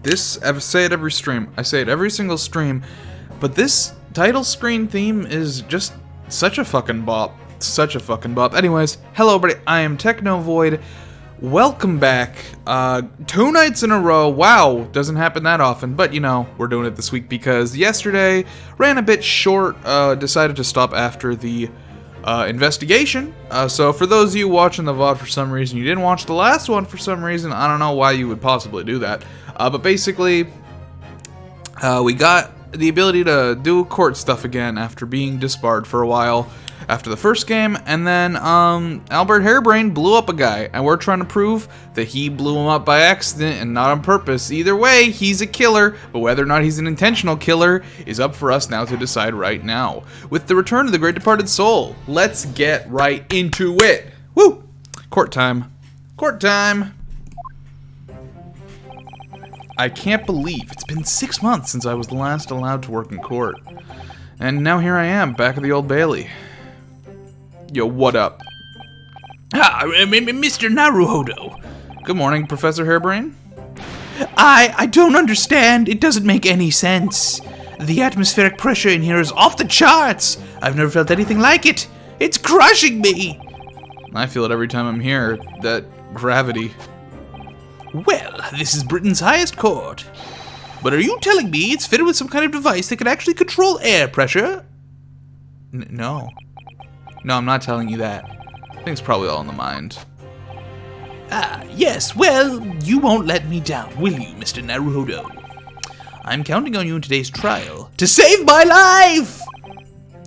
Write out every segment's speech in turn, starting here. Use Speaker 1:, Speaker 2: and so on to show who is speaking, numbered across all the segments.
Speaker 1: This, I say it every stream. I say it every single stream. But this title screen theme is just such a fucking bop. Such a fucking bop. Anyways, hello everybody. I am Technovoid. Welcome back. 2 nights in a row. Wow, doesn't happen that often. But, you know, we're doing it this week because yesterday ran a bit short. Decided to stop after the investigation. So for those of you watching the VOD for some reason, you didn't watch the last one for some reason. I don't know why you would possibly do that. But basically, we got the ability to do court stuff again after being disbarred for a while after the first game, and then Albert Hairbrain blew up a guy, and we're trying to prove that he blew him up by accident and not on purpose. Either way, he's a killer, but whether or not he's an intentional killer is up for us now to decide right now. With the return of the great departed soul, let's get right into it. Woo! Court time. Court time! I can't believe it's been 6 months since I was last allowed to work in court. And now here I am, back at the Old Bailey. Yo, what up?
Speaker 2: Mr. Naruhodo.
Speaker 1: Good morning, Professor Hairbrain.
Speaker 2: I don't understand. It doesn't make any sense. The atmospheric pressure in here is off the charts. I've never felt anything like it. It's crushing me.
Speaker 1: I feel it every time I'm here. That gravity.
Speaker 2: Well, this is Britain's highest court. But are you telling me it's fitted with some kind of device that can actually control air pressure?
Speaker 1: No. No, I'm not telling you that. I think it's probably all in the mind.
Speaker 2: Yes, well, you won't let me down, will you, Mr. Naruhodo? I'm counting on you in today's trial to save my life!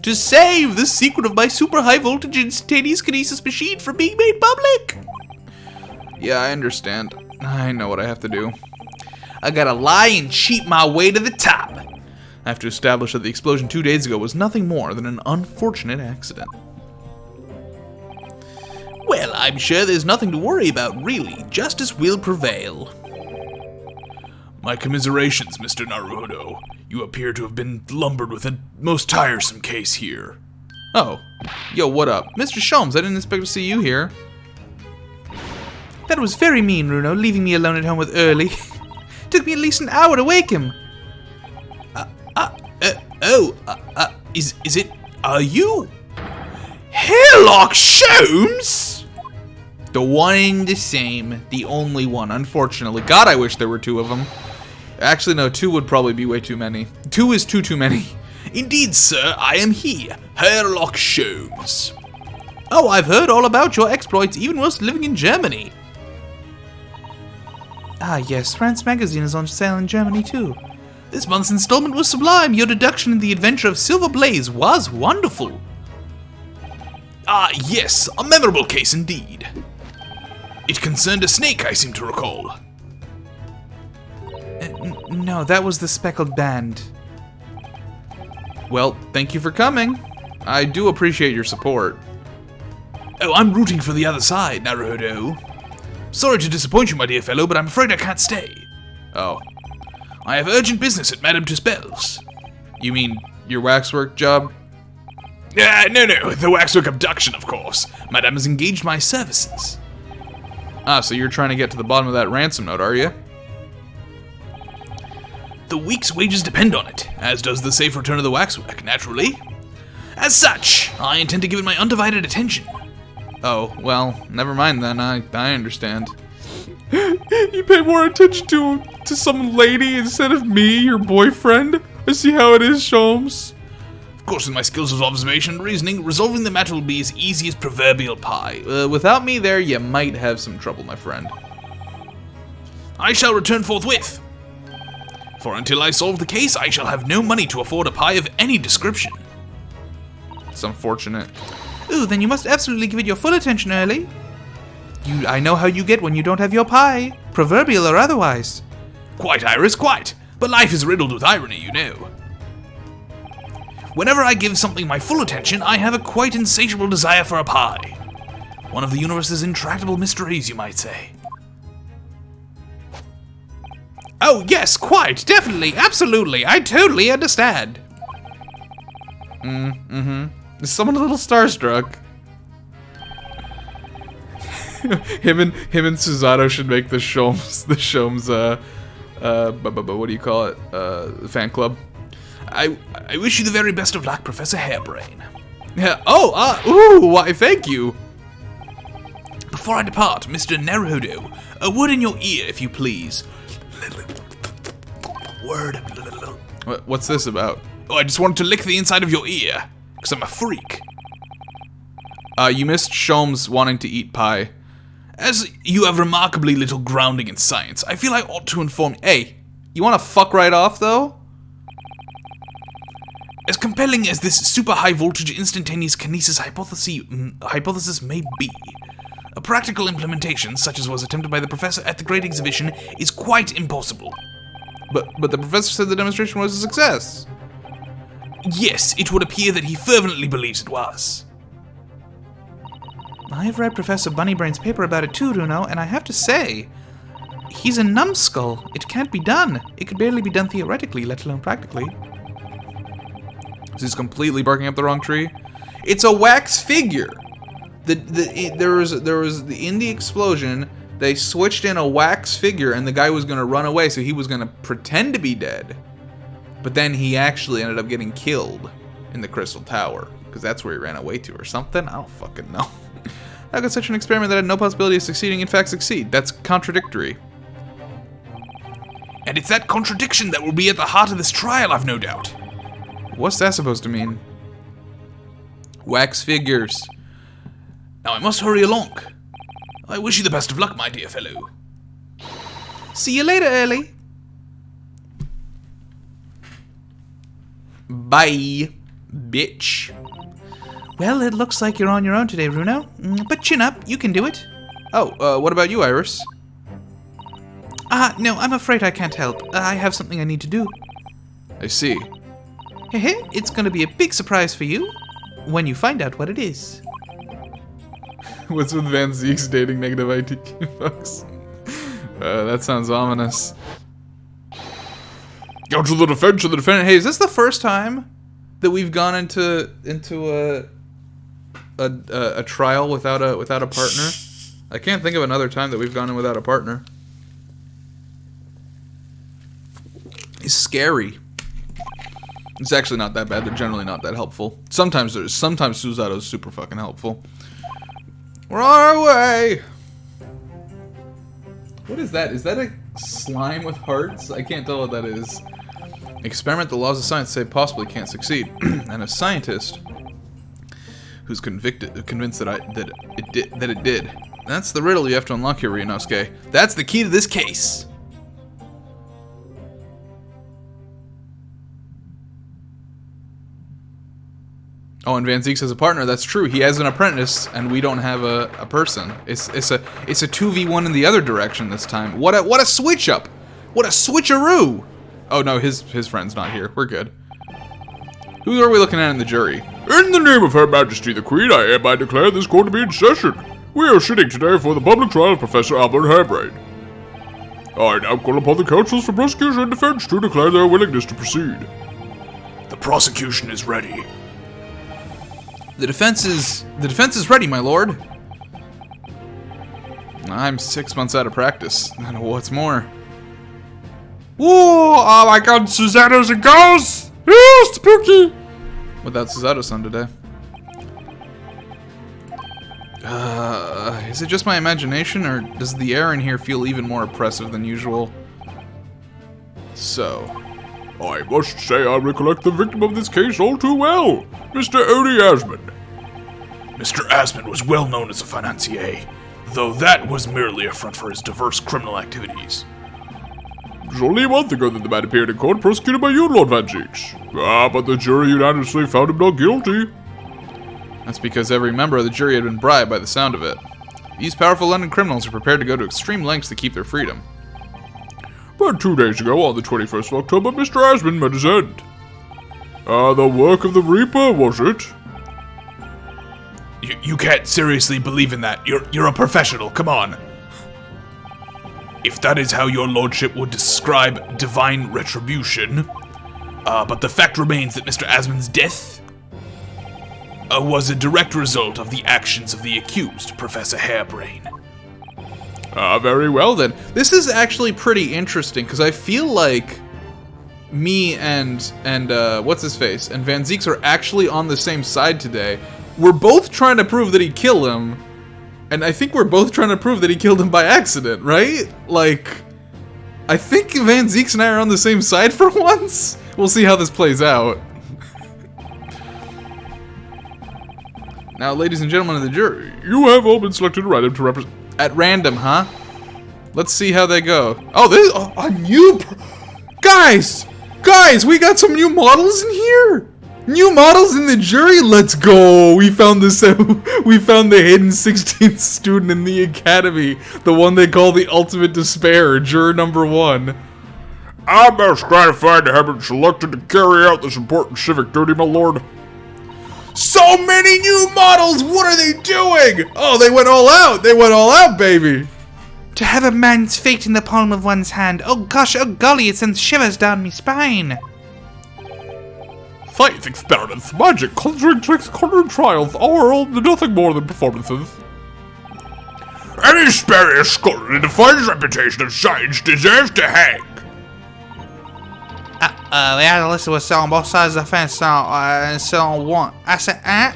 Speaker 2: To save the secret of my super high voltage instantaneous kinesis machine from being made public!
Speaker 1: Yeah, I understand. I know what I have to do.
Speaker 2: I gotta lie and cheat my way to the top.
Speaker 1: I have to establish that the explosion 2 days ago was nothing more than an unfortunate accident.
Speaker 2: Well, I'm sure there's nothing to worry about, really. Justice will prevail.
Speaker 3: My commiserations, Mr. Naruhodo. You appear to have been lumbered with a most tiresome case here.
Speaker 1: Oh. Yo, what up? Mr. Sholmes, I didn't expect to see you here.
Speaker 2: That was very mean, Runo, leaving me alone at home with Early. Took me at least an hour to wake him. Is it, are you Hairlock Sholmes?
Speaker 1: The one and the same, the only one, unfortunately. God, I wish there were 2 of them. Actually, no, 2 would probably be way too many. 2 is too many.
Speaker 3: Indeed, sir, I am he, Hairlock Sholmes.
Speaker 2: Oh, I've heard all about your exploits, even whilst living in Germany. Ah, yes, France Magazine is on sale in Germany, too. This month's installment was sublime. Your deduction in The Adventure of Silver Blaze was wonderful.
Speaker 3: Ah, yes, a memorable case indeed. It concerned a snake, I seem to recall.
Speaker 2: No, that was the Speckled Band.
Speaker 1: Well, thank you for coming. I do appreciate your support.
Speaker 3: Oh, I'm rooting for the other side, Naruhodo. Sorry to disappoint you, my dear fellow, but I'm afraid I can't stay.
Speaker 1: Oh.
Speaker 3: I have urgent business at Madame Tuspel's.
Speaker 1: You mean your waxwork job?
Speaker 3: No, the waxwork abduction, of course. Madame has engaged my services.
Speaker 1: Ah, so you're trying to get to the bottom of that ransom note, are you?
Speaker 3: The week's wages depend on it, as does the safe return of the waxwork, naturally. As such, I intend to give it my undivided attention.
Speaker 1: Oh, well, never mind then, I understand.
Speaker 4: You pay more attention to some lady instead of me, your boyfriend? I see how it is, Sholmes.
Speaker 3: Of course, with my skills of observation and reasoning, resolving the matter will be as easy as proverbial pie.
Speaker 1: Without me there, you might have some trouble, my friend.
Speaker 3: I shall return forthwith. For until I solve the case, I shall have no money to afford a pie of any description.
Speaker 1: It's unfortunate.
Speaker 2: Ooh, then you must absolutely give it your full attention, Early. I know how you get when you don't have your pie, proverbial or otherwise.
Speaker 3: Quite, Iris, quite. But life is riddled with irony, you know. Whenever I give something my full attention, I have a quite insatiable desire for a pie. One of the universe's intractable mysteries, you might say.
Speaker 2: Oh, yes, quite, definitely, absolutely, I totally understand.
Speaker 1: Is someone a little starstruck? him and Susato should make the Sholmes what do you call it? Fan club.
Speaker 3: I wish you the very best of luck, Professor Hairbrain.
Speaker 1: Yeah. Oh, why? Thank you.
Speaker 3: Before I depart, Mr. Naruhodo, a word in your ear, if you please. Word.
Speaker 1: What's this about?
Speaker 3: Oh, I just wanted to lick the inside of your ear, because I'm a freak.
Speaker 1: You missed Sholmes wanting to eat pie.
Speaker 3: As you have remarkably little grounding in science, I feel I ought to inform you.
Speaker 1: Hey, you want to fuck right off, though?
Speaker 3: As compelling as this super high voltage instantaneous kinesis hypothesis may be, a practical implementation, such as was attempted by the professor at the Great Exhibition, is quite impossible.
Speaker 1: But the professor said the demonstration was a success.
Speaker 3: Yes, it would appear that he fervently believes it was.
Speaker 2: I've read Professor Bunnybrain's paper about it too, Runo, and I have to say, he's a numbskull. It can't be done. It could barely be done theoretically, let alone practically.
Speaker 1: He's completely barking up the wrong tree. It's a wax figure. There was in the explosion, they switched in a wax figure, and the guy was gonna run away, so he was gonna pretend to be dead. But then he actually ended up getting killed in the Crystal Tower, because that's where he ran away to or something. I don't fucking know. How could such an experiment that had no possibility of succeeding in fact succeed? That's contradictory.
Speaker 3: And it's that contradiction that will be at the heart of this trial, I've no doubt.
Speaker 1: What's that supposed to mean? Wax figures.
Speaker 3: Now I must hurry along. I wish you the best of luck, my dear fellow.
Speaker 2: See you later, Early.
Speaker 1: Bye, bitch.
Speaker 2: Well, it looks like you're on your own today, Runo. But chin up, you can do it.
Speaker 1: Oh, what about you, Iris?
Speaker 2: No, I'm afraid I can't help. I have something I need to do.
Speaker 1: I see.
Speaker 2: Hehe, it's gonna be a big surprise for you when you find out what it is.
Speaker 1: What's with Van Zeke's dating negative ITQ, folks? That sounds ominous.
Speaker 4: Go to the defense of the defendant.
Speaker 1: Hey, is this the first time that we've gone into a trial without a partner? I can't think of another time that we've gone in without a partner. It's scary. It's actually not that bad. They're generally not that helpful. Sometimes Susato's super fucking helpful. We're on our way. What is that? Is that a slime with hearts? I can't tell what that is. Experiment the laws of science say possibly can't succeed, and a scientist who's convinced that it did. That's the riddle you have to unlock here, Ryunosuke. That's the key to this case. Oh, and Van Zeeks has a partner. That's true. He has an apprentice, and we don't have a person. It's a 2v1 in the other direction this time. What a switch up! What a switcheroo! Oh no, his friend's not here. We're good. Who are we looking at in the jury?
Speaker 4: In the name of Her Majesty the Queen, I hereby declare this court to be in session. We are sitting today for the public trial of Professor Albert Hairbrain. I now call upon the counsels for prosecution and defense to declare their willingness to proceed.
Speaker 3: The prosecution is ready.
Speaker 1: The defense is ready, my lord. I'm 6 months out of practice. And what's more?
Speaker 4: Whoa! Oh my god, Susato's a ghost! Ew, spooky!
Speaker 1: Without Susato-san today. Is it just my imagination, or does the air in here feel even more oppressive than usual? So,
Speaker 4: I must say I recollect the victim of this case all too well, Mr. Odie Asmund.
Speaker 3: Mr. Asmund was well known as a financier, though that was merely a front for his diverse criminal activities.
Speaker 4: It was only a month ago that the man appeared in court prosecuted by you, Lord Van Zeeks. But the jury unanimously found him not guilty.
Speaker 1: That's because every member of the jury had been bribed by the sound of it. These powerful London criminals are prepared to go to extreme lengths to keep their freedom.
Speaker 4: But 2 days ago, on the 21st of October, Mr. Asmund met his end. The work of the Reaper, was it?
Speaker 3: You can't seriously believe in that. You're a professional, come on. If that is how your lordship would describe divine retribution, but the fact remains that Mr. Asmund's death was a direct result of the actions of the accused, Professor Hairbrain.
Speaker 4: Very well then.
Speaker 1: This is actually pretty interesting, because I feel like me and what's his face and Van Zieks are actually on the same side today. We're both trying to prove that he killed him, and I think we're both trying to prove that he killed him by accident, right? Like, I think Van Zieks and I are on the same side for once. We'll see how this plays out. Now, ladies and gentlemen of the jury,
Speaker 4: You have all been selected at random to represent.
Speaker 1: at random, huh? Let's see how they go. Oh, this a new guys, we got some new models in here. New models in the jury. Let's go. We found this. We found the hidden 16th student in the academy, the one they call the ultimate despair, juror number 1.
Speaker 4: I'm most gratified to have been selected to carry out this important civic duty, my lord.
Speaker 1: So many new models. What are they doing? Oh, they went all out. They went all out, baby.
Speaker 2: To have a man's fate in the palm of one's hand. Oh gosh, oh golly, it sends shivers down me spine.
Speaker 4: Faith, experiments, magic, conjuring tricks, conjuring trials, are all nothing more than performances. Any spurious scholar who defines reputation of science deserves to hang.
Speaker 2: The adolescent was on both sides of the fence and so on one. I said,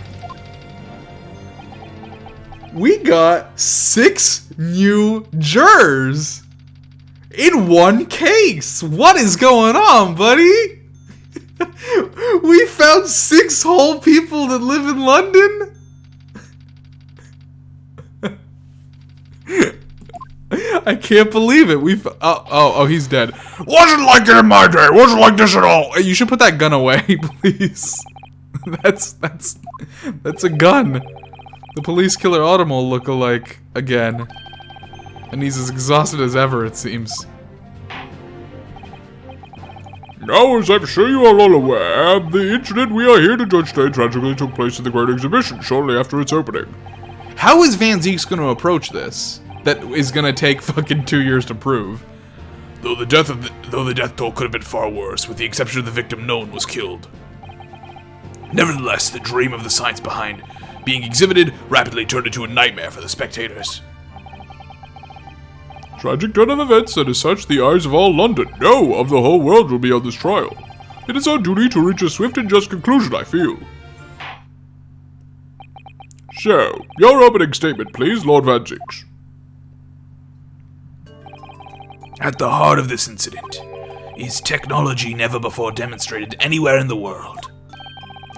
Speaker 1: We got 6 new jurors in one case. What is going on, buddy? We found 6 whole people that live in London? I can't believe it. Oh, he's dead.
Speaker 4: Wasn't like it in my day. Wasn't like this at all.
Speaker 1: You should put that gun away, please. That's a gun. The police killer Automol look-alike again. And he's as exhausted as ever, it seems.
Speaker 4: Now, as I'm sure you are all aware, the incident we are here to judge today tragically took place in the Great Exhibition shortly after its opening.
Speaker 1: How is Van Zieks going to approach this? That is going to take fucking 2 years to prove.
Speaker 3: Though the death toll could have been far worse, with the exception of the victim, no one was killed. Nevertheless, the dream of the science behind being exhibited rapidly turned into a nightmare for the spectators.
Speaker 4: Tragic turn of events, and as such, the eyes of all London, no, of the whole world will be on this trial. It is our duty to reach a swift and just conclusion, I feel. So, your opening statement, please, Lord Van Zieks.
Speaker 3: At the heart of this incident is technology never before demonstrated anywhere in the world.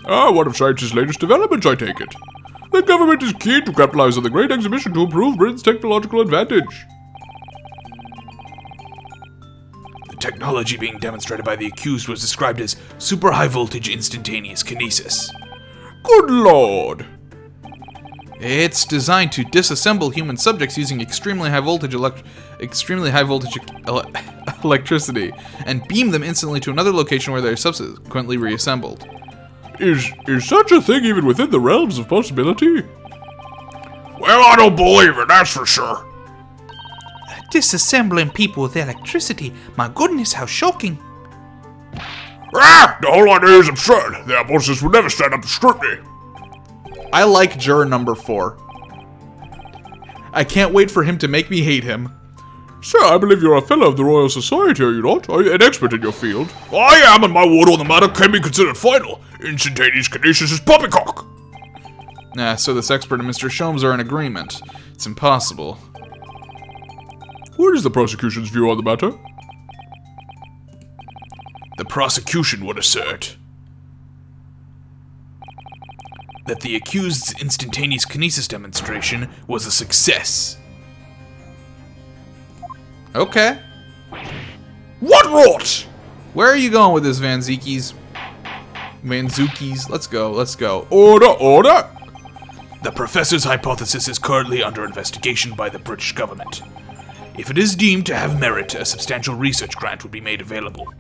Speaker 4: One of science's latest developments, I take it. The government is keen to capitalize on the Great Exhibition to improve Britain's technological advantage.
Speaker 3: The technology being demonstrated by the accused was described as super high voltage instantaneous kinesis.
Speaker 4: Good lord.
Speaker 1: It's designed to disassemble human subjects using extremely high voltage electricity and beam them instantly to another location where they are subsequently reassembled.
Speaker 4: Is such a thing even within the realms of possibility? Well, I don't believe it, that's for sure.
Speaker 2: disassembling people with electricity. My goodness, how shocking.
Speaker 4: The whole idea is absurd. The Apostles would never stand up to scrutiny.
Speaker 1: I like juror number 4. I can't wait for him to make me hate him.
Speaker 4: Sir, I believe you're a fellow of the Royal Society, are you not? Are you an expert in your field? I am, and my word on the matter can be considered final. Instantaneous kinesis is poppycock.
Speaker 1: So this expert and Mr. Sholmes are in agreement. It's impossible.
Speaker 4: What is the prosecution's view on the matter?
Speaker 3: The prosecution would assert that the accused's instantaneous kinesis demonstration was a success.
Speaker 1: Okay.
Speaker 4: What rot?
Speaker 1: Where are you going with this, Van Zieks? Let's go.
Speaker 4: Order.
Speaker 3: The professor's hypothesis is currently under investigation by the British government. If it is deemed to have merit, a substantial research grant would be made available.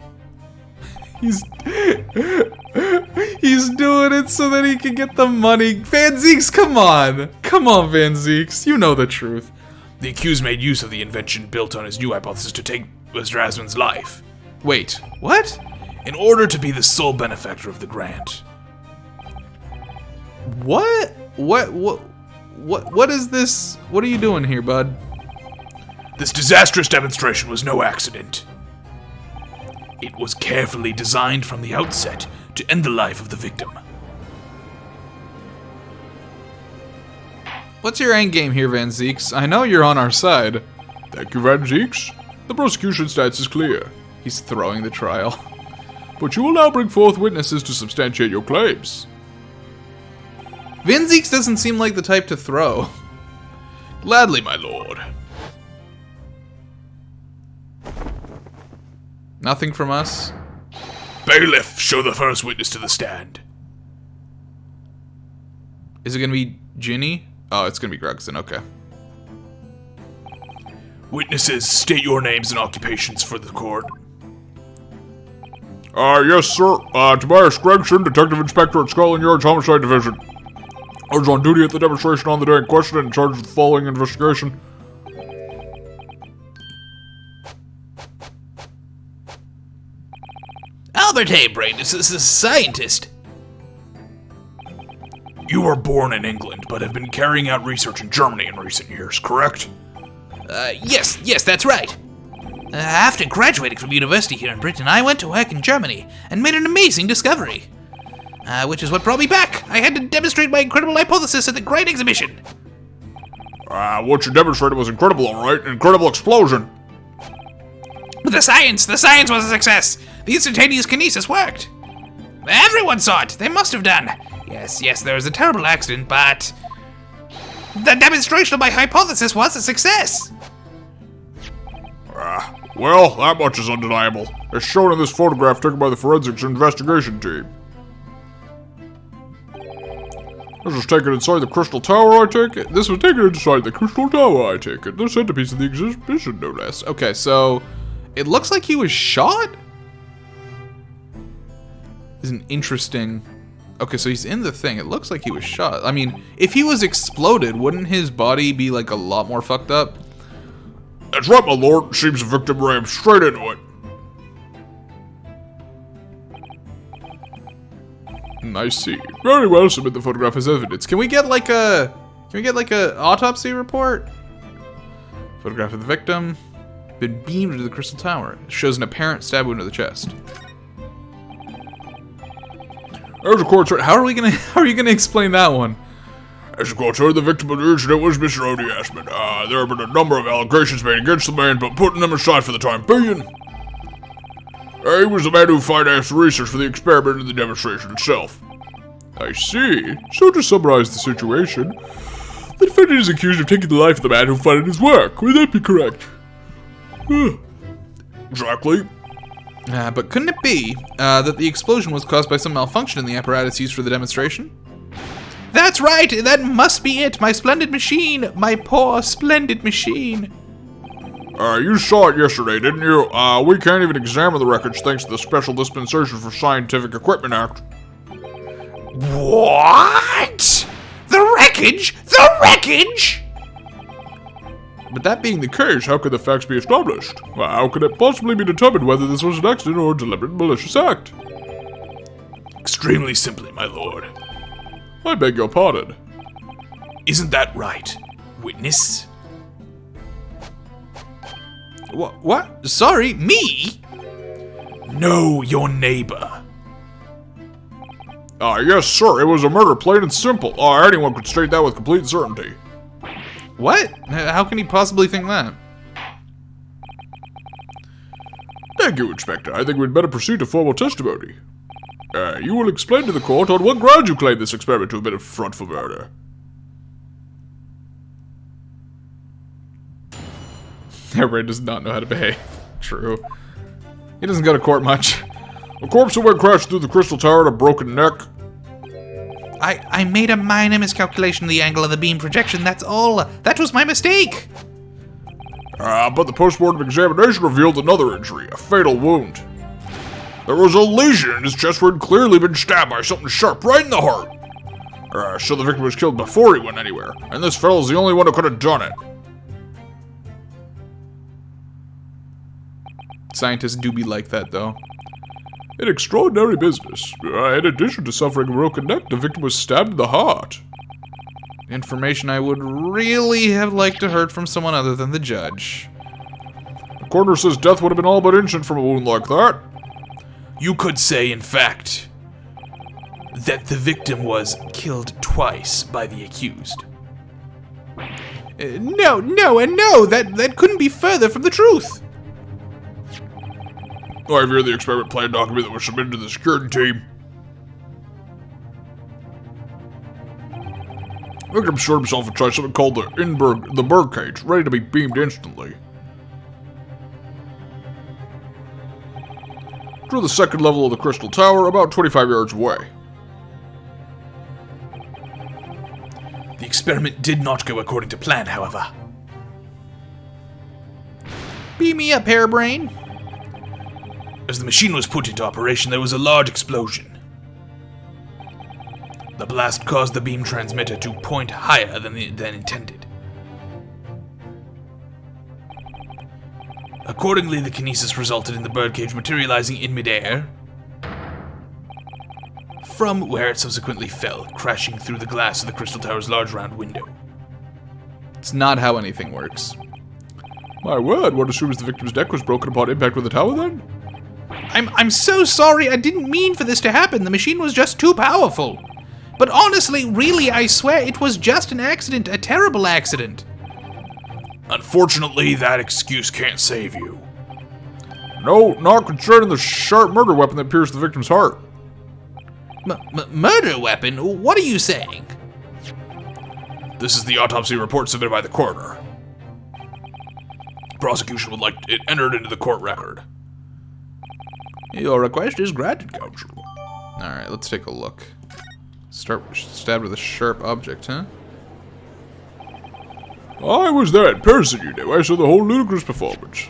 Speaker 1: He's doing it so that he can get the money. Van Zieks, come on. Come on, Van Zieks. You know the truth.
Speaker 3: The accused made use of the invention built on his new hypothesis to take Mr. Asmund's life.
Speaker 1: Wait, what?
Speaker 3: In order to be the sole benefactor of the grant.
Speaker 1: What is this? What are you doing here, bud?
Speaker 3: This disastrous demonstration was no accident. It was carefully designed from the outset to end the life of the victim.
Speaker 1: What's your end game here, Van Zeeks? I know you're on our side.
Speaker 4: Thank you, Van Zeeks. The prosecution stance is clear.
Speaker 1: He's throwing the trial.
Speaker 4: But you will now bring forth witnesses to substantiate your claims.
Speaker 1: Van Zeeks doesn't seem like the type to throw.
Speaker 3: Gladly, my lord.
Speaker 1: Nothing from us?
Speaker 3: Bailiff, show the first witness to the stand.
Speaker 1: Is it gonna be Ginny? Oh, it's gonna be Gregson, okay.
Speaker 3: Witnesses, state your names and occupations for the court.
Speaker 4: Yes, sir. Tobias Gregson, Detective Inspector at Scotland Yard's Homicide Division. I was on duty at the demonstration on the day in question and in charge of the following investigation.
Speaker 2: Albert Habraid is a scientist.
Speaker 3: You were born in England, but have been carrying out research in Germany in recent years, correct?
Speaker 2: Yes, that's right. After graduating from university here in Britain, I went to work in Germany and made an amazing discovery. Which is what brought me back. I had to demonstrate my incredible hypothesis at the Great Exhibition.
Speaker 4: What you demonstrated was incredible, alright? An incredible explosion.
Speaker 2: But the science was a success. The instantaneous kinesis worked. Everyone saw it. They must have done. Yes, there was a terrible accident, but the demonstration of my hypothesis was a success.
Speaker 4: Well, that much is undeniable. As shown in this photograph taken by the forensics investigation team. This was taken inside the Crystal Tower, I take it. This was taken inside the Crystal Tower, I take it. The centerpiece of the exhibition, no less.
Speaker 1: Okay, so it looks like he was shot? Is an interesting... Okay, so he's in the thing. It looks like he was shot. I mean, if he was exploded, wouldn't his body be like a lot more fucked up?
Speaker 4: That's right, my lord. Seems the victim rammed straight into it.
Speaker 1: I see. Very well, submit the photograph as evidence. Can we get like a autopsy report? Photograph of the victim. Been beamed into the Crystal Tower. It shows an apparent stab wound to the chest.
Speaker 4: As the court
Speaker 1: How are you gonna explain that one?
Speaker 4: As the court heard, the victim of the incident was Mr. Odie Asman. There have been a number of allegations made against the man, but putting them aside for the time being. He was the man who financed the research for the experiment and the demonstration itself.
Speaker 1: I see. So to summarize the situation, the defendant is accused of taking the life of the man who funded his work. Would that be correct?
Speaker 4: Exactly.
Speaker 1: But couldn't it be that the explosion was caused by some malfunction in the apparatus used for the demonstration?
Speaker 2: That's right. That must be it. My splendid machine. My poor splendid machine.
Speaker 4: You saw it yesterday, didn't you? We can't even examine the records thanks to the Special Dispensation for Scientific Equipment Act.
Speaker 2: What? The wreckage? The wreckage?
Speaker 1: But that being the case, how could the facts be established? Well, how could it possibly be determined whether this was an accident or a deliberate malicious act?
Speaker 3: Extremely simply, my lord.
Speaker 1: I beg your pardon.
Speaker 3: Isn't that right, witness?
Speaker 1: What? Sorry, me?
Speaker 3: No, your neighbor.
Speaker 4: Yes, sir. It was a murder, plain and simple. Anyone could state that with complete certainty.
Speaker 1: What? How can he possibly think that?
Speaker 4: Thank you, Inspector. I think we'd better proceed to formal testimony. You will explain to the court on what grounds you claim this experiment to have been a front for murder.
Speaker 1: Everybody does not know how to behave. True. He doesn't go to court much.
Speaker 4: A corpse that went crashing through the Crystal Tower had a broken neck.
Speaker 2: I made a minor miscalculation of the angle of the beam projection, that's all. That was my mistake.
Speaker 4: But the post-mortem examination revealed another injury, a fatal wound. There was a lesion in his chest where he'd clearly been stabbed by something sharp right in the heart. So the victim was killed before he went anywhere, and this fellow's the only one who could have done it.
Speaker 1: Scientists do be like that, though.
Speaker 4: An extraordinary business. In addition to suffering a broken neck, the victim was stabbed in the heart.
Speaker 1: Information I would really have liked to heard from someone other than the judge.
Speaker 4: coroner says death would have been all but instant from a wound like that.
Speaker 3: You could say, in fact, that the victim was killed twice by the accused.
Speaker 2: No, that couldn't be further from the truth.
Speaker 4: I have here the experiment plan document that was submitted to the security team. The victim stored himself inside something called the bird cage, ready to be beamed instantly. To the second level of the crystal tower, about 25 yards away.
Speaker 3: The experiment did not go according to plan, however.
Speaker 2: Beam me up, hairbrain.
Speaker 3: As the machine was put into operation, there was a large explosion. The blast caused the beam transmitter to point higher than intended. Accordingly, the kinesis resulted in the birdcage materializing in midair, from where it subsequently fell, crashing through the glass of the crystal tower's large round window.
Speaker 1: It's not how anything works.
Speaker 4: My word, one assumes the victim's neck was broken upon impact with the tower then?
Speaker 2: I'm so sorry. I didn't mean for this to happen. The machine was just too powerful. But honestly, really, I swear it was just an accident, a terrible accident.
Speaker 3: Unfortunately, that excuse can't save you.
Speaker 4: No, not concerning the sharp murder weapon that pierced the victim's heart.
Speaker 2: Murder weapon? What are you saying?
Speaker 3: This is the autopsy report submitted by the coroner. Prosecution would like it entered into the court record.
Speaker 2: Your request is granted, counsel.
Speaker 1: Alright, let's take a look. Stabbed with a sharp object, huh?
Speaker 4: I was there in person, you know. I saw the whole ludicrous performance.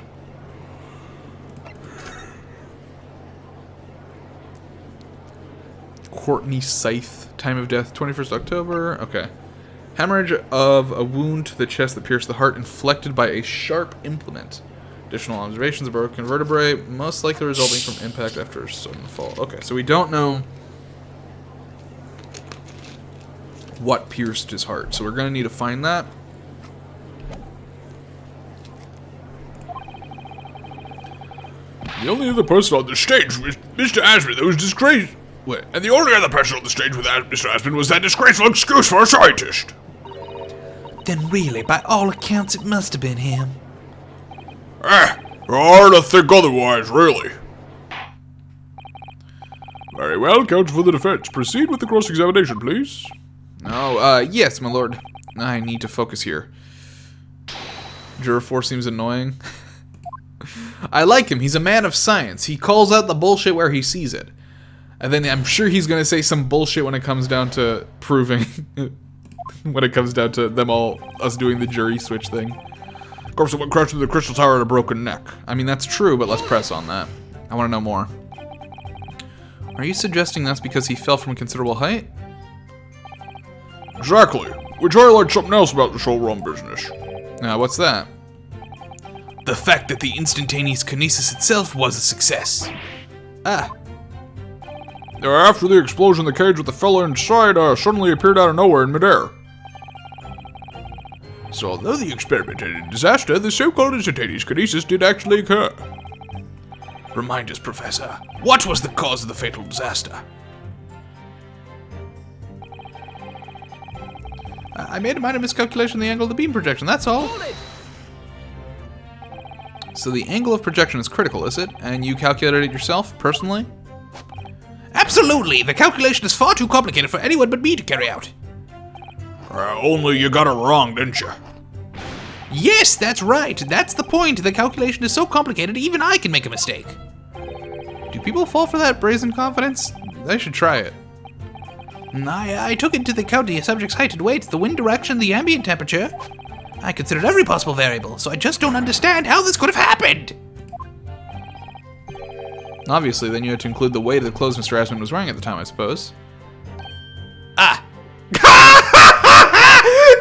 Speaker 1: Courtney Scythe. Time of death, 21st October. Okay. Hemorrhage of a wound to the chest that pierced the heart inflicted by a sharp implement. Additional observations of broken vertebrae, most likely resulting from impact after a sudden fall. Okay, so we don't know what pierced his heart, so we're going to need to find that.
Speaker 4: The only other person on the stage was Mr. Asman that was disgraced. Wait, and the only other person on the stage with Mr. Asman was that disgraceful excuse for a scientist.
Speaker 2: Then really, by all accounts, it must have been him.
Speaker 4: Hard to think otherwise, really. Very well, counsel for the defense. Proceed with the cross-examination, please.
Speaker 1: Oh, yes, my lord. I need to focus here. Juror 4 seems annoying. I like him. He's a man of science. He calls out the bullshit where he sees it. And then I'm sure he's going to say some bullshit when it comes down to proving... when it comes down to us doing the jury switch thing.
Speaker 4: Corpse went crashed through the crystal tower and a broken neck.
Speaker 1: I mean, that's true, but let's press on that. I want to know more. Are you suggesting that's because he fell from a considerable height?
Speaker 4: Exactly. Which highlights something else about this whole rum business.
Speaker 1: What's that?
Speaker 3: The fact that the instantaneous kinesis itself was a success.
Speaker 4: After the explosion, the cage with the fella inside suddenly appeared out of nowhere in midair. So although the experiment ended in disaster, the so-called instantaneous kinesis did actually occur.
Speaker 3: Remind us, Professor, what was the cause of the fatal disaster?
Speaker 2: I made a minor miscalculation in the angle of the beam projection, that's all.
Speaker 1: So the angle of projection is critical, is it? And you calculated it yourself, personally?
Speaker 2: Absolutely! The calculation is far too complicated for anyone but me to carry out.
Speaker 4: Only you got it wrong, didn't you?
Speaker 2: Yes, that's right. That's the point. The calculation is so complicated, even I can make a mistake.
Speaker 1: Do people fall for that brazen confidence? They should try it.
Speaker 2: I took into account the subject's height and weight, the wind direction, the ambient temperature. I considered every possible variable, so I just don't understand how this could have happened.
Speaker 1: Obviously, then you had to include the weight of the clothes Mr. Asman was wearing at the time, I suppose.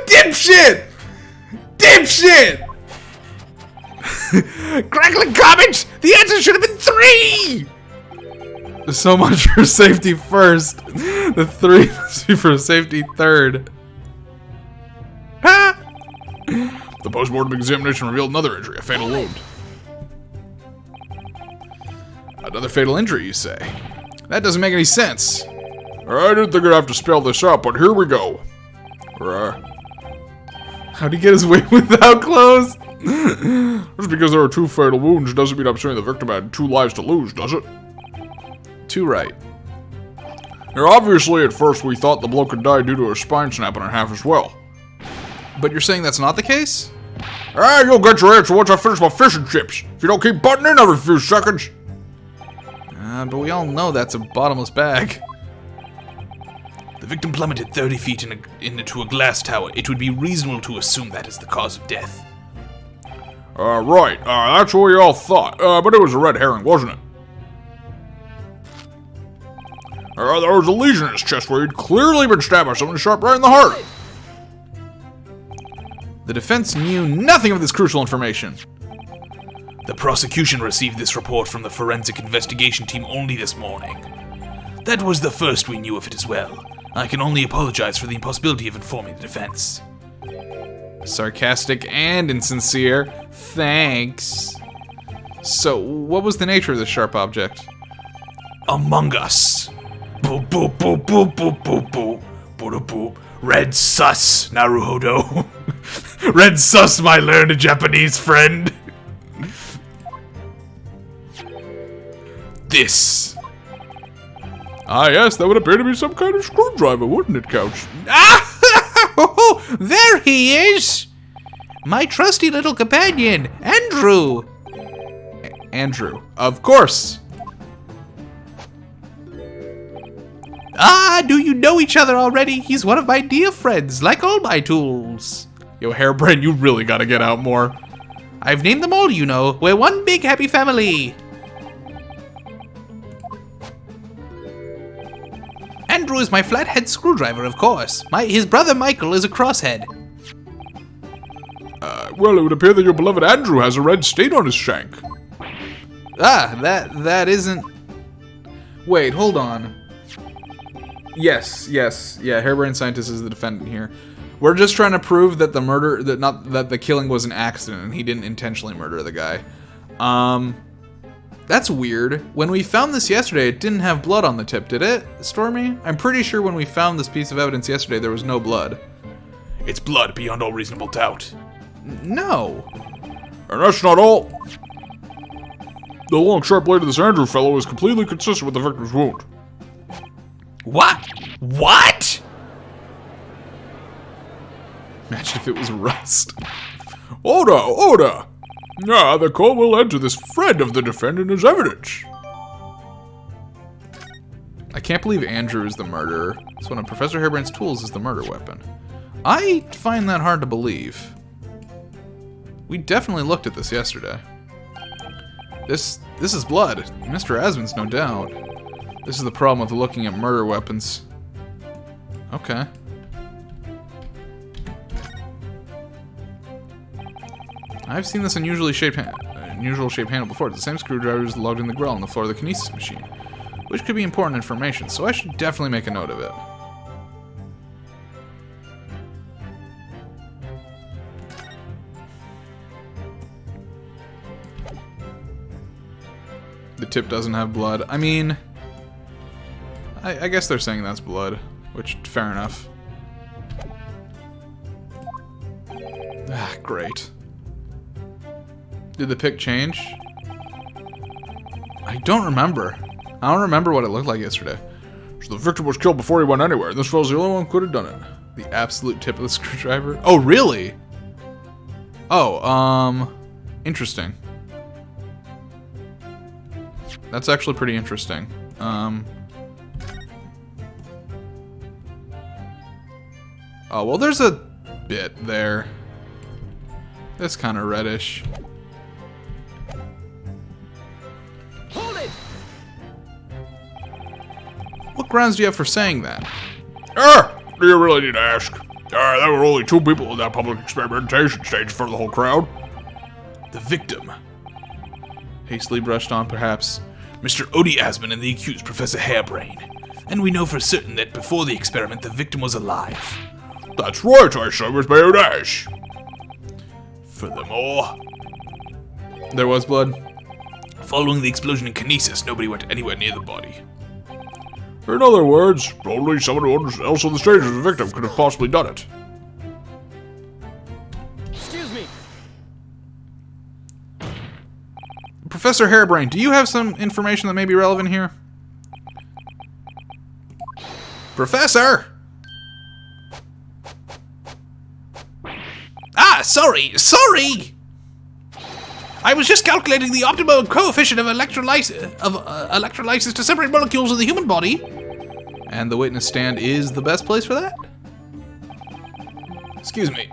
Speaker 2: Dipshit! Dipshit! Crackling garbage! The answer should have been 3!
Speaker 1: So much for safety first. The 3 must be for safety third.
Speaker 4: The post-mortem examination revealed another injury, a fatal wound.
Speaker 1: Another fatal injury, you say? That doesn't make any sense.
Speaker 4: I didn't think I'd have to spell this out, but here we go.
Speaker 1: How'd he get his way without clothes?
Speaker 4: Just because there are 2 fatal wounds doesn't mean I'm saying the victim had 2 lives to lose, does it?
Speaker 1: Too right.
Speaker 4: Now, obviously, at first we thought the bloke had died due to a spine snapping in half as well.
Speaker 1: But you're saying that's not the case?
Speaker 4: You'll get your answer once I finish my fish and chips. If you don't keep butting in every few seconds.
Speaker 1: But we all know that's a bottomless bag.
Speaker 3: The victim plummeted 30 feet into a glass tower. It would be reasonable to assume that is the cause of death.
Speaker 4: Right. That's what we all thought. But it was a red herring, wasn't it? There was a lesion in his chest where he'd clearly been stabbed by someone sharp right in the heart.
Speaker 1: The defense knew nothing of this crucial information.
Speaker 3: The prosecution received this report from the forensic investigation team only this morning. That was the first we knew of it as well. I can only apologize for the impossibility of informing the defense.
Speaker 1: Sarcastic and insincere. Thanks. So, what was the nature of this sharp object?
Speaker 3: Among Us. Boop, boop, boop, boop, boop, boop, boop. Boop, boop. Red sus, Naruhodo. Red sus, my learned Japanese friend. This.
Speaker 4: Ah, yes, that would appear to be some kind of screwdriver, wouldn't it, Couch?
Speaker 2: Ah! There he is! My trusty little companion, Andrew!
Speaker 1: Andrew. Of course!
Speaker 2: Ah, do you know each other already? He's one of my dear friends, like all my tools.
Speaker 1: Yo, Hairbrain, you really gotta get out more.
Speaker 2: I've named them all, you know. We're one big happy family. Andrew is my flathead screwdriver, of course. His brother Michael is a crosshead.
Speaker 4: Well, it would appear that your beloved Andrew has a red stain on his shank.
Speaker 1: Ah, that isn't... Wait, hold on. Yes, yeah, Hairbrain Scientist is the defendant here. We're just trying to prove that that the killing was an accident and he didn't intentionally murder the guy. That's weird. When we found this yesterday, it didn't have blood on the tip, did it, Stormy? I'm pretty sure when we found this piece of evidence yesterday, there was no blood.
Speaker 3: It's blood beyond all reasonable doubt.
Speaker 1: No.
Speaker 4: And that's not all. The long, sharp blade of this Andrew fellow is completely consistent with the victim's wound.
Speaker 3: What? What?
Speaker 1: Imagine if it was rust.
Speaker 4: Order! Now the court will enter this friend of the defendant as evidence.
Speaker 1: I can't believe Andrew is the murderer. So one of Professor Hairbrain's tools is the murder weapon. I find that hard to believe. We definitely looked at this yesterday. This is blood. Mr. Asmund's no doubt. This is the problem with looking at murder weapons. Okay. I've seen this unusual shaped handle before. It's the same screwdriver as logged in the grill on the floor of the kinesis machine, which could be important information, so I should definitely make a note of it. The tip doesn't have blood. I mean, I guess they're saying that's blood, which, fair enough. Ah, great. Did the pic change? I don't remember. I don't remember what it looked like yesterday.
Speaker 4: So the victim was killed before he went anywhere, and this fellow's the only one who could have done it.
Speaker 1: The absolute tip of the screwdriver? Oh, really? Oh, interesting. That's actually pretty interesting. Oh, well, there's a bit there. That's kind of reddish.
Speaker 2: Hold it!
Speaker 1: What grounds do you have for saying that?
Speaker 4: Do you really need to ask? There were only 2 people in that public experimentation stage for the whole crowd.
Speaker 3: The victim,
Speaker 1: Hastily brushed on, perhaps.
Speaker 3: Mr. Odie Asmund, and the accused, Professor Hairbrain. And we know for certain that before the experiment, the victim was alive.
Speaker 4: That's right, I say, with my own eyes.
Speaker 3: Furthermore,
Speaker 1: There was blood?
Speaker 3: Following the explosion in Kinesis, nobody went anywhere near the body.
Speaker 4: In other words, only someone else on the stage as a victim could have possibly done it.
Speaker 5: Excuse me.
Speaker 1: Professor Hairbrain, do you have some information that may be relevant here? Professor!
Speaker 3: Ah, sorry! I was just calculating the optimal coefficient of electrolysis to separate molecules in the human body.
Speaker 1: And the witness stand is the best place for that?
Speaker 3: Excuse me.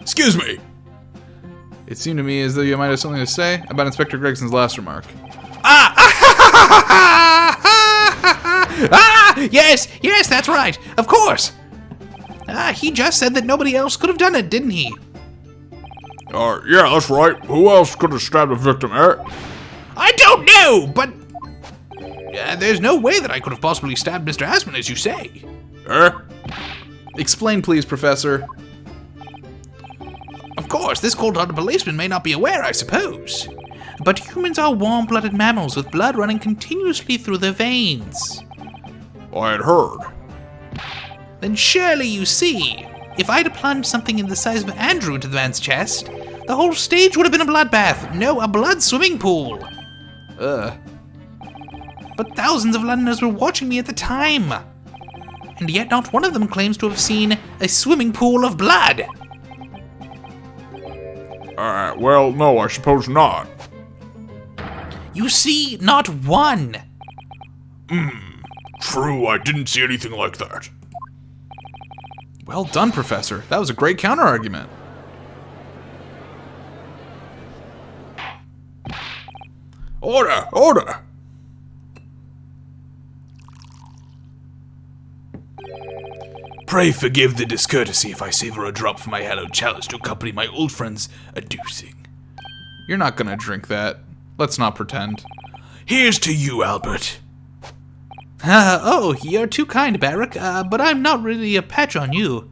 Speaker 1: It seemed to me as though you might have something to say about Inspector Gregson's last remark.
Speaker 3: Yes, that's right. Of course. He just said that nobody else could have done it, didn't he?
Speaker 4: Yeah, that's right. Who else could have stabbed a victim, eh?
Speaker 3: I don't know, but there's no way that I could have possibly stabbed Mr. Asman, as you say.
Speaker 4: Eh?
Speaker 1: Explain, please, Professor.
Speaker 3: Of course, this cold-hearted policeman may not be aware, I suppose. But humans are warm-blooded mammals with blood running continuously through their veins.
Speaker 4: I had heard.
Speaker 3: Then surely you see, if I'd have plunged something in the size of Andrew into the man's chest, the whole stage would have been a bloodbath. No, a blood swimming pool. But thousands of Londoners were watching me at the time. And yet not one of them claims to have seen a swimming pool of blood.
Speaker 4: Well, no, I suppose not.
Speaker 3: You see, not one.
Speaker 4: True, I didn't see anything like that.
Speaker 1: Well done, Professor. That was a great counter-argument.
Speaker 4: Order!
Speaker 3: Pray forgive the discourtesy if I savor a drop from my hallowed chalice to accompany my old friend's adducing.
Speaker 1: You're not gonna drink that. Let's not pretend.
Speaker 3: Here's to you, Albert.
Speaker 2: Oh, you're too kind, Barrack, but I'm not really a patch on you.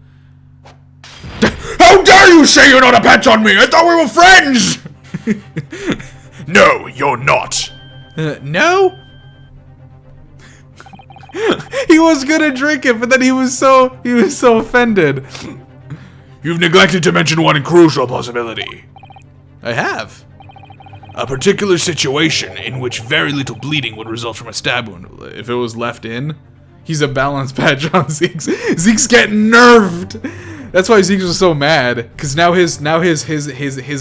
Speaker 4: How dare you say you're not a patch on me? I thought we were friends! No, you're not.
Speaker 1: No? He was gonna drink it, but then he was so offended.
Speaker 4: You've neglected to mention one crucial possibility.
Speaker 1: I have.
Speaker 3: A particular situation in which very little bleeding would result from a stab wound.
Speaker 1: If it was left in, he's a balance patch on Zeke's. Zeke's getting nerfed. That's why Zeke was so mad, because now his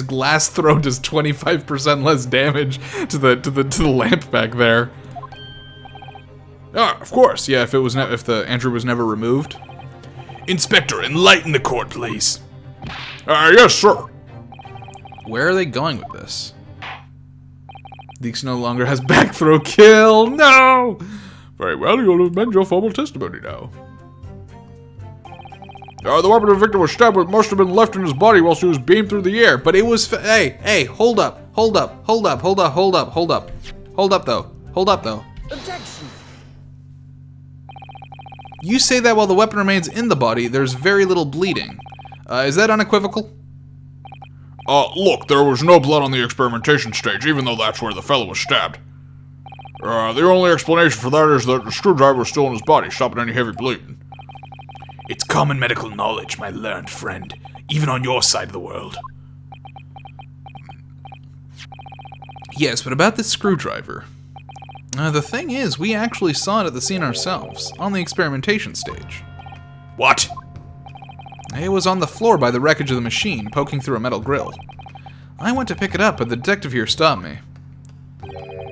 Speaker 1: glass throw does 25% less damage to the lamp back there. Ah, of course, yeah. If the Andrew was never removed.
Speaker 3: Inspector, enlighten the court, please.
Speaker 4: Yes, sir.
Speaker 1: Where are they going with this? Zeke's no longer has back throw kill. No.
Speaker 4: Very well, you'll amend your formal testimony now. The weapon the victim was stabbed with must have been left in his body whilst he was beamed through the air.
Speaker 1: But it was hey, hold up though.
Speaker 5: Objection.
Speaker 1: You say that while the weapon remains in the body, there's very little bleeding. Is that unequivocal?
Speaker 4: Look, there was no blood on the experimentation stage, even though that's where the fellow was stabbed. The only explanation for that is that the screwdriver was still in his body, stopping any heavy bleeding.
Speaker 3: It's common medical knowledge, my learned friend, even on your side of the world.
Speaker 1: Yes, but about this screwdriver. The thing is, we actually saw it at the scene ourselves, on the experimentation stage.
Speaker 3: What?
Speaker 1: It was on the floor by the wreckage of the machine, poking through a metal grill. I went to pick it up, but the detective here stopped me.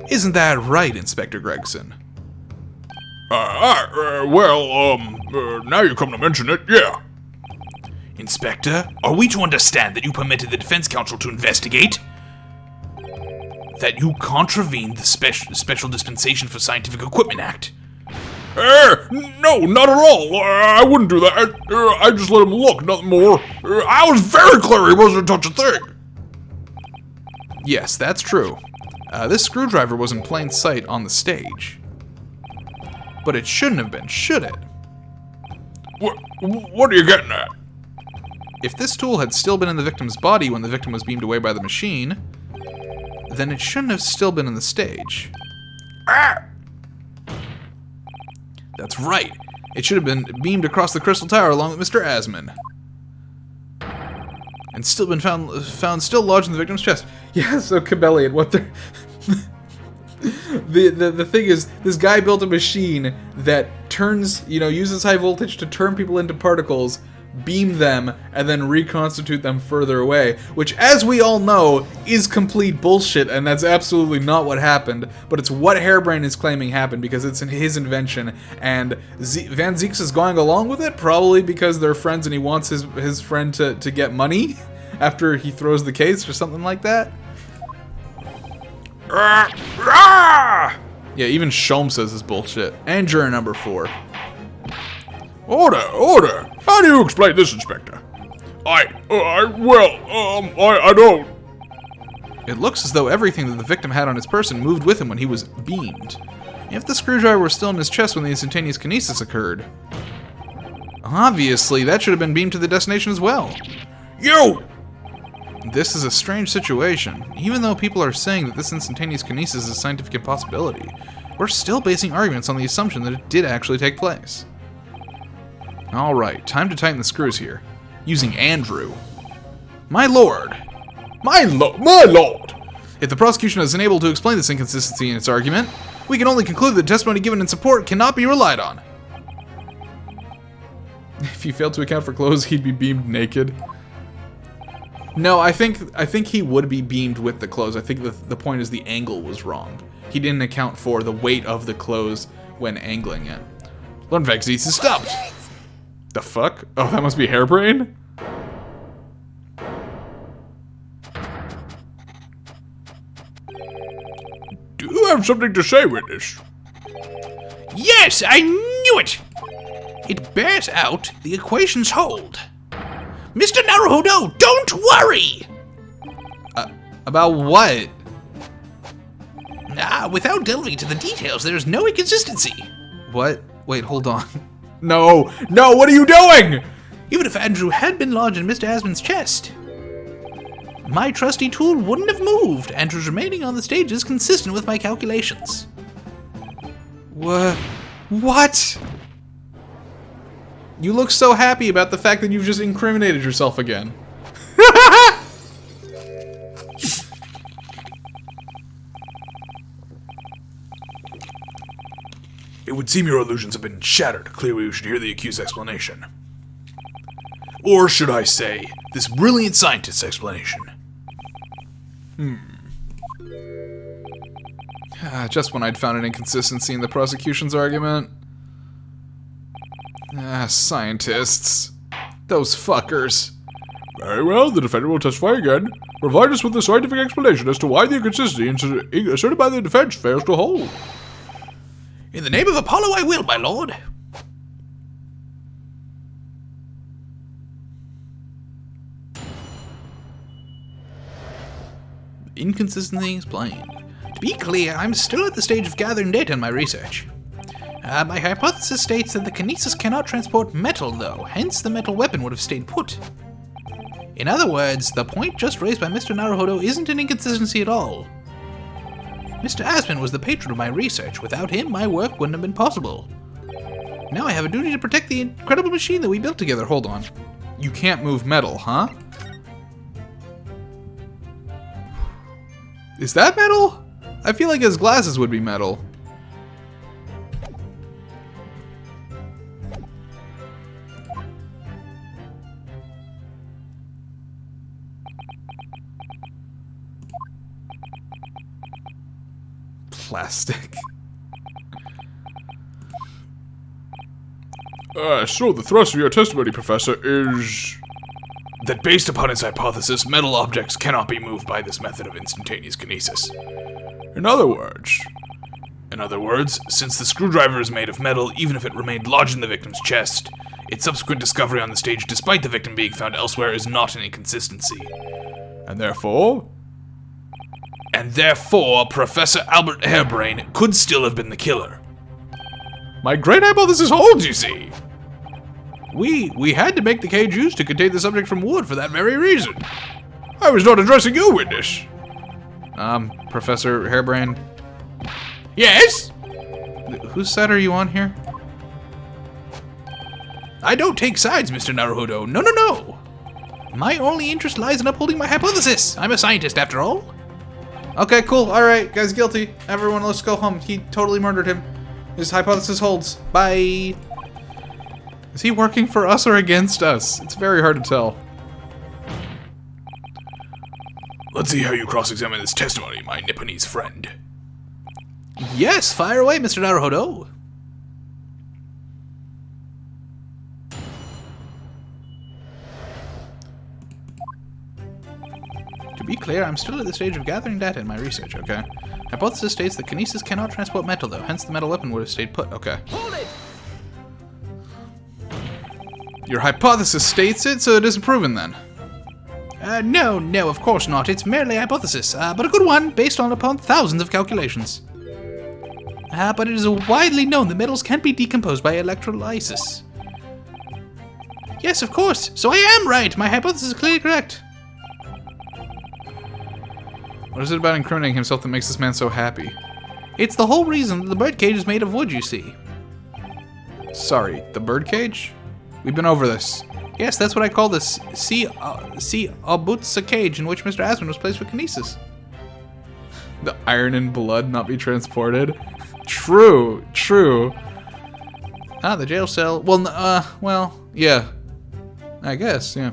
Speaker 1: Isn't that right, Inspector Gregson?
Speaker 4: Now you come to mention it, yeah.
Speaker 3: Inspector, are we to understand that you permitted the defense counsel to investigate? That you contravened the Special Dispensation for Scientific Equipment Act?
Speaker 4: No, not at all. I wouldn't do that. I just let him look, nothing more. I was very clear he wasn't to touch a thing.
Speaker 1: Yes, that's true. This screwdriver was in plain sight on the stage. But it shouldn't have been, should it?
Speaker 4: What are you getting at?
Speaker 1: If this tool had still been in the victim's body when the victim was beamed away by the machine, then it shouldn't have still been in the stage. That's right. It should have been beamed across the Crystal Tower along with Mr. Asman. And still been found still lodged in the victim's chest. Yeah, so Cabellion, what the... the thing is, this guy built a machine that turns, uses high voltage to turn people into particles, beam them, and then reconstitute them further away, which, as we all know, is complete bullshit, and that's absolutely not what happened, but it's what Hairbrain is claiming happened because it's his invention, and Van Zieks is going along with it, probably because they're friends and he wants his friend to get money after he throws the case or something like that. Yeah, even Shom says it's bullshit. And juror number 4.
Speaker 4: Order! How do you explain this, Inspector? I don't.
Speaker 1: It looks as though everything that the victim had on his person moved with him when he was beamed. If the screwdriver was still in his chest when the instantaneous kinesis occurred, obviously that should have been beamed to the destination as well.
Speaker 4: You!
Speaker 1: This is a strange situation. Even though people are saying that this instantaneous kinesis is a scientific impossibility, we're still basing arguments on the assumption that it did actually take place. Alright, time to tighten the screws here. Using Andrew. My lord!
Speaker 4: My lord!
Speaker 1: If the prosecution is unable to explain this inconsistency in its argument, we can only conclude that the testimony given in support cannot be relied on. If he failed to account for clothes, he'd be beamed naked. No, I think he would be beamed with the clothes. I think the point is the angle was wrong. He didn't account for the weight of the clothes when angling it.
Speaker 4: Lord Van Zieks is stopped.
Speaker 1: The fuck? Oh, that must be Hairbrain?
Speaker 4: Do you have something to say, witness?
Speaker 3: Yes, I knew it! It bears out the equations hold. Mr. Naruhodo, don't worry!
Speaker 1: About what?
Speaker 3: Without delving into the details, there's no inconsistency.
Speaker 1: What? Wait, hold on.
Speaker 4: No, what are you doing?
Speaker 3: Even if Andrew had been lodged in Mr. Asman's chest, my trusty tool wouldn't have moved. Andrew's remaining on the stage is consistent with my calculations.
Speaker 1: What? You look so happy about the fact that you've just incriminated yourself again.
Speaker 3: It would seem your illusions have been shattered. Clearly, we should hear the accused's explanation. Or should I say, this brilliant scientist's explanation.
Speaker 1: Just when I'd found an inconsistency in the prosecution's argument. Scientists. Those fuckers.
Speaker 4: Very well, the defendant will testify again. Provide us with a scientific explanation as to why the inconsistency asserted by the defense fails to hold.
Speaker 3: In the name of Apollo, I will, my lord.
Speaker 1: Inconsistency explained.
Speaker 3: To be clear, I'm still at the stage of gathering data in my research. My hypothesis states that the kinesis cannot transport metal, though, hence the metal weapon would have stayed put. In other words, the point just raised by Mr. Naruhodo isn't an inconsistency at all. Mr. Asman was the patron of my research. Without him, my work wouldn't have been possible. Now I have a duty to protect the incredible machine that we built together.
Speaker 1: Hold on. You can't move metal, huh? Is that metal? I feel like his glasses would be metal. Plastic.
Speaker 4: So the thrust of your testimony, Professor, is
Speaker 3: that based upon his hypothesis, metal objects cannot be moved by this method of instantaneous kinesis.
Speaker 4: In other words,
Speaker 3: since the screwdriver is made of metal, even if it remained lodged in the victim's chest, its subsequent discovery on the stage, despite the victim being found elsewhere, is not an inconsistency.
Speaker 4: And therefore,
Speaker 3: Professor Albert Hairbrain could still have been the killer.
Speaker 4: my great hypothesis holds, you see.
Speaker 3: We had to make the cage used to contain the subject from wood for that very reason.
Speaker 4: I was not addressing you, witness.
Speaker 1: Professor Hairbrain,
Speaker 3: Yes?
Speaker 1: Whose side are you on here?
Speaker 3: I don't take sides, Mr. Naruhodo. No, no, no. My only interest lies in upholding my hypothesis. I'm a scientist, after all.
Speaker 1: Okay, cool. Alright, guy's guilty. Everyone, let's go home. He totally murdered him. His hypothesis holds. Bye. Is he working for us or against us? It's very hard to tell.
Speaker 3: Let's see how you cross-examine this testimony, my Nipponese friend.
Speaker 2: Yes, fire away, Mr. Naruhodo. To be clear, I'm still at the stage of gathering data in my research, okay? Hypothesis states that kinesis cannot transport metal, though, hence the metal weapon would have stayed put, okay.
Speaker 3: Hold it!
Speaker 1: Your hypothesis states it, so it isn't proven then.
Speaker 2: No, of course not. It's merely a hypothesis, but a good one, based upon thousands of calculations. But it is widely known that metals can't be decomposed by electrolysis. Yes, of course. So I am right. My hypothesis is clearly correct.
Speaker 1: What is it about incriminating himself that makes this man so happy?
Speaker 2: It's the whole reason that the birdcage is made of wood, you see.
Speaker 1: Sorry, the birdcage? We've been over this.
Speaker 2: Yes, that's what I call this Obutsa cage in which Mr. Asman was placed for kinesis.
Speaker 1: The iron and blood not be transported? True.
Speaker 2: The jail cell. Well,
Speaker 1: Yeah. I guess, yeah.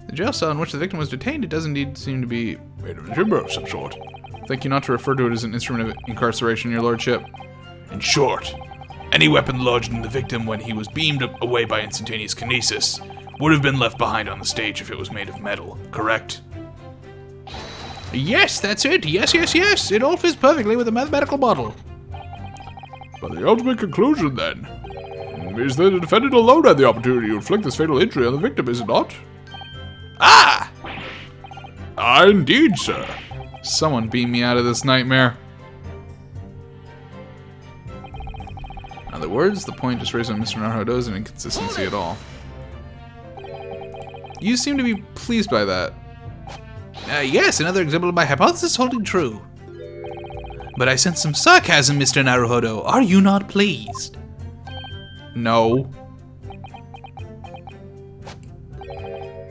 Speaker 1: The jail cell in which the victim was detained, it does indeed seem to be made of a timber of some sort. Thank you not to refer to it as an instrument of incarceration, your lordship.
Speaker 3: In short, any weapon lodged in the victim when he was beamed away by instantaneous kinesis would have been left behind on the stage if it was made of metal, correct?
Speaker 2: yes, that's it. Yes. It all fits perfectly with a mathematical model.
Speaker 4: But the ultimate conclusion, then, is that the defendant alone had the opportunity to inflict this fatal injury on the victim, is it not?
Speaker 3: Ah!
Speaker 4: Indeed, sir.
Speaker 1: Someone beam me out of this nightmare. In other words, the point just raised on Mr. Naruhodo is an inconsistency at all. You seem to be pleased by that.
Speaker 2: Yes, another example of my hypothesis holding true. But I sense some sarcasm, Mr. Naruhodo. Are you not pleased?
Speaker 1: No.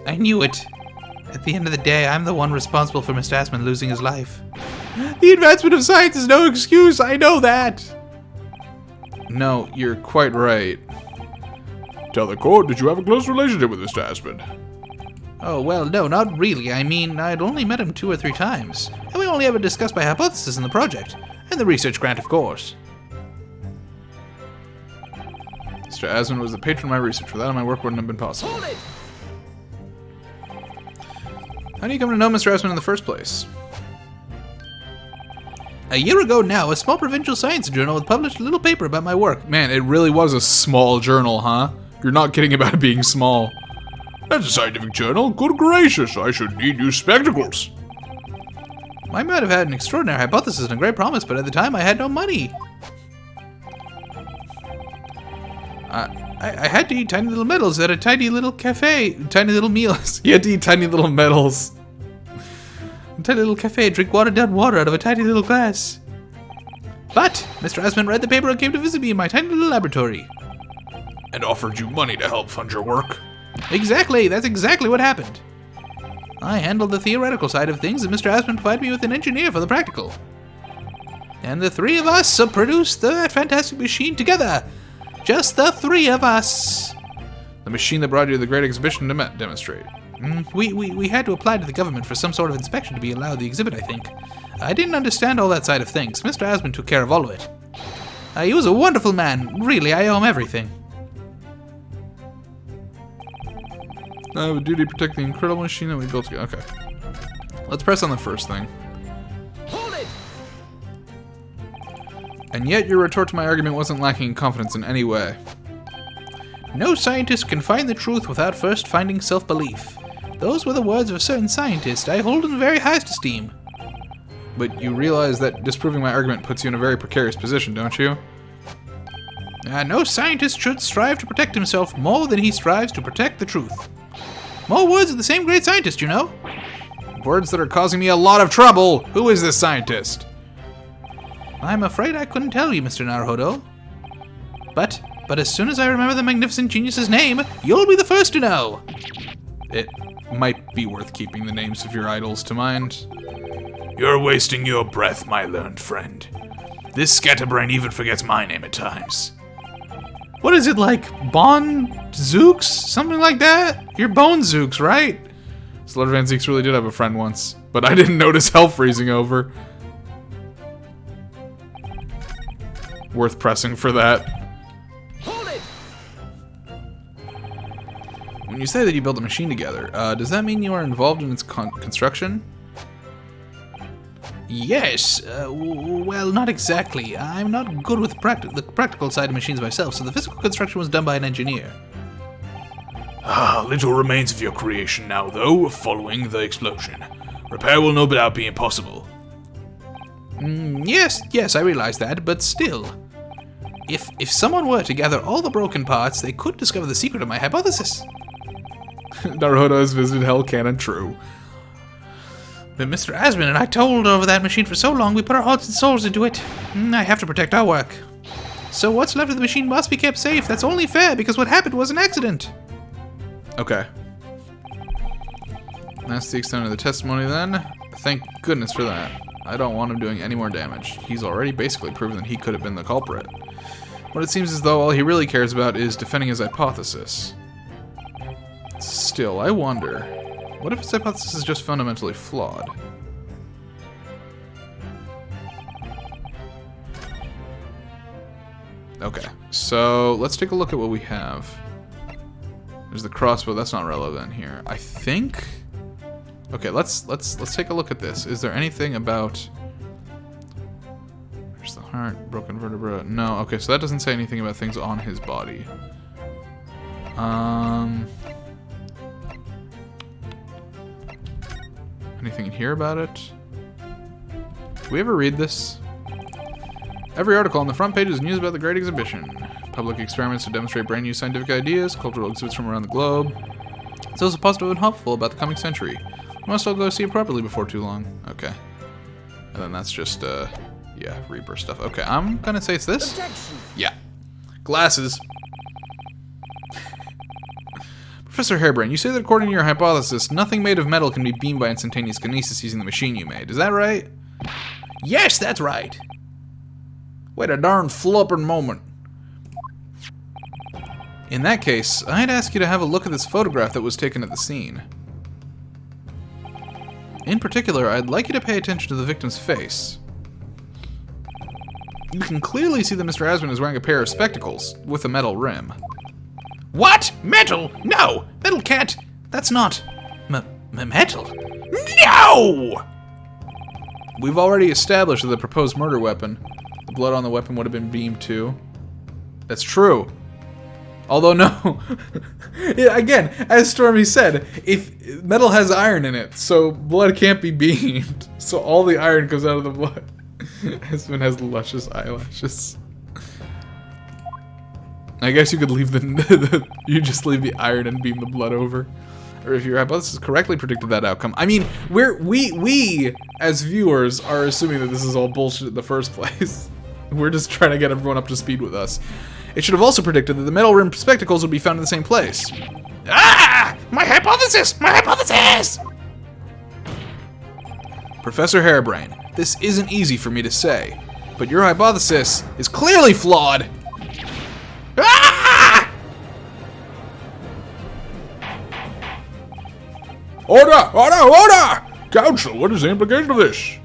Speaker 2: I knew it. At the end of the day, I'm the one responsible for Mr. Asman losing his life. The advancement of science is no excuse, I know that!
Speaker 1: No, you're quite right.
Speaker 4: Tell the court, did you have a close relationship with Mr. Asman?
Speaker 2: Oh, well, no, not really. I mean, I'd only met him 2 or 3 times. And we only ever discussed my hypothesis in the project. And the research grant, of course.
Speaker 1: Mr. Asman was the patron of my research. Without him, my work wouldn't have been possible. How do you come to know Mr. Asman in the first place?
Speaker 2: A year ago now, a small provincial science journal had published a little paper about my work.
Speaker 1: Man, it really was a small journal, huh? You're not kidding about it being small.
Speaker 4: That's a scientific journal. Good gracious, I should need new spectacles.
Speaker 2: I might have had an extraordinary hypothesis and a great promise, but at the time I had no money. I had to eat tiny little metals at a tiny little cafe, tiny little meals.
Speaker 1: You had to eat tiny little metals.
Speaker 2: A tiny little cafe, drink watered down water out of a tiny little glass. But Mr. Asman read the paper and came to visit me in my tiny little laboratory.
Speaker 3: And offered you money to help fund your work?
Speaker 2: Exactly, that's exactly what happened. I handled the theoretical side of things, and Mr. Asman provided me with an engineer for the practical. And the 3 of us produced that fantastic machine together. Just the 3 of us.
Speaker 1: The machine that brought you to the Great Exhibition to demonstrate.
Speaker 2: We had to apply to the government for some sort of inspection to be allowed the exhibit, I think. I didn't understand all that side of things. Mr. Asman took care of all of it. He was a wonderful man. Really, I owe him everything.
Speaker 1: I have a duty to protect the incredible machine that we built together. Okay. Let's press on the first thing.
Speaker 3: Hold it!
Speaker 1: And yet your retort to my argument wasn't lacking in confidence in any way.
Speaker 2: No scientist can find the truth without first finding self-belief. Those were the words of a certain scientist I hold in very highest esteem.
Speaker 1: But you realize that disproving my argument puts you in a very precarious position, don't you?
Speaker 2: No scientist should strive to protect himself more than he strives to protect the truth. More words of the same great scientist, you know.
Speaker 1: Words that are causing me a lot of trouble. Who is this scientist?
Speaker 2: I'm afraid I couldn't tell you, Mr. Naruhodo. But as soon as I remember the magnificent genius's name, you'll be the first to know.
Speaker 1: It might be worth keeping the names of your idols to mind.
Speaker 3: You're wasting your breath, my learned friend. This scatterbrain even forgets my name at times.
Speaker 1: What is it, like Bon Zooks? Something like that? You're Bone Zooks, right? Slaughter Van Zeeks really did have a friend once, but I didn't notice hell freezing over. Worth pressing for that.
Speaker 2: Hold it!
Speaker 1: When you say that you built a machine together, does that mean you are involved in its construction?
Speaker 2: Yes, well, not exactly. I'm not good with the practical side of machines myself, so the physical construction was done by an engineer.
Speaker 3: Little remains of your creation now, though, following the explosion. Repair will no doubt be impossible.
Speaker 2: Yes, I realize that, but still. If someone were to gather all the broken parts, they could discover the secret of my hypothesis.
Speaker 1: Naruhodo has visited Hell Canon, true.
Speaker 2: But Mr. Asman and I toiled over that machine for so long, we put our hearts and souls into it. I have to protect our work. So what's left of the machine must be kept safe. That's only fair, because what happened was an accident.
Speaker 1: Okay. That's the extent of the testimony then. Thank goodness for that. I don't want him doing any more damage. He's already basically proven that he could have been the culprit. But it seems as though all he really cares about is defending his hypothesis. Still, I wonder, what if his hypothesis is just fundamentally flawed? Okay, so let's take a look at what we have. There's the crossbow, that's not relevant here. I think... Okay, let's take a look at this. Is there anything about... There's the heart, broken vertebra. No, okay, so that doesn't say anything about things on his body. Anything in here about it? Did we ever read this? Every article on the front page is news about the Great Exhibition. Public experiments to demonstrate brand new scientific ideas, cultural exhibits from around the globe. It's also positive and hopeful about the coming century. We must all go see it properly before too long. Okay. And then that's just, yeah, Reaper stuff. Okay, I'm gonna say it's this.
Speaker 2: Objection.
Speaker 1: Yeah. Glasses. Professor Harebrain, you say that according to your hypothesis, nothing made of metal can be beamed by instantaneous kinesis using the machine you made. Is that right?
Speaker 2: Yes, that's right.
Speaker 1: Wait a darn flopping moment. In that case, I'd ask you to have a look at this photograph that was taken at the scene. In particular, I'd like you to pay attention to the victim's face. You can clearly see that Mr. Asman is wearing a pair of spectacles with a metal rim.
Speaker 2: What? Metal? No! Metal can't... That's not... metal? No!
Speaker 1: We've already established that the proposed murder weapon, the blood on the weapon would have been beamed too. That's true. Although no, yeah, again, as Stormy said, if metal has iron in it, so blood can't be beamed. So all the iron comes out of the blood. Asman has luscious eyelashes. I guess you could leave you just leave the iron and beam the blood over. Or if your hypothesis correctly predicted that outcome. I mean, we as viewers are assuming that this is all bullshit in the first place. We're just trying to get everyone up to speed with us. It should have also predicted that the metal rimmed spectacles would be found in the same place.
Speaker 2: Ah! My hypothesis! My hypothesis!
Speaker 1: Professor Harebrain, this isn't easy for me to say, but your hypothesis is clearly flawed.
Speaker 2: Ah!
Speaker 4: Order! Order! Order! Council, what is the implication of this?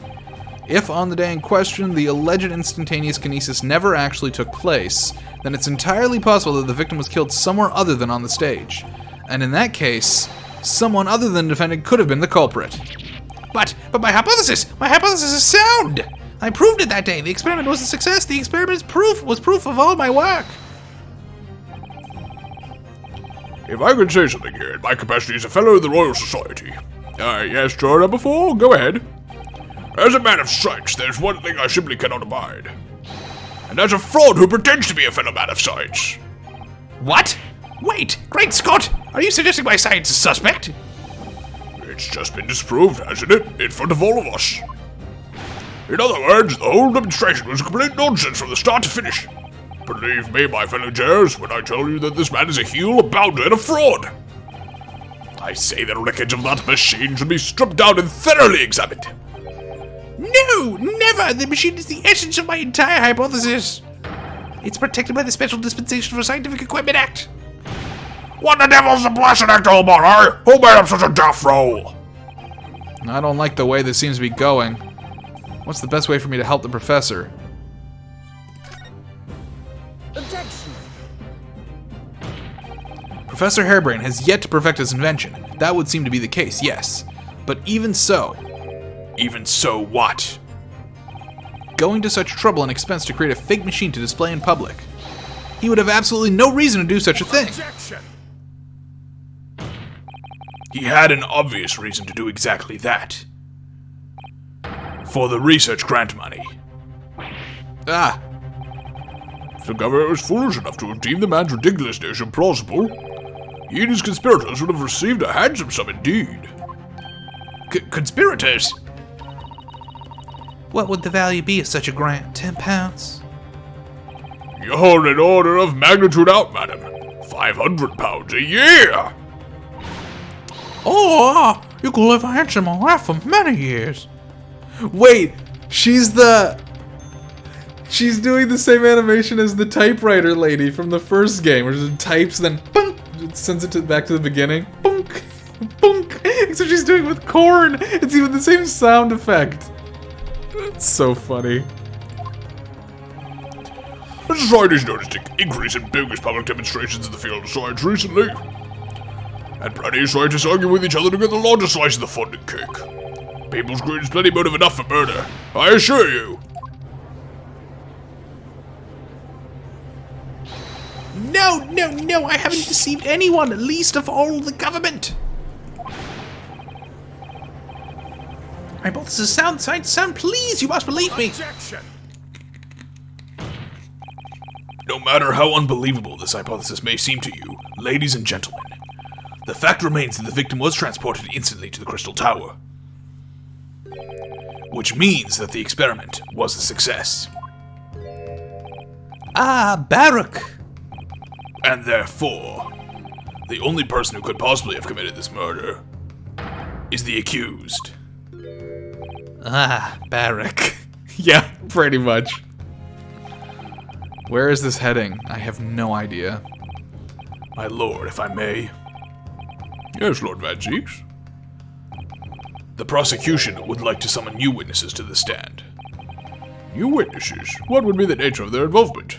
Speaker 1: If on the day in question the alleged instantaneous kinesis never actually took place, then it's entirely possible that the victim was killed somewhere other than on the stage. And in that case, someone other than the defendant could have been the culprit.
Speaker 2: But my hypothesis is sound! I proved it that day. The experiment was a success. The experiment's proof was proof of all my work.
Speaker 4: If I could say something here in my capacity as a fellow of the Royal Society. Yes, Joe, number 4, go ahead. As a man of science, there's one thing I simply cannot abide. And that's a fraud who pretends to be a fellow man of science.
Speaker 2: What? Wait, great Scott! Are you suggesting my science is suspect?
Speaker 4: It's just been disproved, hasn't it? In front of all of us. In other words, the whole demonstration was complete nonsense from the start to finish. Believe me, my fellow Jers, when I tell you that this man is a heel, a bounder, and a fraud. I say the wreckage of that machine should be stripped down and thoroughly examined.
Speaker 3: No, never! The machine is the essence of my entire hypothesis. It's protected by the Special Dispensation for Scientific Equipment Act.
Speaker 4: What the devil's the Blessed Act all about, eh? Who made up such a daft role?
Speaker 1: I don't like the way this seems to be going. What's the best way for me to help the professor?
Speaker 5: Objection!
Speaker 1: Professor Hairbrain has yet to perfect his invention. That would seem to be the case, yes. But even so...
Speaker 4: Even so what?
Speaker 1: Going to such trouble and expense to create a fake machine to display in public. He would have absolutely no reason to do such a thing.
Speaker 4: Objection! He had an obvious reason to do exactly that. For the research grant money.
Speaker 1: Ah,
Speaker 4: If the government was foolish enough to have deemed the man's ridiculousness implausible, he and his conspirators would have received a handsome sum indeed.
Speaker 3: Conspirators?
Speaker 2: What would the value be of such a grant? £10?
Speaker 4: You're an order of magnitude out, madam. £500 a year!
Speaker 2: Oh, you could live a handsome life for many years.
Speaker 1: wait, she's doing the same animation as the typewriter lady from the first game, where she types, then bunk, it sends it back to the beginning. Bunk, bunk. Except she's doing it with corn. It's even the same sound effect. It's so funny.
Speaker 4: The Society's noticed an increase in bogus public demonstrations in the field of science recently. And plenty of scientists argue with each other to get the largest slice of the funding cake. People's greed is plenty motive enough for murder, I assure you.
Speaker 3: No, I haven't deceived anyone, least of all the government. Hypothesis sound, science sound, please, you must believe me.
Speaker 4: Objection! No matter how unbelievable this hypothesis may seem to you, ladies and gentlemen, the fact remains that the victim was transported instantly to the Crystal Tower. Which means that the experiment was a success.
Speaker 2: Ah, Barak.
Speaker 4: And therefore, the only person who could possibly have committed this murder is the accused.
Speaker 2: Ah, Barak.
Speaker 1: Yeah, pretty much. Where is this heading? I have no idea.
Speaker 4: My lord, if I may. Yes, Lord Van Zeeks. The prosecution would like to summon new witnesses to the stand. New witnesses? What would be the nature of their involvement?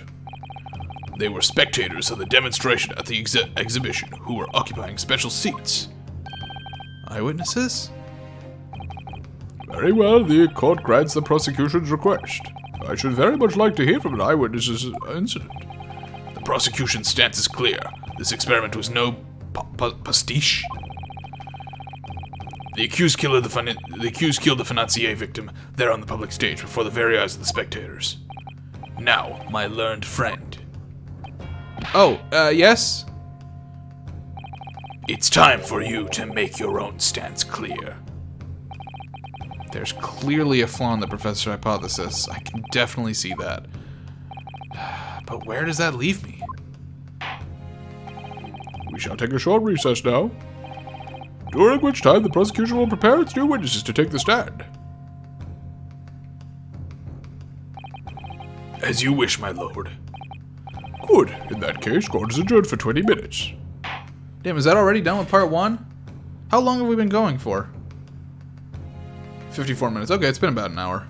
Speaker 4: They were spectators of the demonstration at the exhibition who were occupying special seats.
Speaker 1: Eyewitnesses?
Speaker 4: Very well, the court grants the prosecution's request. I should very much like to hear from an eyewitness's incident. The prosecution's stance is clear. This experiment was no pastiche. The accused killed the financier victim there on the public stage before the very eyes of the spectators. Now, my learned friend.
Speaker 1: Oh, yes?
Speaker 4: It's time for you to make your own stance clear.
Speaker 1: There's clearly a flaw in the professor hypothesis. I can definitely see that. But where does that leave me?
Speaker 4: We shall take a short recess now, during which time the prosecution will prepare its new witnesses to take the stand. As you wish, my lord. Good. In that case, court is adjourned for 20 minutes.
Speaker 1: Damn, is that already done with part 1? How long have we been going for? 54 minutes. Okay, it's been about an hour.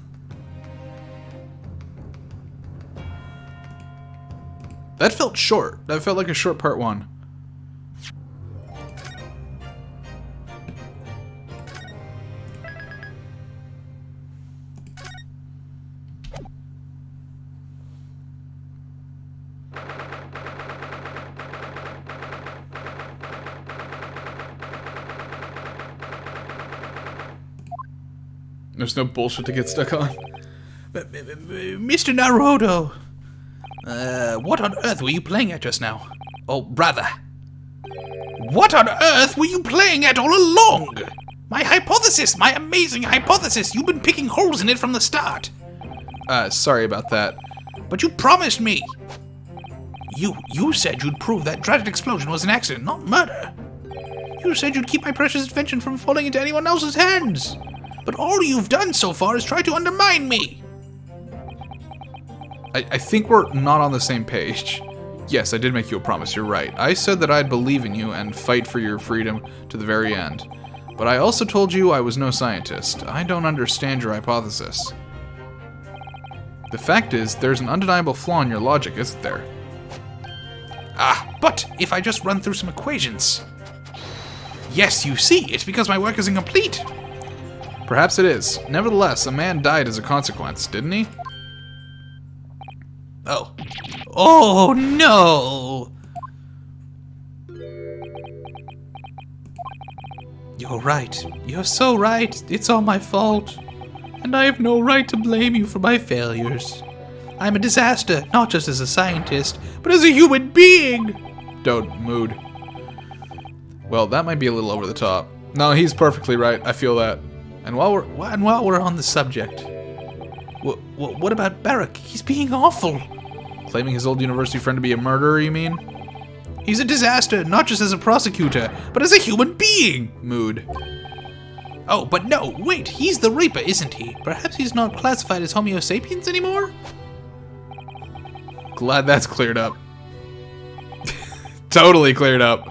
Speaker 1: That felt short. That felt like a short part 1. There's no bullshit to get stuck on.
Speaker 3: Mr. Naruhodo, what on earth were you playing at just now? Oh, rather, what on earth were you playing at all along? My hypothesis! My amazing hypothesis! You've been picking holes in it from the start!
Speaker 1: Sorry about that.
Speaker 3: But you promised me! You said you'd prove that dreaded explosion was an accident, not murder. You said you'd keep my precious invention from falling into anyone else's hands. But all you've done so far is try to undermine me.
Speaker 1: I think we're not on the same page. Yes, I did make you a promise, you're right. I said that I'd believe in you and fight for your freedom to the very end. But I also told you I was no scientist. I don't understand your hypothesis. The fact is, there's an undeniable flaw in your logic, isn't there?
Speaker 3: But if I just run through some equations... Yes, you see, it's because my work is incomplete.
Speaker 1: Perhaps it is. Nevertheless, a man died as a consequence, didn't he?
Speaker 3: Oh. Oh, no! You're right. You're so right. It's all my fault. And I have no right to blame you for my failures. I'm a disaster, not just as a scientist, but as a human being!
Speaker 1: Don't mood. Well, that might be a little over the top. No, he's perfectly right. I feel that.
Speaker 3: And while we're on the subject, what about Barrack? He's being awful.
Speaker 1: Claiming his old university friend to be a murderer, you mean?
Speaker 3: He's a disaster, not just as a prosecutor, but as a human being!
Speaker 1: Mood.
Speaker 3: Oh, but no, wait, he's the Reaper, isn't he? Perhaps he's not classified as Homo sapiens anymore?
Speaker 1: Glad that's cleared up. Totally cleared up.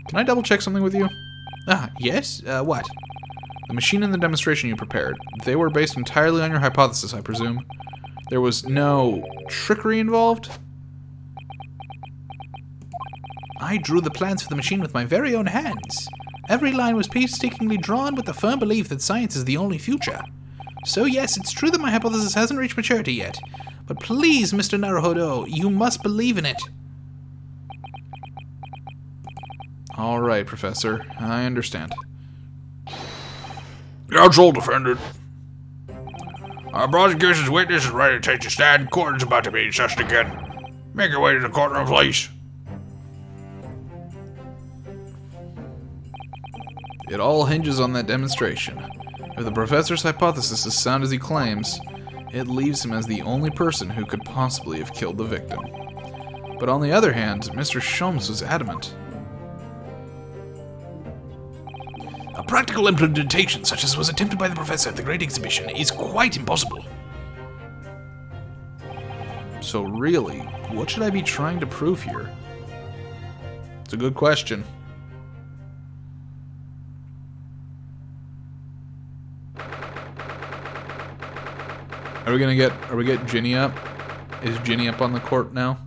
Speaker 1: Can I double check something with you?
Speaker 3: Yes? What?
Speaker 1: The machine and the demonstration you prepared, they were based entirely on your hypothesis, I presume. There was no trickery involved?
Speaker 3: I drew the plans for the machine with my very own hands. Every line was painstakingly drawn with the firm belief that science is the only future. So yes, it's true that my hypothesis hasn't reached maturity yet. But please, Mr. Naruhodo, you must believe in it.
Speaker 1: All right, Professor. I understand.
Speaker 4: Counsel defendant. Our prosecution's witness is ready to take the stand. Court is about to be assessed again. Make your way to the courtroom, please.
Speaker 1: It all hinges on that demonstration. If the professor's hypothesis is sound as he claims, it leaves him as the only person who could possibly have killed the victim. But on the other hand, Mr. Sholmes was adamant.
Speaker 3: A practical implementation such as was attempted by the professor at the Great Exhibition is quite impossible.
Speaker 1: So really, what should I be trying to prove here? It's a good question. Are we get Ginny up? Is Ginny up on the court now?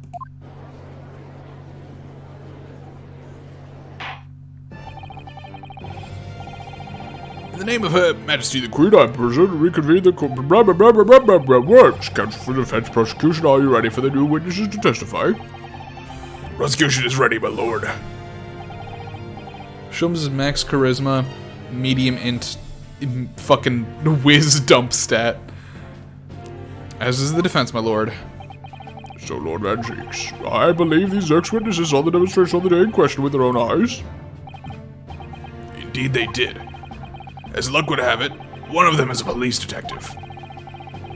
Speaker 4: In the name of Her Majesty the Queen, I present to reconvene the court. Words. Counsel for defense prosecution, are you ready for the new witnesses to testify? Prosecution is ready, my lord.
Speaker 1: Sholmes' max charisma, medium int, fucking whiz dump stat. As is the defense, my lord.
Speaker 4: So, Lord Mancheeks, I believe these ex-witnesses saw the demonstration on the day in question with their own eyes.
Speaker 3: Indeed they did. As luck would have it, one of them is a police detective.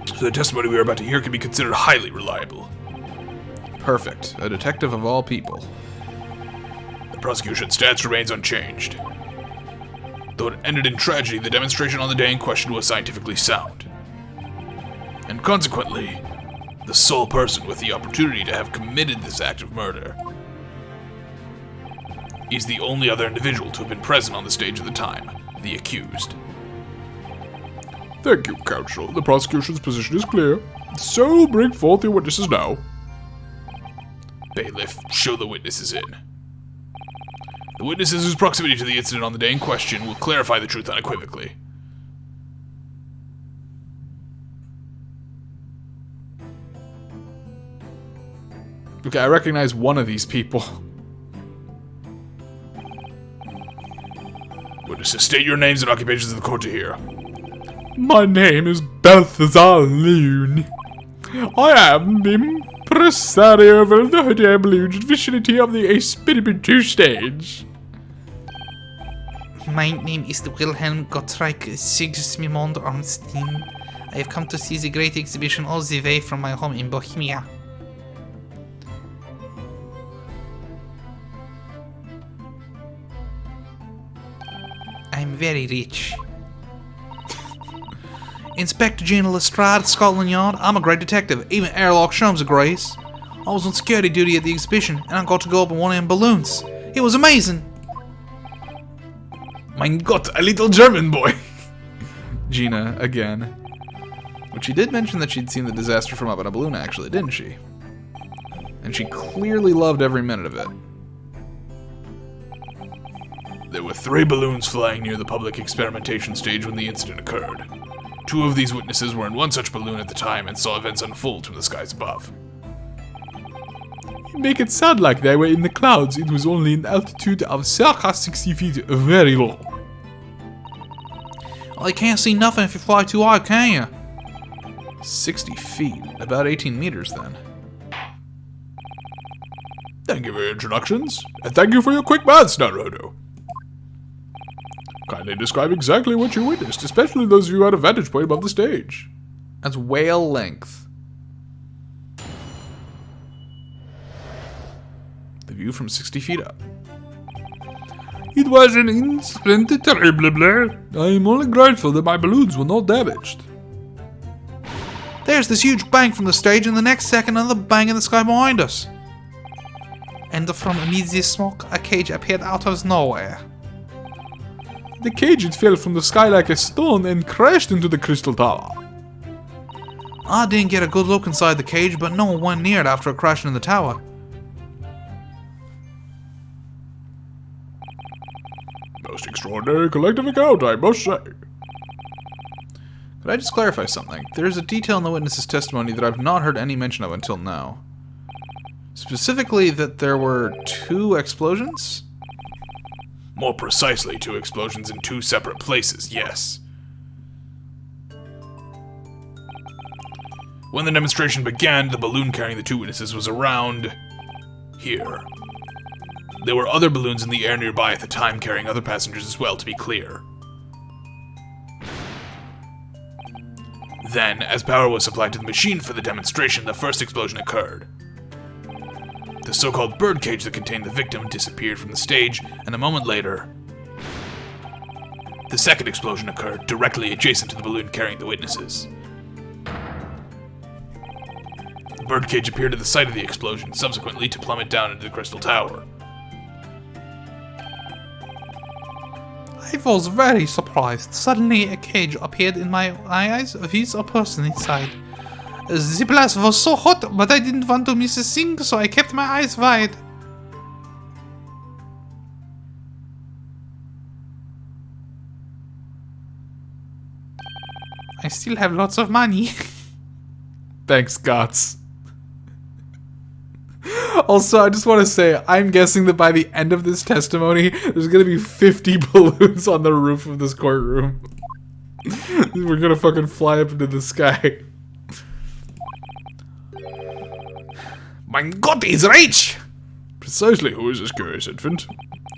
Speaker 3: So the testimony we are about to hear can be considered highly reliable.
Speaker 1: Perfect. A detective of all people.
Speaker 3: The prosecution's stance remains unchanged. Though it ended in tragedy, the demonstration on the day in question was scientifically sound. And consequently, the sole person with the opportunity to have committed this act of murder is the only other individual to have been present on the stage at the time, the accused.
Speaker 4: Thank you, counsel. The prosecution's position is clear. So bring forth your witnesses now.
Speaker 3: Bailiff, show the witnesses in. The witnesses whose proximity to the incident on the day in question will clarify the truth unequivocally.
Speaker 1: Okay, I recognize one of these people.
Speaker 3: Witnesses, state your names and occupations in the court to hear.
Speaker 1: My name is Balthazar Loon. I am the impresario of the Hotel vicinity of the experimental stage.
Speaker 2: My name is Wilhelm Gottreich Sigismund Ornstein. I have come to see the great exhibition all the way from my home in Bohemia. I'm very rich.
Speaker 3: Inspector General Lestrade, Scotland Yard. I'm a great detective. Even Airlock Sholmes agrees. I was on security duty at the exhibition, and I got to go up in one of them balloons. It was amazing.
Speaker 1: Mein Gott, a little German boy. Gina, again. But she did mention that she'd seen the disaster from up in a balloon, actually, didn't she? And she clearly loved every minute of it.
Speaker 4: There were 3 balloons flying near the public experimentation stage when the incident occurred. 2 of these witnesses were in one such balloon at the time and saw events unfold from the skies above.
Speaker 6: You make it sound like they were in the clouds. It was only an altitude of circa 60 feet, very low.
Speaker 3: Well, you can't see nothing if you fly too high, can you?
Speaker 1: 60 feet. About 18 meters, then.
Speaker 4: Thank you for your introductions, and thank you for your quick maths, Naruhodo. Kindly describe exactly what you witnessed, especially those of you at a vantage point above the stage.
Speaker 1: That's whale length. The view from 60 feet up.
Speaker 6: It was an incident terrible. I am only grateful that my balloons were not damaged.
Speaker 3: There's this huge bang from the stage, and the next second another bang in the sky behind us.
Speaker 2: And from amid the smoke, a cage appeared out of nowhere.
Speaker 6: The cage, it fell from the sky like a stone and crashed into the crystal tower.
Speaker 3: I didn't get a good look inside the cage, but no one went near it after it crashed into the tower.
Speaker 4: Most extraordinary collective account, I must say.
Speaker 1: Could I just clarify something? There's a detail in the witness's testimony that I've not heard any mention of until now. Specifically that there were 2 explosions?
Speaker 4: More precisely, 2 explosions in 2 separate places, yes. When the demonstration began, the balloon carrying the 2 witnesses was around here. There were other balloons in the air nearby at the time carrying other passengers as well, to be clear. Then, as power was supplied to the machine for the demonstration, the first explosion occurred. The so-called birdcage that contained the victim disappeared from the stage, and a moment later, the second explosion occurred directly adjacent to the balloon carrying the witnesses. The birdcage appeared at the site of the explosion, subsequently to plummet down into the crystal tower.
Speaker 2: I was very surprised. Suddenly a cage appeared in my eyes with a person inside. The blast was so hot, but I didn't want to miss a thing, so I kept my eyes wide. I still have lots of money.
Speaker 1: Thanks, Gots. Also, I just want to say, I'm guessing that by the end of this testimony, there's going to be 50 balloons on the roof of this courtroom. We're going to fucking fly up into the sky.
Speaker 3: Mein Gott, he's rich!
Speaker 4: Precisely who is this curious infant?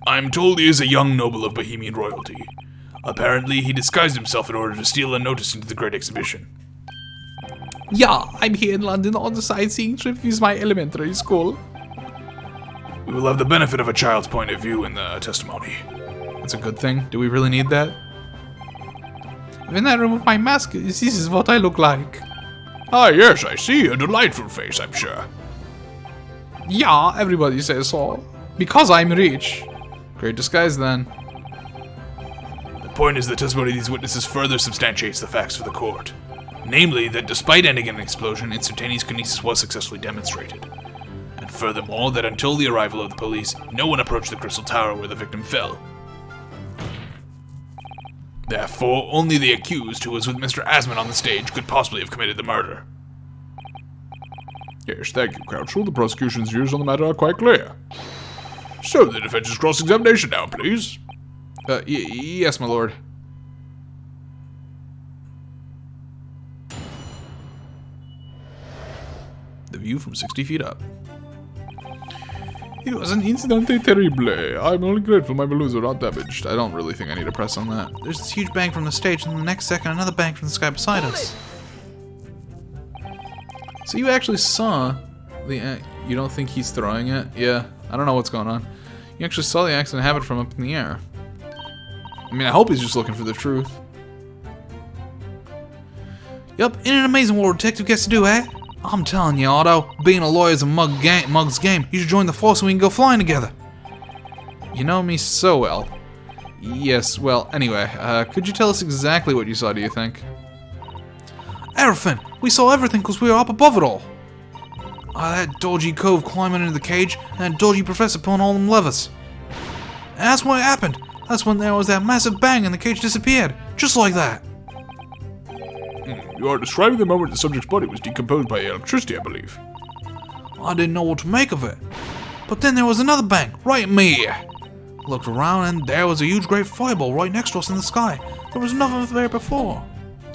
Speaker 4: I'm told he is a young noble of Bohemian royalty. Apparently, he disguised himself in order to steal a notice into the great exhibition.
Speaker 2: Yeah, I'm here in London on the sightseeing trip with my elementary school.
Speaker 4: We will have the benefit of a child's point of view in the testimony.
Speaker 1: That's a good thing. Do we really need that?
Speaker 2: When I remove my mask, this is what I look like.
Speaker 4: Ah, yes, I see. A delightful face, I'm sure.
Speaker 2: Yeah, everybody says so. Because I'm rich.
Speaker 1: Great disguise, then.
Speaker 4: The point is the testimony of these witnesses further substantiates the facts for the court. Namely, that despite ending in an explosion, instantaneous kinesis was successfully demonstrated. And furthermore, that until the arrival of the police, no one approached the crystal tower where the victim fell. Therefore, only the accused, who was with Mr. Asman on the stage, could possibly have committed the murder. Yes, thank you, counsel. The prosecution's views on the matter are quite clear. So, the defense's cross-examination now, please.
Speaker 1: Yes, my lord. The view from 60 feet up.
Speaker 6: It was an incidente terrible. I'm only grateful my balloons are not damaged. I don't really think I need to press on that.
Speaker 2: There's this huge bang from the stage, and the next second, another bang from the sky beside us.
Speaker 1: So you actually saw the... you don't think he's throwing it? Yeah, I don't know what's going on. You actually saw the accident happen from up in the air. I mean, I hope he's just looking for the truth.
Speaker 2: Yup, in an amazing world detective gets to do, eh? I'm telling you, Otto, being a lawyer's a mug's game. You should join the force and we can go flying together.
Speaker 1: You know me so well. Yes, well, anyway, could you tell us exactly what you saw, do you think?
Speaker 2: Everything. We saw everything because we were up above it all. That dodgy cove climbing into the cage, and that dodgy professor pulling all them levers. And that's when it happened. That's when there was that massive bang and the cage disappeared. Just like that.
Speaker 4: You are describing the moment the subject's body was decomposed by electricity, I believe.
Speaker 2: I didn't know what to make of it. But then there was another bang, right at me. Looked around and there was a huge great fireball right next to us in the sky. There was nothing there before.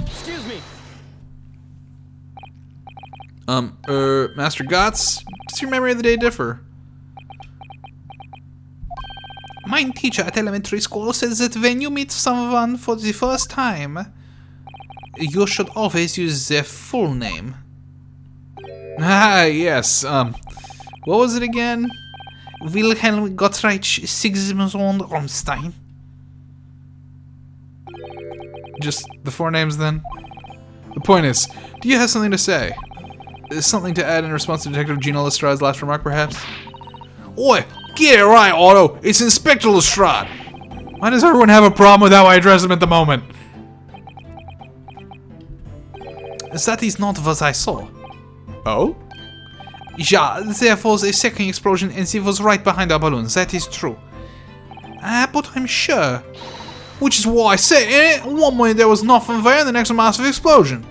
Speaker 5: Excuse me.
Speaker 1: Master Gotts, does your memory of the day differ?
Speaker 2: My teacher at elementary school says that when you meet someone for the first time, you should always use their full name.
Speaker 1: Ah, yes, what was it again?
Speaker 2: Wilhelm Gottreich Sigismund Ormstein.
Speaker 1: Just the four names then? The point is, do you have something to say? Something to add in response to Detective Gino Lestrade's last remark, perhaps?
Speaker 2: Oi, get it right, Otto. It's Inspector Lestrade.
Speaker 1: Why does everyone have a problem with how I address him at the moment?
Speaker 2: That is not what I saw.
Speaker 1: Oh?
Speaker 2: Yeah, there was a second explosion and it was right behind our balloon. That is true. But I'm sure. Which is why I say, one moment there was nothing there and the next a massive explosion.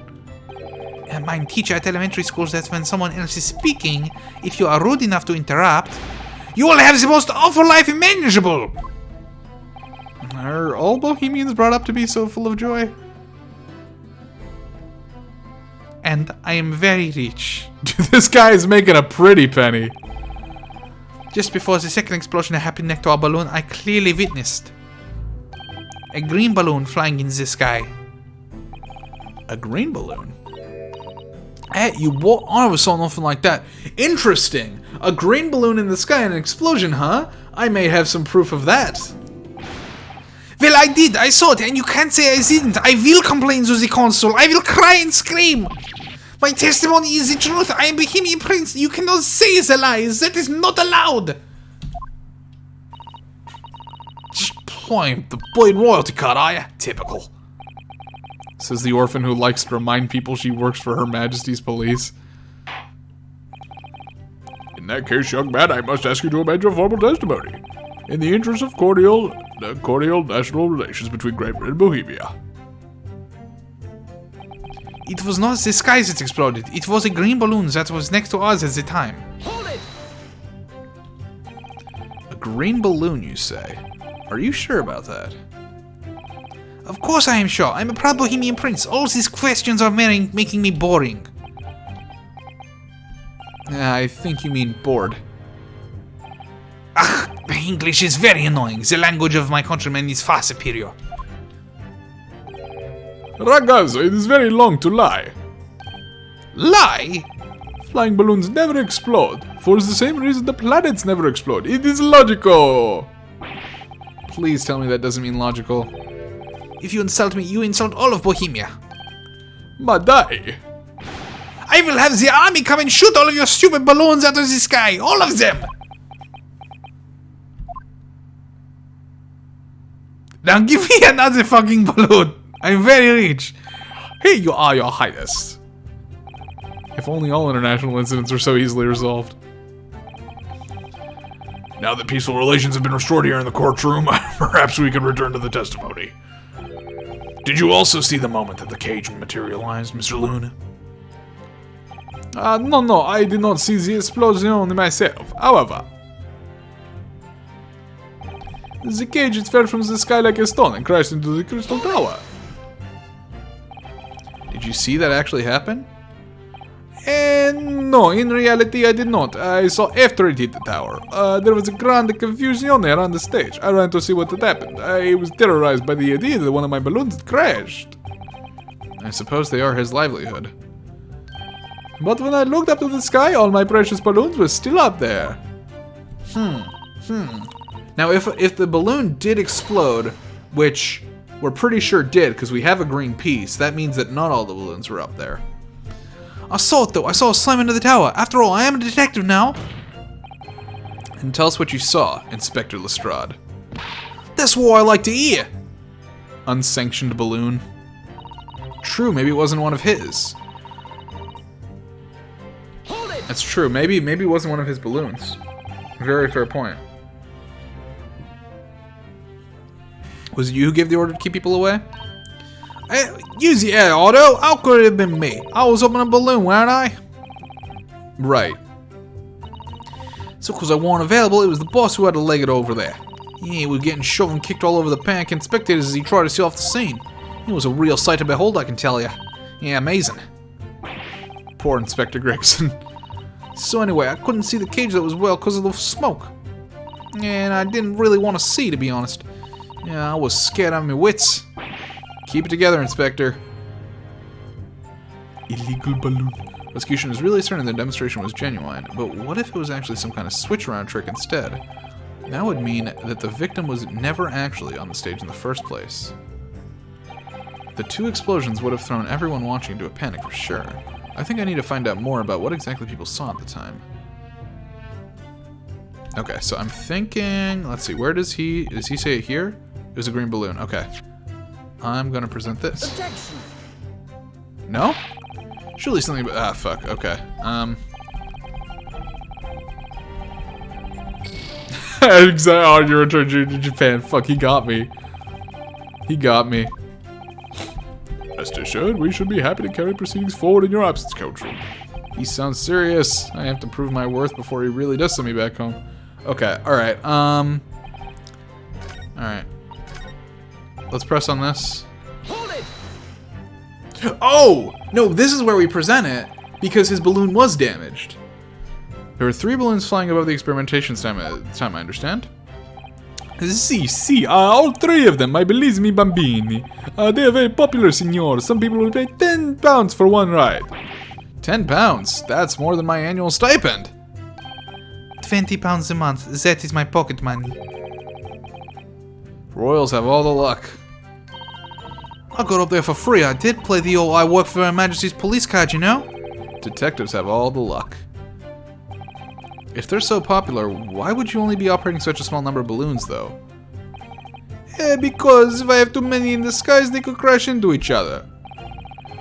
Speaker 2: And my teacher at elementary school says when someone else is speaking, if you are rude enough to interrupt, you will have the most awful life imaginable.
Speaker 1: Are all Bohemians brought up to be so full of joy?
Speaker 2: And I am very rich.
Speaker 1: This guy is making a pretty penny.
Speaker 2: Just before the second explosion happened next to our balloon, I clearly witnessed a green balloon flying in the sky.
Speaker 1: A green balloon? Hey, you what? I never saw nothing like that. Interesting. A green balloon in the sky and an explosion, huh? I may have some proof of that.
Speaker 2: Well, I did. I saw it, and you can't say I didn't. I will complain to the consul. I will cry and scream. My testimony is the truth. I am Bohemian Prince. You cannot say the lies. That is not allowed.
Speaker 1: Just point the blade royalty card, are ya? Typical. Says the orphan who likes to remind people she works for Her Majesty's police.
Speaker 4: In that case, young man, I must ask you to amend your formal testimony. In the interest of cordial national relations between Great Britain and Bohemia.
Speaker 2: It was not the sky that exploded. It was a green balloon that was next to us at the time.
Speaker 5: Hold it!
Speaker 1: A green balloon, you say? Are you sure about that?
Speaker 2: Of course I am sure. I'm a proud Bohemian Prince. All these questions are making me boring.
Speaker 1: I think you mean bored.
Speaker 2: Ah, English is very annoying. The language of my countrymen is far superior.
Speaker 4: Ragazzo, it is very long to lie.
Speaker 2: Lie?
Speaker 4: Flying balloons never explode. For the same reason the planets never explode. It is logical.
Speaker 1: Please tell me that doesn't mean logical.
Speaker 2: If you insult me, you insult all of Bohemia.
Speaker 4: Madai.
Speaker 2: I will have the army come and shoot all of your stupid balloons out of the sky. All of them. Now give me another fucking balloon. I'm very rich.
Speaker 1: Here you are, your highness. If only all international incidents were so easily resolved.
Speaker 4: Now that peaceful relations have been restored here in the courtroom, perhaps we can return to the testimony. Did you also see the moment that the cage materialized, Mr. Luna?
Speaker 1: No, I did not see the explosion myself. However, the cage it fell from the sky like a stone and crashed into the crystal tower. Did you see that actually happen?
Speaker 6: No, in reality I did not. I saw after it hit the tower. There was a grand confusion around the stage. I ran to see what had happened. I was terrorized by the idea that one of my balloons had crashed.
Speaker 1: I suppose they are his livelihood.
Speaker 6: But when I looked up to the sky, all my precious balloons were still up there.
Speaker 1: Now, if the balloon did explode, which we're pretty sure did, because we have a green piece, that means that not all the balloons were up there.
Speaker 2: I saw it though. I saw it slam into the tower. After all, I am a detective now.
Speaker 1: And tell us what you saw, Inspector Lestrade.
Speaker 2: That's what I like to hear.
Speaker 1: Unsanctioned balloon. True, maybe it wasn't one of his.
Speaker 5: Hold it!
Speaker 1: That's true. Maybe it wasn't one of his balloons. Very fair point. Was it you who gave the order to keep people away?
Speaker 2: Use the air, Otto. How could it have been me? I was up in a balloon, weren't I?
Speaker 1: Right.
Speaker 2: So, because I wasn't available, it was the boss who had to leg it over there. Yeah, he was getting shoved and kicked all over the panic and spectators as he tried to see off the scene. It was a real sight to behold, I can tell you. Yeah, amazing.
Speaker 1: Poor Inspector Gregson.
Speaker 2: So anyway, I couldn't see the cage that was well because of the smoke. And I didn't really want to see, to be honest. Yeah, I was scared out of my wits.
Speaker 1: Keep it together, Inspector.
Speaker 6: Illegal balloon.
Speaker 1: Prosecution is really certain the demonstration was genuine, but what if it was actually some kind of switch-around trick instead? That would mean that the victim was never actually on the stage in the first place. The two explosions would have thrown everyone watching into a panic for sure. I think I need to find out more about what exactly people saw at the time. Okay, so I'm thinking, let's see, where does he say it here? It was a green balloon, okay. I'm gonna present this.
Speaker 5: Objection!
Speaker 1: No? Surely something, fuck, okay.
Speaker 6: Exactly. Oh, your return to Japan. Fuck, he got me. He got me. Rest assured, we should be happy to carry proceedings forward in your absence, Counsel.
Speaker 1: He sounds serious. I have to prove my worth before he really does send me back home. Okay, alright, alright. Let's press on this.
Speaker 5: Hold it!
Speaker 1: Oh! No, this is where we present it, because his balloon was damaged. There were 3 balloons flying above the experimentation time, I understand.
Speaker 6: Si, all 3 of them, I believe me bambini. They are very popular, signor. Some people will pay £10 for one ride.
Speaker 1: £10? That's more than my annual stipend.
Speaker 2: £20 a month. That is my pocket money.
Speaker 1: Royals have all the luck.
Speaker 2: I got up there for free. I did play the old I work for Her Majesty's police card, you know?
Speaker 1: Detectives have all the luck. If they're so popular, why would you only be operating such a small number of balloons, though?
Speaker 2: Because if I have too many in the skies, they could crash into each other.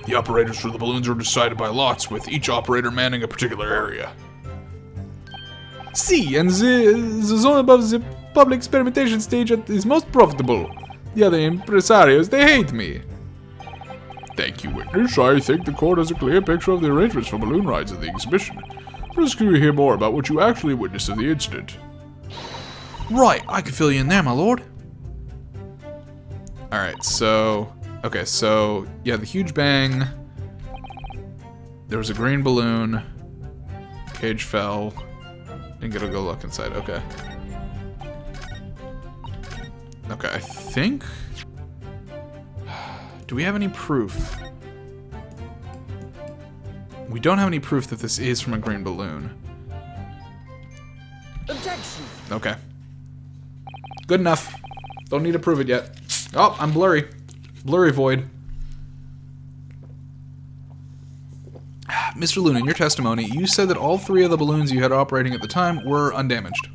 Speaker 4: The operators for the balloons are decided by lots, with each operator manning a particular area.
Speaker 6: Si, and the zone above the public experimentation stage is most profitable. The other impresarios, they hate me.
Speaker 4: Thank you, witness. I think the court has a clear picture of the arrangements for balloon rides at the exhibition. Please can you hear more about what you actually witnessed of the incident?
Speaker 2: Right, I can fill you in there, my lord.
Speaker 1: Alright, so... Okay, so... Yeah, the huge bang. There was a green balloon. Cage fell. Didn't get to go look inside. Okay. Okay, I think... Do we have any proof? We don't have any proof that this is from a green balloon.
Speaker 5: Objection!
Speaker 1: Okay. Good enough. Don't need to prove it yet. Oh, I'm blurry. Blurry void. Mr. Luna, in your testimony, you said that all 3 of the balloons you had operating at the time were undamaged.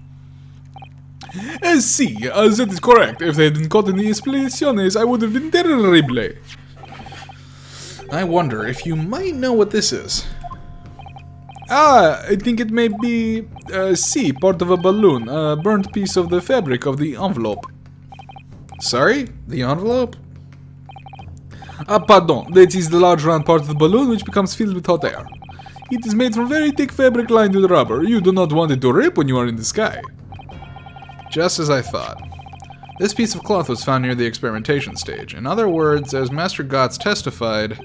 Speaker 6: Si, that is correct. If they hadn't caught in the explosiones, I would have been terrible.
Speaker 1: I wonder if you might know what this is.
Speaker 6: I think it may be, part of a balloon, a burnt piece of the fabric of the envelope.
Speaker 1: Sorry? The envelope?
Speaker 6: Pardon, that is the large round part of the balloon which becomes filled with hot air. It is made from very thick fabric lined with rubber. You do not want it to rip when you are in the sky.
Speaker 1: Just as I thought. This piece of cloth was found near the experimentation stage. In other words, as Master Gotts testified,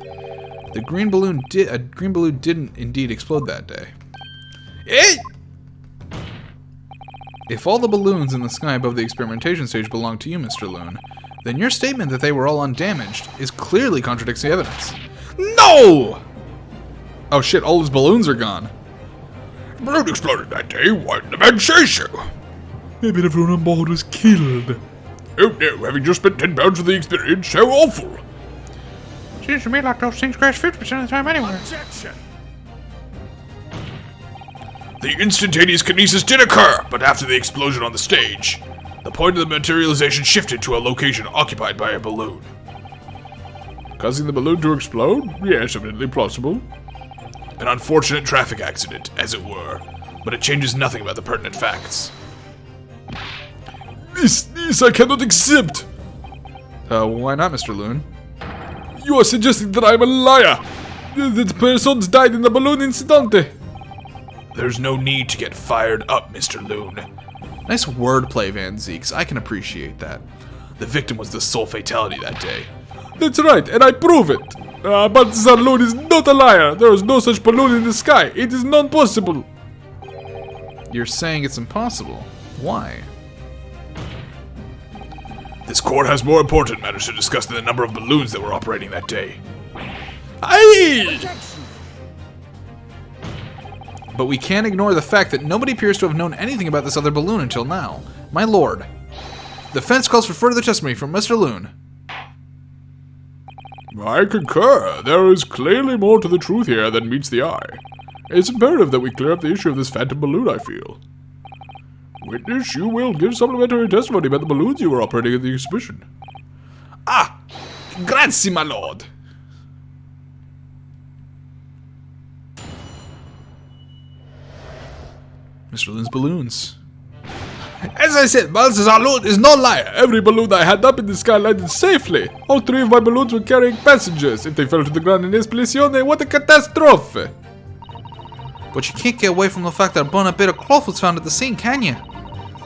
Speaker 1: The green balloon didn't indeed explode that day. If all the balloons in the sky above the experimentation stage belong to you, Mr. Loon, then your statement that they were all undamaged is clearly contradicts the evidence. No! Oh shit, all his balloons are gone.
Speaker 4: The balloon exploded that day. Why didn't the man say so?
Speaker 6: Maybe everyone on board was killed.
Speaker 4: Oh no, having just spent 10 pounds for the experience, so awful.
Speaker 3: Seems to me like those things crash 50% of the time anyway.
Speaker 4: Objection! The instantaneous kinesis did occur, but after the explosion on the stage, the point of the materialization shifted to a location occupied by a balloon.
Speaker 6: Causing the balloon to explode? Yes, evidently plausible.
Speaker 4: An unfortunate traffic accident, as it were, but it changes nothing about the pertinent facts.
Speaker 6: This I cannot accept!
Speaker 1: Why not, Mr. Loon?
Speaker 6: You are suggesting that I am a liar! That persons died in the balloon incident!
Speaker 4: There's no need to get fired up, Mr. Loon.
Speaker 1: Nice wordplay, Van Zeeks. I can appreciate that.
Speaker 4: The victim was the sole fatality that day.
Speaker 6: That's right, and I prove it! Balthazar Loon is not a liar! There is no such balloon in the sky! It is non-possible!
Speaker 1: You're saying it's impossible. Why?
Speaker 4: This court has more important matters to discuss than the number of balloons that were operating that day.
Speaker 6: Aye!
Speaker 1: But we can't ignore the fact that nobody appears to have known anything about this other balloon until now. My lord. The defense calls for further testimony from Mr. Loon.
Speaker 6: I concur. There is clearly more to the truth here than meets the eye. It's imperative that we clear up the issue of this phantom balloon, I feel. Witness, you will give supplementary testimony about the balloons you were operating at the exhibition.
Speaker 1: Grazie, my lord. Mr. Loon's balloons.
Speaker 6: As I said, Balthazar Loon is no liar. Every balloon I had up in the sky landed safely. All 3 of my balloons were carrying passengers. If they fell to the ground in Esplisione, what a catastrophe!
Speaker 1: But you can't get away from the fact that a burned bit of cloth was found at the scene, can you?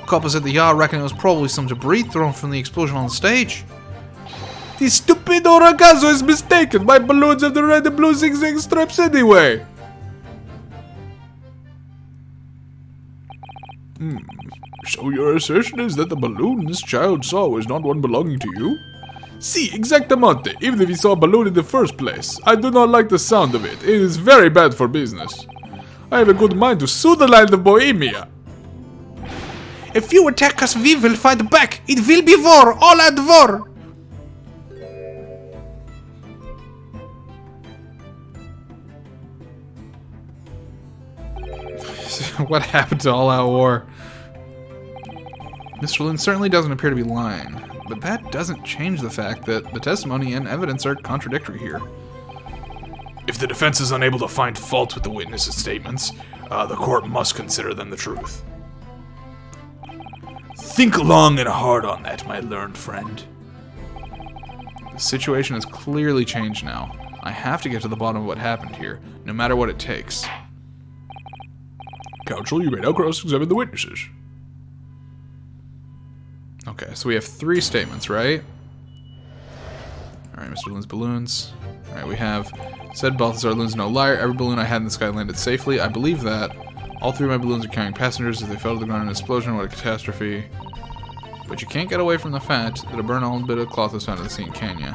Speaker 1: Coppers at the yard reckon it was probably some debris thrown from the explosion on the stage.
Speaker 6: The stupido ragazzo is mistaken. My balloons have the red and blue zigzag stripes anyway.
Speaker 4: So your assertion is that the balloon this child saw was not one belonging to you?
Speaker 6: Si, exactamente. Even if he saw a balloon in the first place. I do not like the sound of it. It is very bad for business. I have a good mind to sue the land of Bohemia.
Speaker 3: If you attack us, we will fight back. It will be war, all out war.
Speaker 1: What happened to all out war? Mr. Loon certainly doesn't appear to be lying, but that doesn't change the fact that the testimony and evidence are contradictory here.
Speaker 4: If the defense is unable to find fault with the witnesses' statements, the court must consider them the truth. Think long and hard on that, my learned friend.
Speaker 1: The situation has clearly changed now. I have to get to the bottom of what happened here, no matter what it takes.
Speaker 4: Counsel, you may now cross-examine the witnesses.
Speaker 1: Okay, so we have 3 statements, right? Alright, Mr. Loon's balloons. Alright, we have said Balthazar Loon's no liar. Every balloon I had in the sky landed safely. I believe that. All 3 of my balloons are carrying passengers. If they fell to the ground in an explosion, what a catastrophe. But you can't get away from the fact that a burned old bit of cloth was found at the scene, can ya?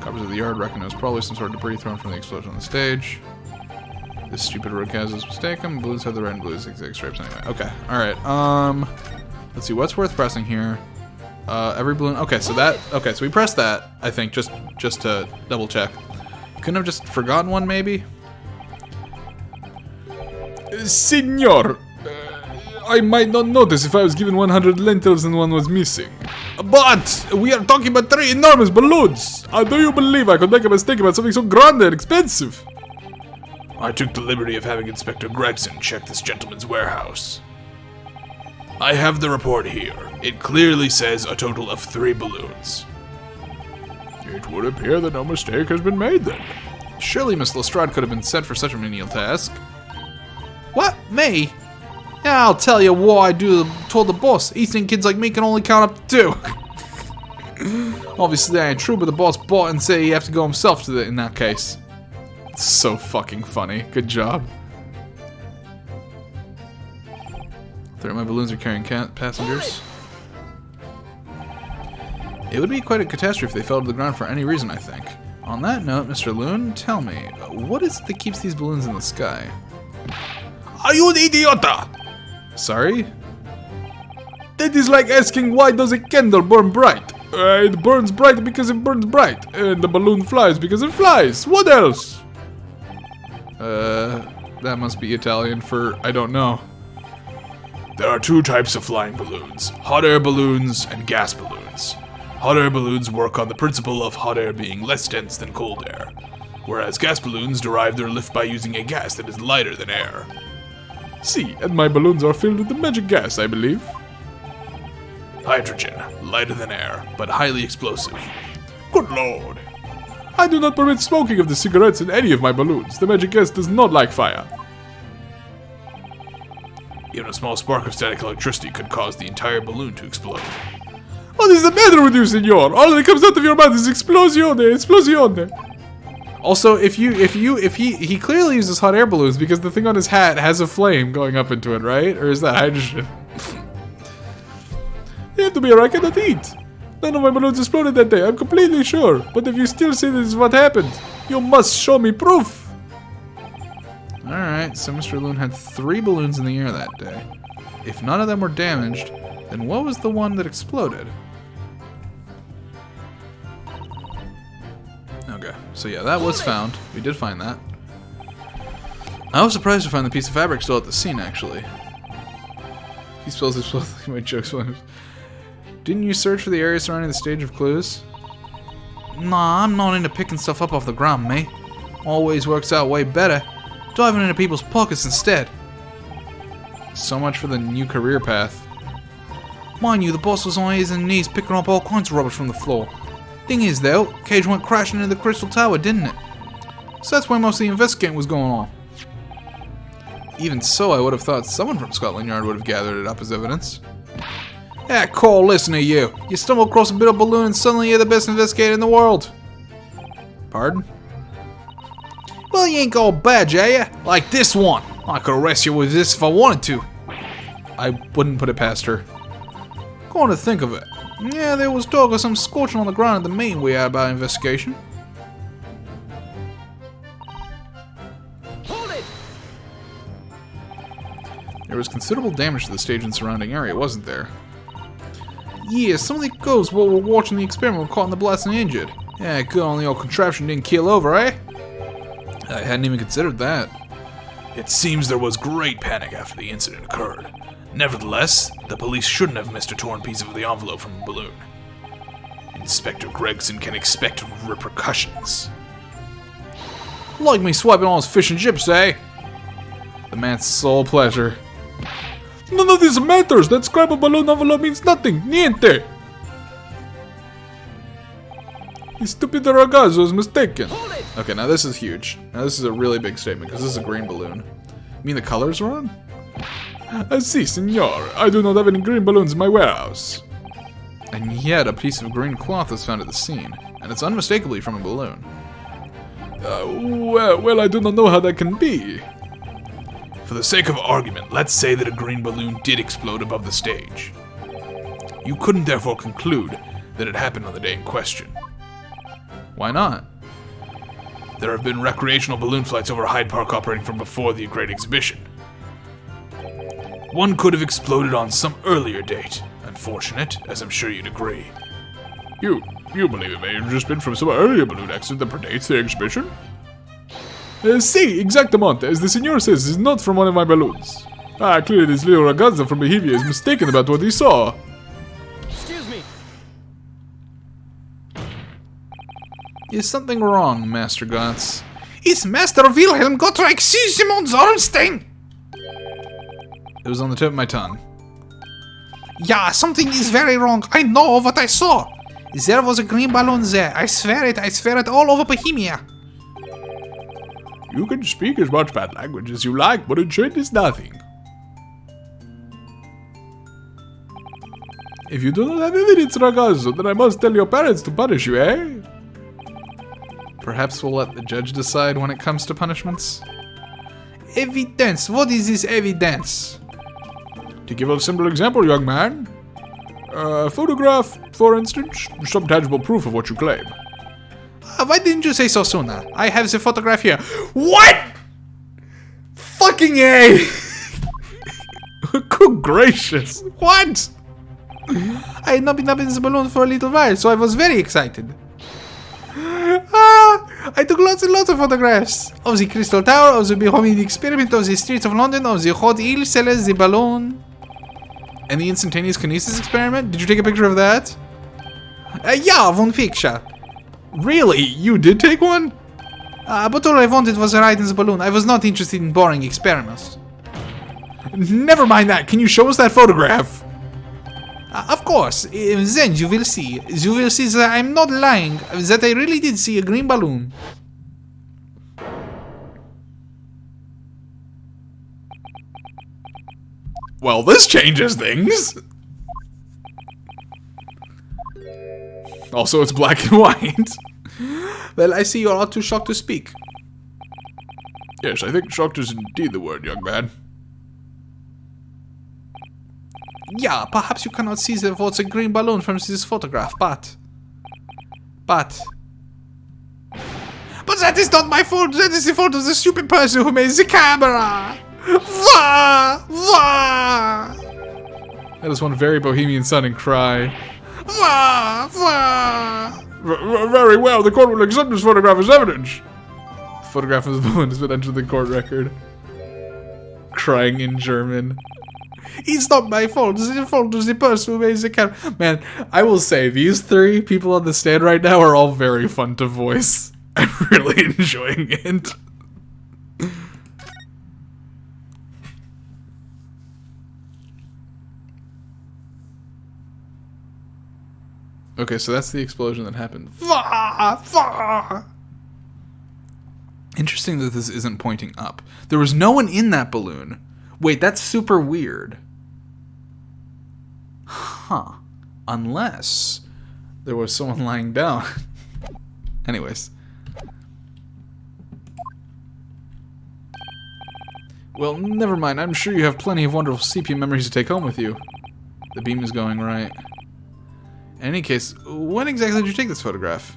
Speaker 1: Coppers of the yard reckon it was probably some sort of debris thrown from the explosion on the stage. This stupid roadcast is mistaken. Balloons have the red and blue zigzag stripes anyway. Okay, alright, let's see, what's worth pressing here? Every balloon, okay, so we pressed that, I think, just to double check. Couldn't have just forgotten one, maybe?
Speaker 6: Signor, I might not notice if I was given 100 lentils and one was missing. But we are talking about 3 enormous balloons. How do you believe I could make a mistake about something so grand and expensive?
Speaker 4: I took the liberty of having Inspector Gregson check this gentleman's warehouse. I have the report here. It clearly says a total of 3 balloons.
Speaker 6: It would appear that no mistake has been made then.
Speaker 1: Surely Miss Lestrade could have been set for such a menial task.
Speaker 3: What? Me? Yeah, I'll tell you what told the boss. He think kids like me can only count up to 2.
Speaker 1: Obviously that ain't true, but the boss bought and said he have to go himself in that case. So fucking funny. Good job. 3 of my balloons are carrying passengers. It would be quite a catastrophe if they fell to the ground for any reason, I think. On that note, Mr. Loon, tell me, what is it that keeps these balloons in the sky?
Speaker 6: Are you an idiota?
Speaker 1: Sorry?
Speaker 6: That is like asking why does a candle burn bright? It burns bright because it burns bright. And the balloon flies because it flies. What else?
Speaker 1: That must be Italian for I don't know.
Speaker 4: There are 2 types of flying balloons, hot air balloons and gas balloons. Hot air balloons work on the principle of hot air being less dense than cold air, whereas gas balloons derive their lift by using a gas that is lighter than air.
Speaker 6: See, and my balloons are filled with the magic gas, I believe.
Speaker 4: Hydrogen, lighter than air, but highly explosive. Good lord!
Speaker 6: I do not permit smoking of the cigarettes in any of my balloons. The magic gas does not like fire.
Speaker 4: Even a small spark of static electricity could cause the entire balloon to explode.
Speaker 6: What is the matter with you, senor? All that comes out of your mouth is explosione, explosione.
Speaker 1: Also, if he clearly uses hot air balloons because the thing on his hat has a flame going up into it, right? Or is that hydrogen?
Speaker 6: You have to be or I cannot eat. None of my balloons exploded that day, I'm completely sure. But if you still say this is what happened, you must show me proof.
Speaker 1: Alright, so Mr. Loon had 3 balloons in the air that day. If none of them were damaged, then what was the one that exploded? Okay, so yeah, that was found. We did find that. I was surprised to find the piece of fabric still at the scene, actually. He spells his my jokes. Didn't you search for the area surrounding the stage of clues?
Speaker 2: Nah, I'm not into picking stuff up off the ground, mate. Always works out way better. Diving into people's pockets instead.
Speaker 1: So much for the new career path.
Speaker 2: Mind you, the boss was on his and knees picking up all kinds of rubbish from the floor. Thing is, though, Cage went crashing into the Crystal Tower, didn't it?
Speaker 1: So that's why most of the investigating was going on. Even so, I would have thought someone from Scotland Yard would have gathered it up as evidence.
Speaker 2: Yeah, Cole, listen to you. You stumble across a bit of balloon and suddenly you're the best investigator in the world.
Speaker 1: Pardon?
Speaker 2: Well, you ain't got a badge, are you? Like this one. I could arrest you with this if I wanted to.
Speaker 1: I wouldn't put it past her.
Speaker 2: Going to think of it. Yeah, there was talk of some scorching on the ground at the meeting we had about investigation.
Speaker 5: Hold it!
Speaker 1: There was considerable damage to the stage and surrounding area, wasn't there?
Speaker 2: Yeah, some of the ghosts while we were watching the experiment were caught in the blast and injured. Yeah, good on the old contraption didn't keel over, eh?
Speaker 1: I hadn't even considered that.
Speaker 3: It seems there was great panic after the incident occurred. Nevertheless, the police shouldn't have missed a torn piece of the envelope from a balloon. Inspector Gregson can expect repercussions.
Speaker 2: Like me swiping all his fish and chips, eh?
Speaker 1: The man's sole pleasure.
Speaker 6: None of this matters. That scrap of balloon envelope means nothing. Niente. The stupid ragazzo is mistaken.
Speaker 1: Okay, now this is huge. Now this is a really big statement, because this is a green balloon. You mean the colors are on?
Speaker 6: I see, senor. I do not have any green balloons in my warehouse.
Speaker 1: And yet, a piece of green cloth was found at the scene, and it's unmistakably from a balloon.
Speaker 6: Well, I do not know how that can be.
Speaker 3: For the sake of argument, let's say that a green balloon did explode above the stage. You couldn't therefore conclude that it happened on the day in question.
Speaker 1: Why not?
Speaker 3: There have been recreational balloon flights over Hyde Park operating from before the Great Exhibition. One could have exploded on some earlier date. Unfortunate, as I'm sure you'd agree.
Speaker 4: You believe it may have just been from some earlier balloon accident that predates the exhibition?
Speaker 6: Si, exactamente. As the senor says, it's not from one of my balloons. Clearly this little ragazzo from Bohemia is mistaken about what he saw.
Speaker 5: Excuse me.
Speaker 1: Is something wrong, Master Gotts?
Speaker 2: It's Master Wilhelm Gottreich Simon Zornstein!
Speaker 1: It was on the tip of my tongue.
Speaker 2: Yeah, something is very wrong. I know what I saw. There was a green balloon there. I swear it all over Bohemia.
Speaker 4: You can speak as much bad language as you like, but it changes nothing.
Speaker 6: If you do not have evidence, ragazzo, then I must tell your parents to punish you, eh?
Speaker 1: Perhaps we'll let the judge decide when it comes to punishments. Evidence. What is this evidence?
Speaker 6: To give a simple example, young man. A photograph, for instance, some tangible proof of what you claim.
Speaker 1: Why didn't you say so sooner? I have the photograph here. What? Fucking A!
Speaker 6: Good gracious.
Speaker 1: What? I had not been up in this balloon for a little while, so I was very excited. I took lots and lots of photographs of the Crystal Tower, of the Bohemian experiment, of the streets of London, of the hot eel sellers, the balloon.
Speaker 6: And the instantaneous kinesis experiment? Did you take a picture of that?
Speaker 1: Yeah, one picture.
Speaker 6: Really? You did take one?
Speaker 1: But all I wanted was a ride in the balloon. I was not interested in boring experiments.
Speaker 6: Never mind that. Can you show us that photograph?
Speaker 1: Of course. Then you will see. You will see that I'm not lying. That I really did see a green balloon.
Speaker 6: Well, this changes things. Also, it's black and white.
Speaker 1: Well, I see you're all too shocked to speak.
Speaker 6: Yes, I think shocked is indeed the word, young man.
Speaker 1: Yeah, perhaps you cannot see what's a green balloon from this photograph, but that is not my fault. That is the fault of the stupid person who made the camera. Wah! Wah!
Speaker 6: That is one very bohemian sounding cry.
Speaker 1: Wah! Wah!
Speaker 6: Very well, the court will accept this photograph as evidence. The photograph of the balloon has been entered the court record. Crying in German.
Speaker 1: It's not my fault. It's the fault of the person who made the camera.
Speaker 6: Man, I will say, these three people on the stand right now are all very fun to voice. I'm really enjoying it. Okay, so that's the explosion that happened. Interesting that this isn't pointing up. There was no one in that balloon. Wait, that's super weird. Huh. Unless there was someone lying down. Anyways. Well, never mind. I'm sure you have plenty of wonderful sepia memories to take home with you. The beam is going right. In any case, when exactly did you take this photograph?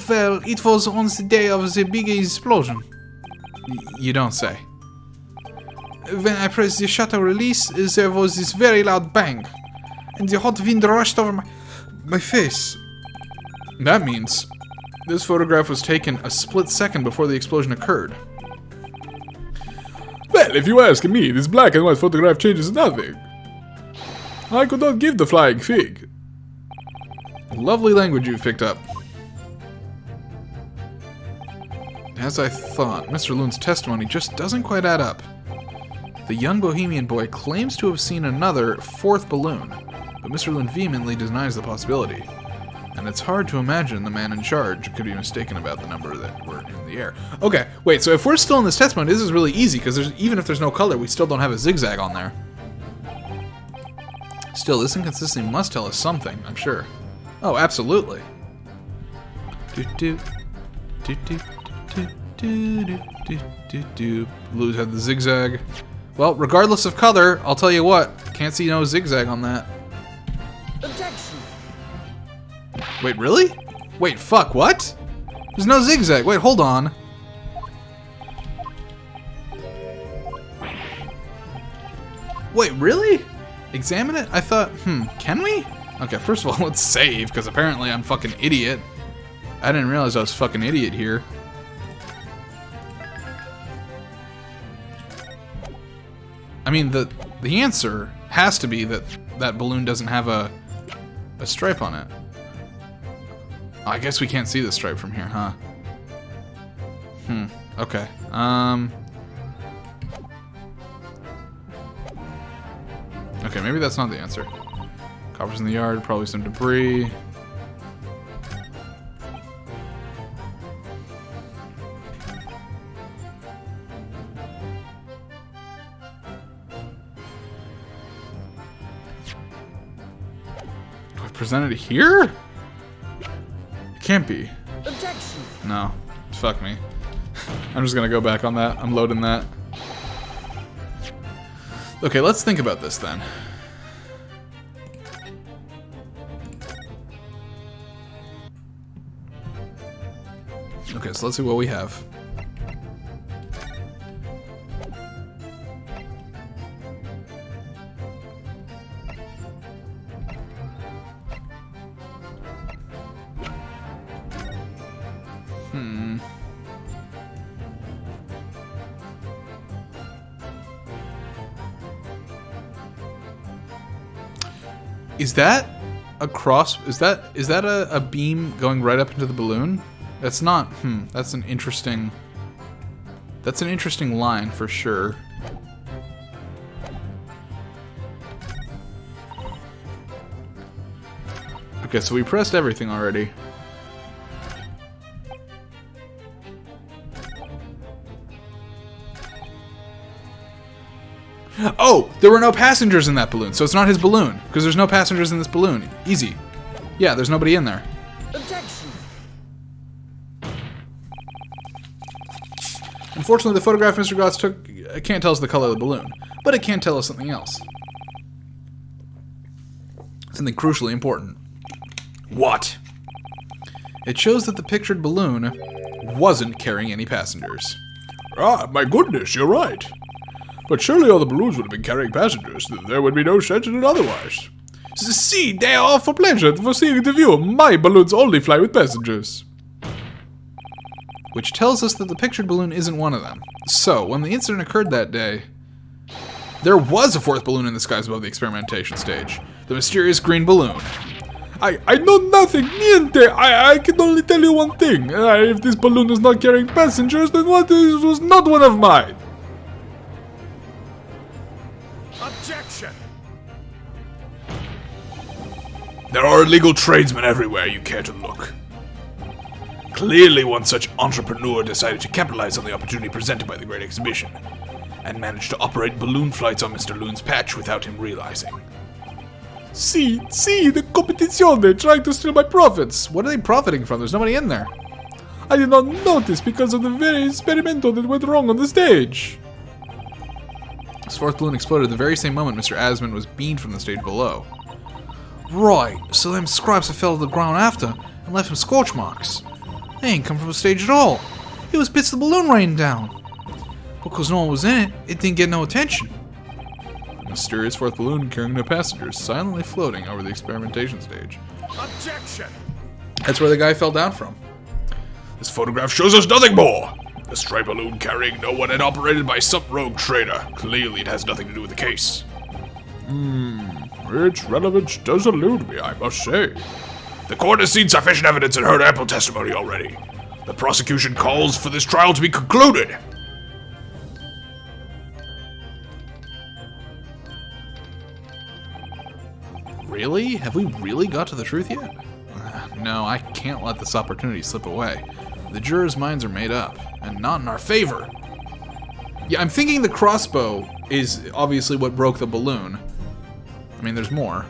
Speaker 1: Well, it was on the day of the big explosion.
Speaker 6: You don't say.
Speaker 1: When I pressed the shutter release, there was this very loud bang, and the hot wind rushed over my face.
Speaker 6: That means this photograph was taken a split second before the explosion occurred. Well, if you ask me, this black and white photograph changes nothing. I could not give the flying fig. Lovely language you've picked up. As I thought, Mr. Loon's testimony just doesn't quite add up. The young bohemian boy claims to have seen another fourth balloon, but Mr. Loon vehemently denies the possibility. And it's hard to imagine the man in charge could be mistaken about the number that were in the air. Okay, wait, so if we're still in this testimony, this is really easy, because even if there's no color, we still don't have a zigzag on there. Still, this inconsistency must tell us something, I'm sure. Oh, absolutely. Blues had the zigzag. Well, regardless of color, I'll tell you what, can't see no zigzag on that.
Speaker 5: Objection.
Speaker 6: Wait, really? Wait, fuck, what? There's no zigzag. Wait, hold on. Wait, really? Examine it? I thought, can we? Okay, first of all, let's save, because apparently I'm fucking idiot. I didn't realize I was fucking idiot here. I mean, the answer has to be that that balloon doesn't have a stripe on it. Oh, I guess we can't see the stripe from here, huh? Okay. Okay, maybe that's not the answer. Coppers in the yard, probably some debris. Do I present it here? It can't be.
Speaker 5: Objection.
Speaker 1: No. Fuck me. I'm just gonna go back on that. I'm loading that. Okay, let's think about this then. Okay, so let's see what we have. Is that a cross? Is that a beam going right up into the balloon? That's not. That's an interesting. That's an interesting line for sure. Okay, so we pressed everything already. Oh, there were no passengers in that balloon, so it's not his balloon, because there's no passengers in this balloon. Easy. Yeah, there's nobody in there.
Speaker 5: Objection.
Speaker 1: Unfortunately, the photograph Mr. Gotts took can't tell us the color of the balloon, but it can tell us something else. Something crucially important.
Speaker 3: What?
Speaker 1: It shows that the pictured balloon wasn't carrying any passengers.
Speaker 4: Ah, my goodness, you're right. But surely all the balloons would have been carrying passengers. There would be no sense in it otherwise. See, they are all for pleasure, for seeing the view. My balloons only fly with passengers.
Speaker 1: Which tells us that the pictured balloon isn't one of them. So, when the incident occurred that day, there was a fourth balloon in the skies above the experimentation stage. The mysterious green balloon.
Speaker 4: I know nothing, niente. I can only tell you one thing. If this balloon was not carrying passengers, then what is was not one of mine.
Speaker 3: Objection! There are illegal tradesmen everywhere you care to look. Clearly one such entrepreneur decided to capitalize on the opportunity presented by the Great Exhibition, and managed to operate balloon flights on Mr. Loon's patch without him realizing.
Speaker 4: See, the competition, they're trying to steal my profits.
Speaker 1: What are they profiting from? There's nobody in there.
Speaker 4: I did not notice because of the very experimento that went wrong on the stage.
Speaker 1: This fourth balloon exploded at the very same moment Mr. Asman was beamed from the stage below.
Speaker 2: Right, so them scraps fell to the ground after and left him scorch marks. They ain't come from the stage at all. It was bits of the balloon raining down. Because no one was in it, it didn't get no attention.
Speaker 1: The mysterious fourth balloon carrying no passengers, silently floating over the experimentation stage.
Speaker 3: Objection!
Speaker 1: That's where the guy fell down from.
Speaker 3: This photograph shows us nothing more. The stray balloon carrying no one and operated by some rogue trader. Clearly it has nothing to do with the case.
Speaker 4: Its relevance does elude me, I must say.
Speaker 3: The court has seen sufficient evidence and heard ample testimony already. The prosecution calls for this trial to be concluded.
Speaker 1: Really? Have we really got to the truth yet? No, I can't let this opportunity slip away. The jurors' minds are made up, and not in our favor. Yeah, I'm thinking the crossbow is obviously what broke the balloon. I mean, there's more.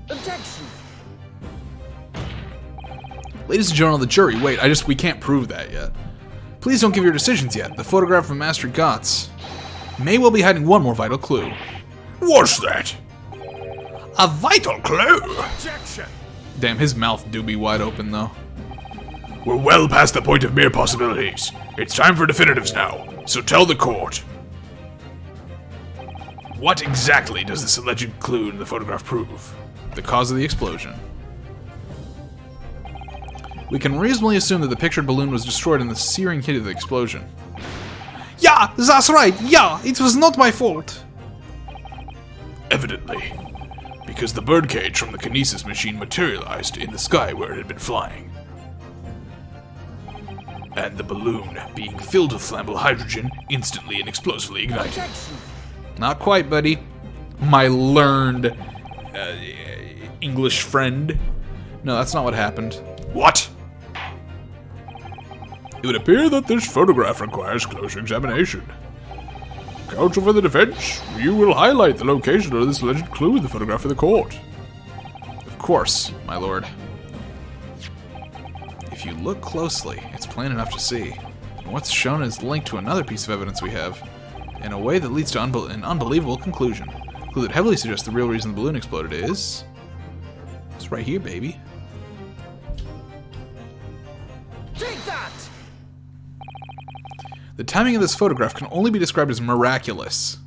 Speaker 5: Objection.
Speaker 1: Ladies and gentlemen of the jury, wait, we can't prove that yet. Please don't give your decisions yet. The photograph from Master Gotts may well be hiding one more vital clue.
Speaker 3: What's that?
Speaker 2: A vital clue?
Speaker 3: Objection!
Speaker 1: Damn, his mouth do be wide open, though.
Speaker 3: We're well past the point of mere possibilities. It's time for definitives now, so tell the court. What exactly does this alleged clue in the photograph prove?
Speaker 1: The cause of the explosion. We can reasonably assume that the pictured balloon was destroyed in the searing heat of the explosion.
Speaker 2: Yeah, that's right. Yeah, it was not my fault.
Speaker 3: Evidently. Because the birdcage from the kinesis machine materialized in the sky where it had been flying. And the balloon, being filled with flammable hydrogen, instantly and explosively ignited.
Speaker 5: Objection.
Speaker 1: Not quite, buddy. My learned English friend. No, that's not what happened.
Speaker 3: What?
Speaker 4: It would appear that this photograph requires closer examination. Counsel for the defense, you will highlight the location of this alleged clue in the photograph for the court.
Speaker 1: Of course, my lord. If you look closely, it's plain enough to see. And what's shown is linked to another piece of evidence we have, in a way that leads to an unbelievable conclusion. A clue that heavily suggests the real reason the balloon exploded is... it's right here, baby.
Speaker 5: Take that!
Speaker 1: The timing of this photograph can only be described as miraculous.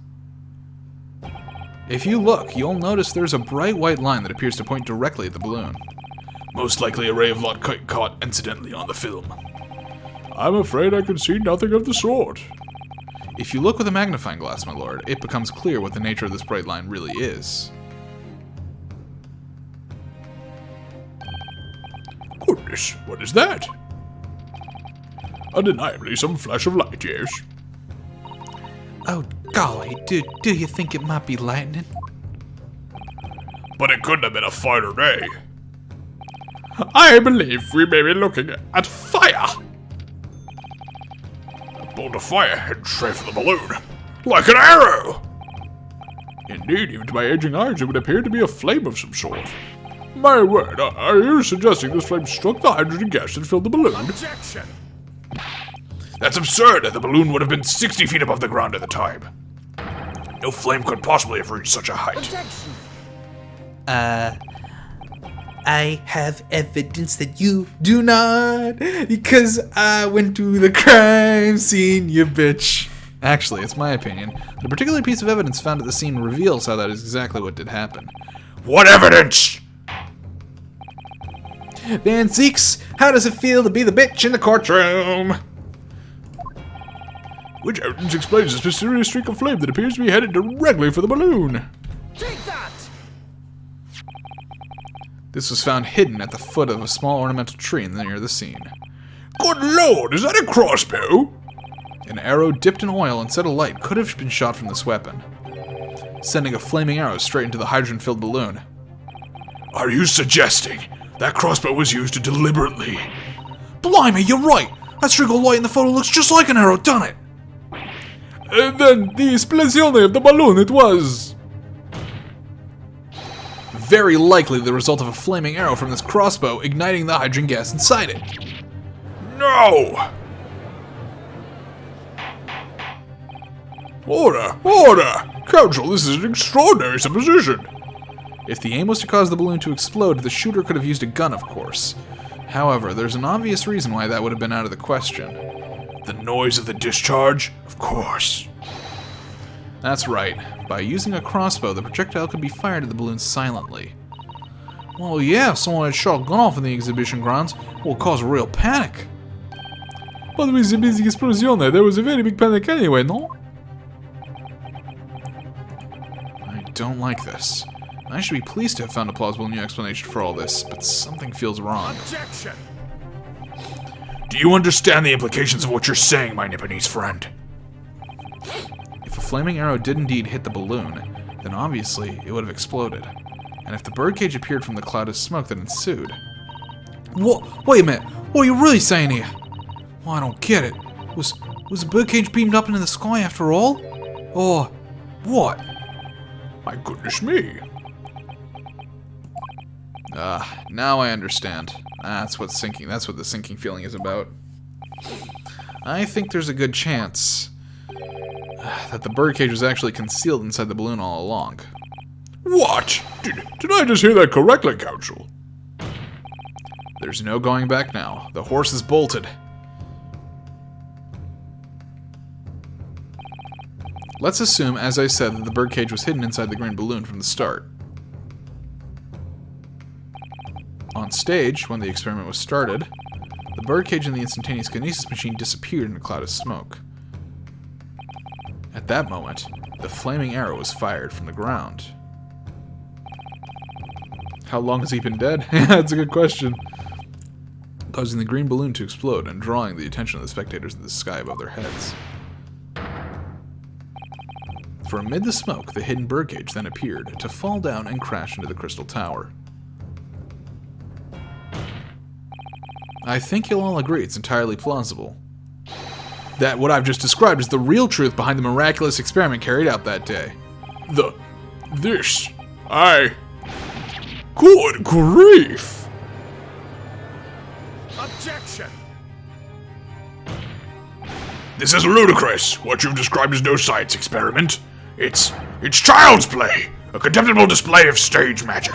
Speaker 1: If you look, you'll notice there's a bright white line that appears to point directly at the balloon.
Speaker 4: Most likely a ray of light caught incidentally on the film. I'm afraid I can see nothing of the sort.
Speaker 1: If you look with a magnifying glass, my lord, it becomes clear what the nature of this bright line really is.
Speaker 4: Goodness, what is that? Undeniably some flash of light, yes.
Speaker 2: Oh, golly, do you think it might be lightning?
Speaker 4: But it couldn't have been a fighter day. I believe we may be looking at fire. A bolt of fire heading straight for the balloon, like an arrow. Indeed, even to my aging eyes, it would appear to be a flame of some sort. My word, are you suggesting this flame struck the hydrogen gas that filled the balloon? Objection! That's absurd! The balloon would have been 60 feet above the ground at the time. No flame could possibly have reached such a height.
Speaker 5: Objection!
Speaker 2: I have evidence that you do not, because I went to the crime scene, you bitch.
Speaker 1: Actually, it's my opinion. The particular piece of evidence found at the scene reveals how that is exactly what did happen.
Speaker 4: What evidence?
Speaker 1: Dan Seeks, how does it feel to be the bitch in the courtroom?
Speaker 4: Which evidence explains this mysterious streak of flame that appears to be headed directly for the balloon?
Speaker 5: Take that!
Speaker 1: This was found hidden at the foot of a small ornamental tree near the scene.
Speaker 4: Good lord, is that a crossbow?
Speaker 1: An arrow dipped in oil and set alight could have been shot from this weapon, sending a flaming arrow straight into the hydrogen-filled balloon.
Speaker 4: Are you suggesting that crossbow was used to deliberately...
Speaker 2: Blimey, you're right! That streak of light in the photo looks just like an arrow, doesn't it?
Speaker 6: And then the esplosione of the balloon, it was...
Speaker 1: Very likely the result of a flaming arrow from this crossbow igniting the hydrogen gas inside it.
Speaker 4: No! Order! Order! Counsel, this is an extraordinary supposition.
Speaker 1: If the aim was to cause the balloon to explode, the shooter could have used a gun, of course. However, there's an obvious reason why that would have been out of the question.
Speaker 4: The noise of the discharge? Of course.
Speaker 1: That's right. By using a crossbow, the projectile could be fired at the balloon silently.
Speaker 2: Well, yeah, if someone had shot a gun off in the exhibition grounds, it would cause a real panic.
Speaker 6: But with the big esplosione, there was a very big panic anyway, no?
Speaker 1: I don't like this. I should be pleased to have found a plausible new explanation for all this, but something feels wrong.
Speaker 4: Objection! Do you understand the implications of what you're saying, my Nipponese friend?
Speaker 1: If a flaming arrow did indeed hit the balloon, then obviously it would have exploded. And if the birdcage appeared from the cloud of smoke that ensued...
Speaker 2: What? Wait a minute. What are you really saying here? Well, I don't get it. Was the birdcage beamed up into the sky after all? Or what?
Speaker 4: My goodness me.
Speaker 1: Now I understand. That's what the sinking feeling is about. I think there's a good chance that the birdcage was actually concealed inside the balloon all along.
Speaker 4: What? Did I just hear that correctly, Counsel?
Speaker 1: There's no going back now. The horse is bolted. Let's assume, as I said, that the birdcage was hidden inside the green balloon from the start. On stage, when the experiment was started, the birdcage and the instantaneous kinesis machine disappeared in a cloud of smoke. At that moment, the flaming arrow was fired from the ground. How long has he been dead? That's a good question. Causing the green balloon to explode and drawing the attention of the spectators to the sky above their heads. For amid the smoke, the hidden birdcage then appeared to fall down and crash into the crystal tower. I think you'll all agree it's entirely plausible that what I've just described is the real truth behind the miraculous experiment carried out that day.
Speaker 4: Good grief!
Speaker 5: Objection!
Speaker 4: This is ludicrous. What you've described is no science experiment. It's child's play. A contemptible display of stage magic.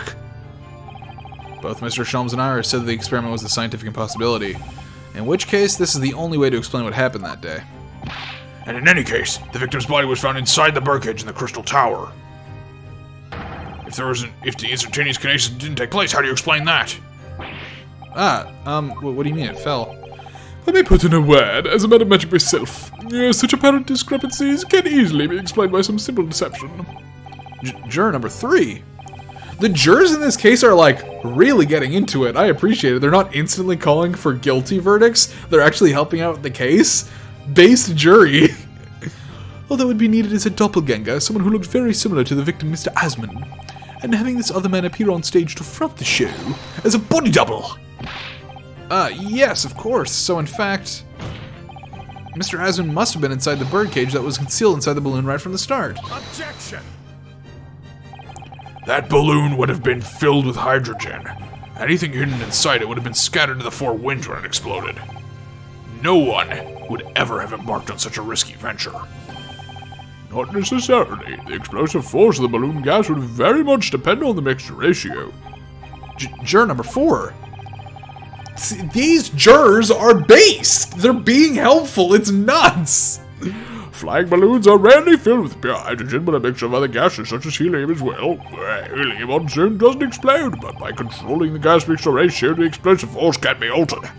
Speaker 1: Both Mr. Sholmes and I said the experiment was a scientific impossibility, in which case this is the only way to explain what happened that day.
Speaker 4: And in any case, the victim's body was found inside the birdcage in the Crystal Tower. If the instantaneous kinesis didn't take place, how do you explain that?
Speaker 1: What do you mean it fell?
Speaker 6: Let me put in a word, as a matter of magic myself. Such apparent discrepancies can easily be explained by some simple deception.
Speaker 1: Juror number 3. The jurors in this case are, like, really getting into it. I appreciate it. They're not instantly calling for guilty verdicts. They're actually helping out with the case. Based jury. All that would be needed is a doppelganger, someone who looked very similar to the victim, Mr. Asman, and having this other man appear on stage to front the show as a body double. Yes, of course. So, in fact, Mr. Asman must have been inside the birdcage that was concealed inside the balloon right from the start.
Speaker 5: Objection!
Speaker 4: That balloon would have been filled with hydrogen. Anything hidden inside it would have been scattered to the four winds when it exploded. No one would ever have embarked on such a risky venture.
Speaker 6: Not necessarily. The explosive force of the balloon gas would very much depend on the mixture ratio.
Speaker 1: Juror number 4. See, these jurors are based. They're being helpful. It's nuts.
Speaker 6: Flying balloons are rarely filled with pure hydrogen, but a mixture of other gases such as helium as well. Helium on its own doesn't explode, but by controlling the gas mixture ratio, the explosive force can be altered.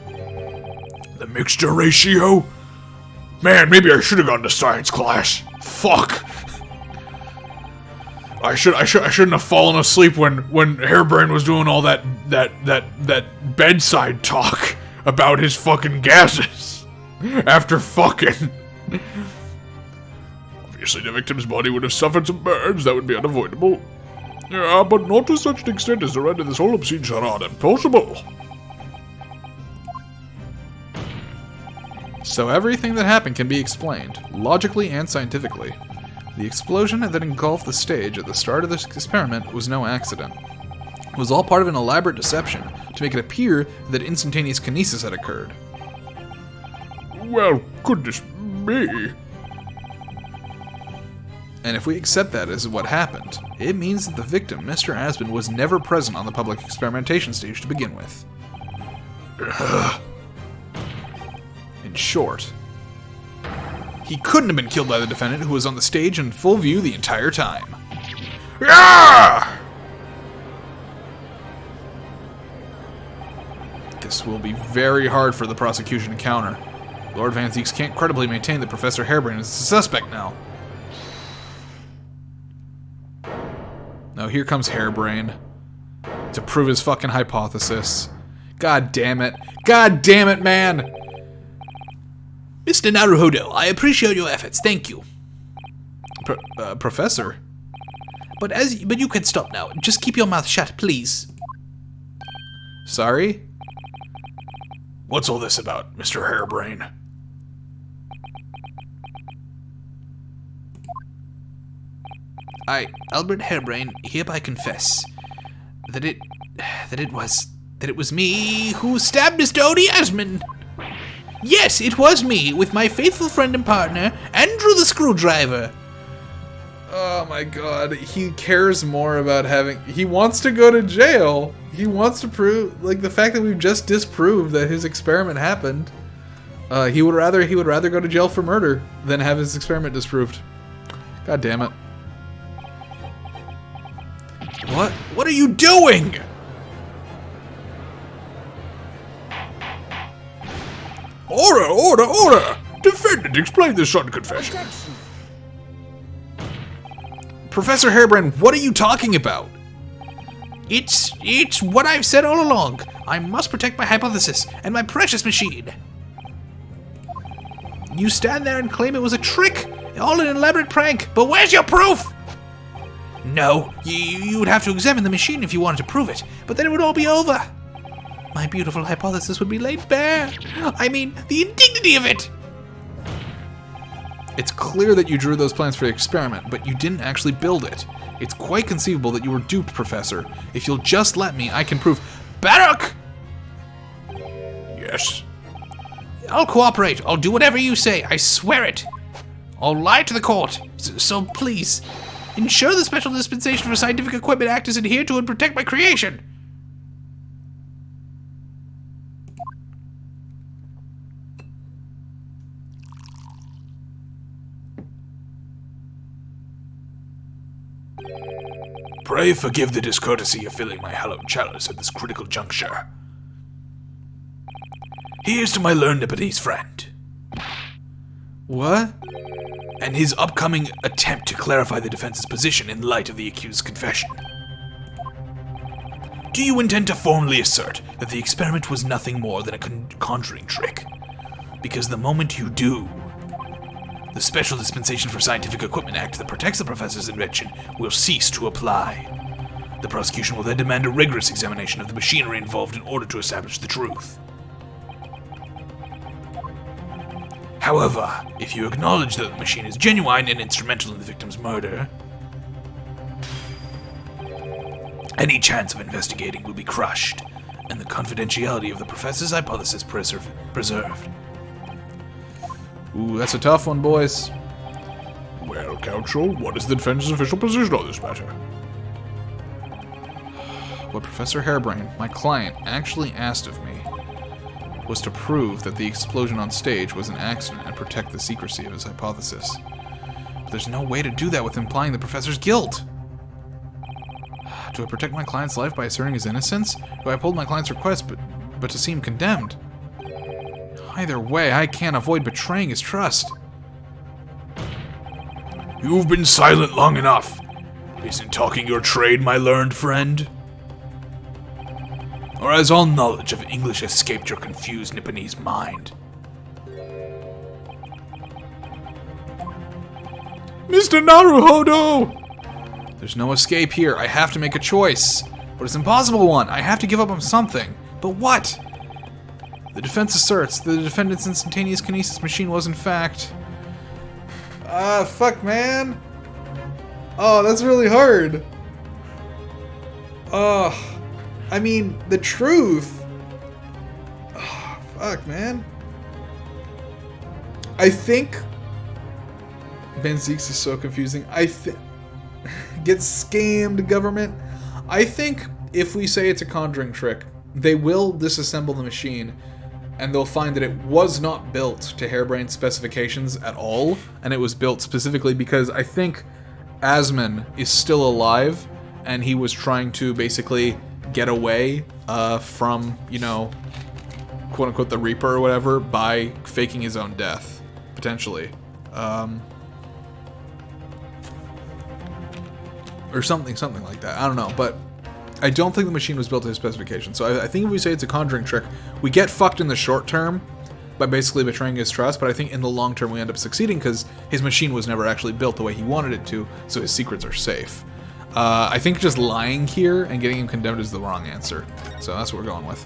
Speaker 4: The mixture ratio? Man, maybe I should have gone to science class. Fuck. I shouldn't have fallen asleep when Hairbrain was doing all that bedside talk about his fucking gases after fucking.
Speaker 6: Obviously, the victim's body would have suffered some burns. That would be unavoidable. Yeah, but not to such an extent as to render this whole obscene charade impossible.
Speaker 1: So everything that happened can be explained, logically and scientifically. The explosion that engulfed the stage at the start of this experiment was no accident. It was all part of an elaborate deception to make it appear that instantaneous kinesis had occurred.
Speaker 6: Well, goodness me.
Speaker 1: And if we accept that as what happened, it means that the victim, Mr. Aspen, was never present on the public experimentation stage to begin with. In short, he couldn't have been killed by the defendant who was on the stage in full view the entire time.
Speaker 4: Yeah!
Speaker 1: This will be very hard for the prosecution to counter. Lord Van Zieks can't credibly maintain that Professor Hairbrain is the suspect now. Now here comes Hairbrain to prove his fucking hypothesis. God damn it. God damn it, man!
Speaker 2: Mr. Naruhodo, I appreciate your efforts. Thank you.
Speaker 1: Professor?
Speaker 2: But you can stop now. Just keep your mouth shut, please.
Speaker 1: Sorry?
Speaker 4: What's all this about, Mr. Hairbrain?
Speaker 2: I, Albert Hairbrain, hereby confess that it was me who stabbed Mr. Odie Asman. Yes, it was me, with my faithful friend and partner, Andrew the Screwdriver.
Speaker 1: Oh my god, he cares more about he wants to go to jail. He wants to prove, like, the fact that we've just disproved that his experiment happened. He would rather go to jail for murder than have his experiment disproved. God damn it.
Speaker 2: What are you doing?
Speaker 4: Order! Defendant, explain this on confession.
Speaker 5: Objection!
Speaker 1: Professor Hairbrain, what are you talking about?
Speaker 2: It's what I've said all along. I must protect my hypothesis and my precious machine. You stand there and claim it was a trick, all an elaborate prank, but where's your proof? No, you would have to examine the machine if you wanted to prove it, but then it would all be over. My beautiful hypothesis would be laid bare. I mean, the indignity of it!
Speaker 1: It's clear that you drew those plans for the experiment, but you didn't actually build it. It's quite conceivable that you were duped, Professor. If you'll just let me, I can prove—
Speaker 2: Barak!
Speaker 4: Yes.
Speaker 3: I'll cooperate. I'll do whatever you say. I swear it. I'll lie to the court. So please, ensure the Special Dispensation for Scientific Equipment Act is adhered to and protect my creation.
Speaker 2: Pray forgive the discourtesy of filling my hallowed chalice at this critical juncture. Here's to my learned Nipponese friend.
Speaker 1: What?
Speaker 2: And his upcoming attempt to clarify the defense's position in light of the accused's confession. Do you intend to formally assert that the experiment was nothing more than a conjuring trick? Because the moment you do, the Special Dispensation for Scientific Equipment Act that protects the professor's invention will cease to apply. The prosecution will then demand a rigorous examination of the machinery involved in order to establish the truth. However, if you acknowledge that the machine is genuine and instrumental in the victim's murder, any chance of investigating will be crushed, and the confidentiality of the professor's hypothesis preserved.
Speaker 1: Ooh, that's a tough one, boys.
Speaker 4: Well, counsel, what is the defense's official position on this matter?
Speaker 1: What Professor Harebrain, my client, actually asked of me was to prove that the explosion on stage was an accident and protect the secrecy of his hypothesis. But there's no way to do that with implying the professor's guilt. Do I protect my client's life by asserting his innocence? Do I uphold my client's request but to see him condemned? Either way, I can't avoid betraying his trust.
Speaker 2: You've been silent long enough. Isn't talking your trade, my learned friend? Or has all knowledge of English escaped your confused Nipponese mind?
Speaker 1: Mr. Naruhodo! There's no escape here. I have to make a choice. But it's an impossible one. I have to give up on something. But what? The defense asserts the defendant's instantaneous kinesis machine was in fact... fuck, man. Oh, that's really hard. I mean, the truth. Oh, fuck, man. I think... Ben Zeeks is so confusing. Get scammed, government. I think if we say it's a conjuring trick, they will disassemble the machine, and they'll find that it was not built to Harebrain's specifications at all, and it was built specifically because I think Asman is still alive, and he was trying to basically get away from, you know, quote-unquote the Reaper or whatever by faking his own death, potentially. Or something like that. I don't know, but I don't think the machine was built to his specifications. So I think if we say it's a conjuring trick, we get fucked in the short term by basically betraying his trust, but I think in the long term we end up succeeding because his machine was never actually built the way he wanted it to, so his secrets are safe. I think just lying here and getting him condemned is the wrong answer. So that's what we're going with.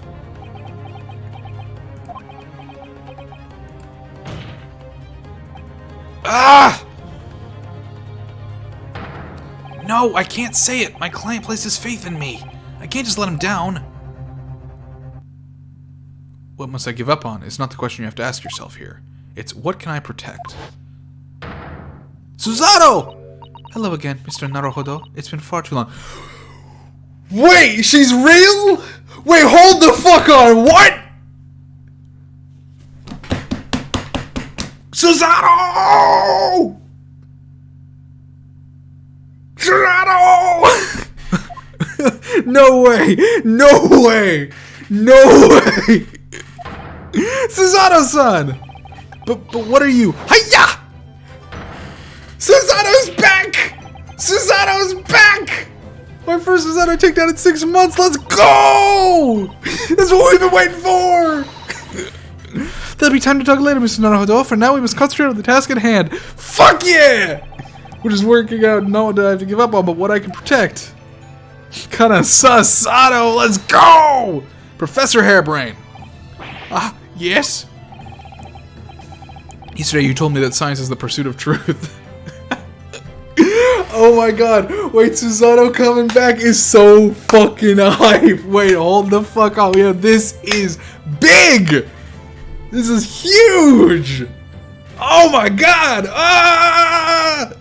Speaker 1: Ah! No, I can't say it. My client places faith in me. I can't just let him down. What must I give up on is not the question you have to ask yourself here. It's what can I protect? Suzato! Hello again, Mr. Naruhodo. It's been far too long. Wait, she's real? Wait, hold the fuck on. What? Suzato! Suzato! No way! No way! No way! Suzato-san! But what are you? Hiya! Susato's back! Susato's back! My first Suzato takedown in 6 months. Let's go! That's what we've been waiting for! There'll be time to talk later, Mr. Naruhodo. For now, we must concentrate on the task at hand. Fuck yeah! We're just working out not what I have to give up on, but what I can protect. Kinda Susato, let's go! Professor Harebrain.
Speaker 3: Yes?
Speaker 1: Yesterday you told me that science is the pursuit of truth. Oh my god. Wait, Susato coming back is so fucking hype. Wait, hold the fuck on. Yeah, this is big! This is huge! Oh my god! Ah!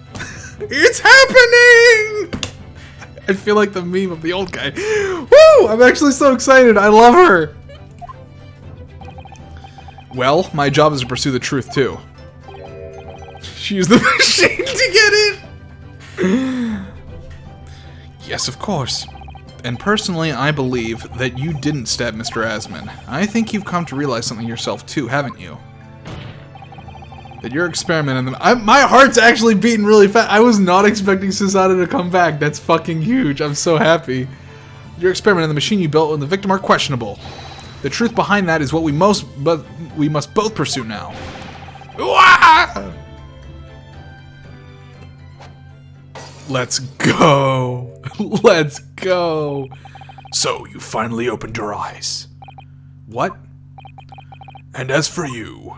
Speaker 1: It's happening! I feel like the meme of the old guy. Woo! I'm actually so excited. I love her. Well, my job is to pursue the truth too. She used the machine to get it! Yes, of course. And personally, I believe that you didn't stab Mr. Asman. I think you've come to realize something yourself too, haven't you? That your experiment in them. My heart's actually beating really fast. I was not expecting Susanna to come back. That's fucking huge. I'm so happy. Your experiment and the machine you built and the victim are questionable. The truth behind that is what we must both pursue now. Let's go. Let's go.
Speaker 3: So, you finally opened your eyes.
Speaker 1: What?
Speaker 3: And as for you,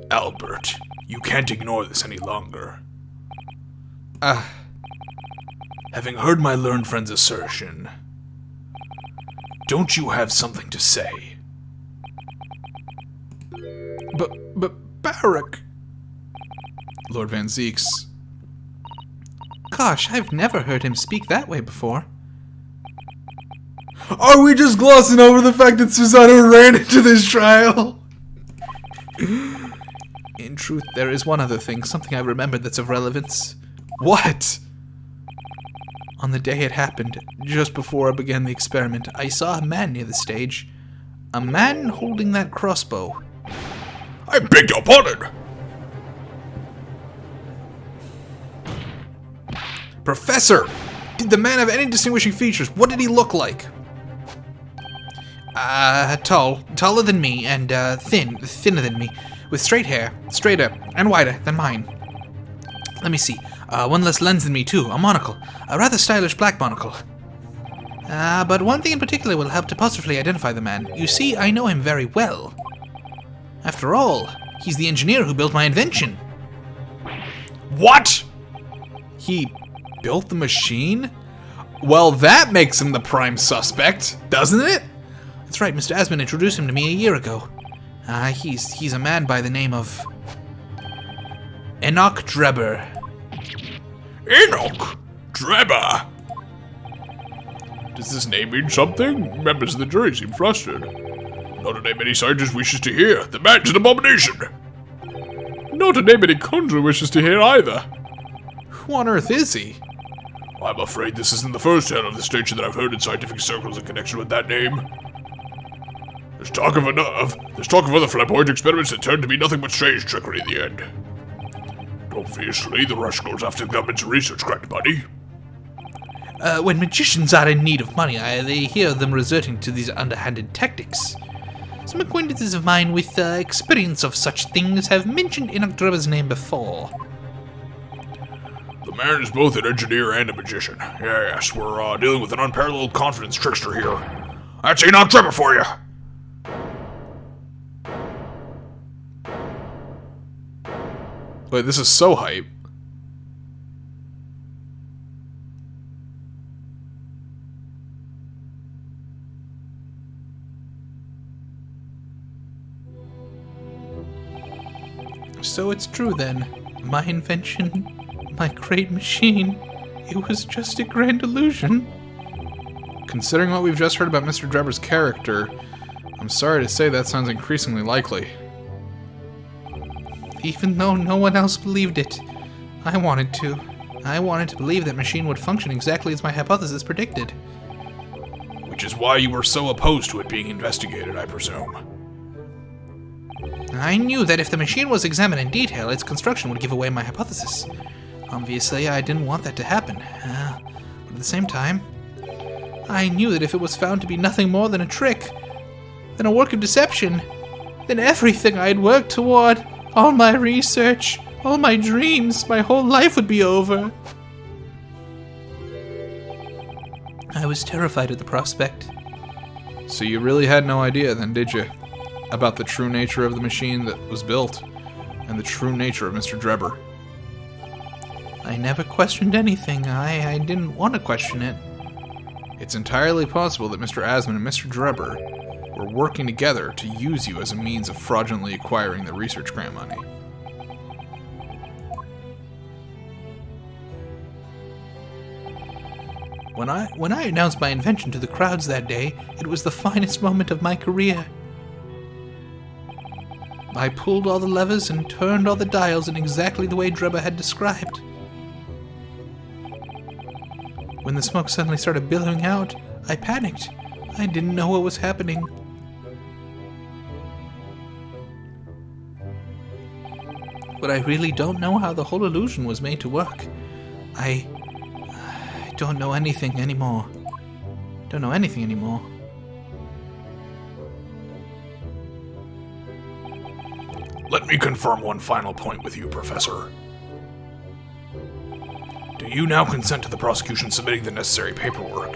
Speaker 3: Albert, you can't ignore this any longer. Having heard my learned friend's assertion, don't you have something to say?
Speaker 1: But Barak. Lord Van Zeeks. Gosh, I've never heard him speak that way before. Are we just glossing over the fact that Susanna ran into this trial? In truth, there is one other thing, something I remembered that's of relevance. What? On the day it happened, just before I began the experiment, I saw a man near the stage. A man holding that crossbow.
Speaker 4: I beg your pardon.
Speaker 1: Professor! Did the man have any distinguishing features? What did he look like? Taller than me, and thinner than me, with straight hair, straighter and wider than mine. Let me see. One less lens than me too, a monocle, a rather stylish black monocle. But one thing in particular will help to positively identify the man. You see, I know him very well. After all, he's the engineer who built my invention.
Speaker 3: What?
Speaker 1: He built the machine? Well, that makes him the prime suspect, doesn't it? That's right, Mr. Asman introduced him to me a year ago. He's a man by the name of Enoch Drebber.
Speaker 4: Enoch Drebber. Does this name mean something? Members of the jury seem flustered. Not a name any scientist wishes to hear. The man's an abomination. Not a name any conjurer wishes to hear either.
Speaker 1: Who on earth is he?
Speaker 4: I'm afraid this isn't the first tale of this nature that I've heard in scientific circles in connection with that name. There's talk of other flamboyant experiments that turned to be nothing but strange trickery in the end. Obviously, the rush goes after the government's research grant money.
Speaker 2: When magicians are in need of money, they hear them resorting to these underhanded tactics. Some acquaintances of mine with experience of such things have mentioned Enoch Drebber's name before.
Speaker 4: The man is both an engineer and a magician. Yes, we're dealing with an unparalleled confidence trickster here. That's Enoch Drebber for you!
Speaker 1: Wait, this is so hype. So it's true then. My invention, my great machine, it was just a grand illusion. Considering what we've just heard about Mr. Drebber's character, I'm sorry to say that sounds increasingly likely. Even though no one else believed it, I wanted to. I wanted to believe that machine would function exactly as my hypothesis predicted.
Speaker 4: Which is why you were so opposed to it being investigated, I presume.
Speaker 2: I knew that if the machine was examined in detail, its construction would give away my hypothesis. Obviously, I didn't want that to happen. But at the same time, I knew that if it was found to be nothing more than a trick, than a work of deception, then everything I had worked toward, all my research, all my dreams, my whole life would be over. I was terrified at the prospect.
Speaker 1: So you really had no idea then, did you? About the true nature of the machine that was built, and the true nature of Mr. Drebber.
Speaker 2: I never questioned anything. I didn't want to question it.
Speaker 1: It's entirely possible that Mr. Asman and Mr. Drebber were working together to use you as a means of fraudulently acquiring the research grant money.
Speaker 2: When I announced my invention to the crowds that day, it was the finest moment of my career. I pulled all the levers and turned all the dials in exactly the way Drebber had described. When the smoke suddenly started billowing out, I panicked. I didn't know what was happening. But I really don't know how the whole illusion was made to work. I don't know anything anymore. Don't know anything anymore.
Speaker 3: Let me confirm one final point with you, Professor. Do you now consent to the prosecution submitting the necessary paperwork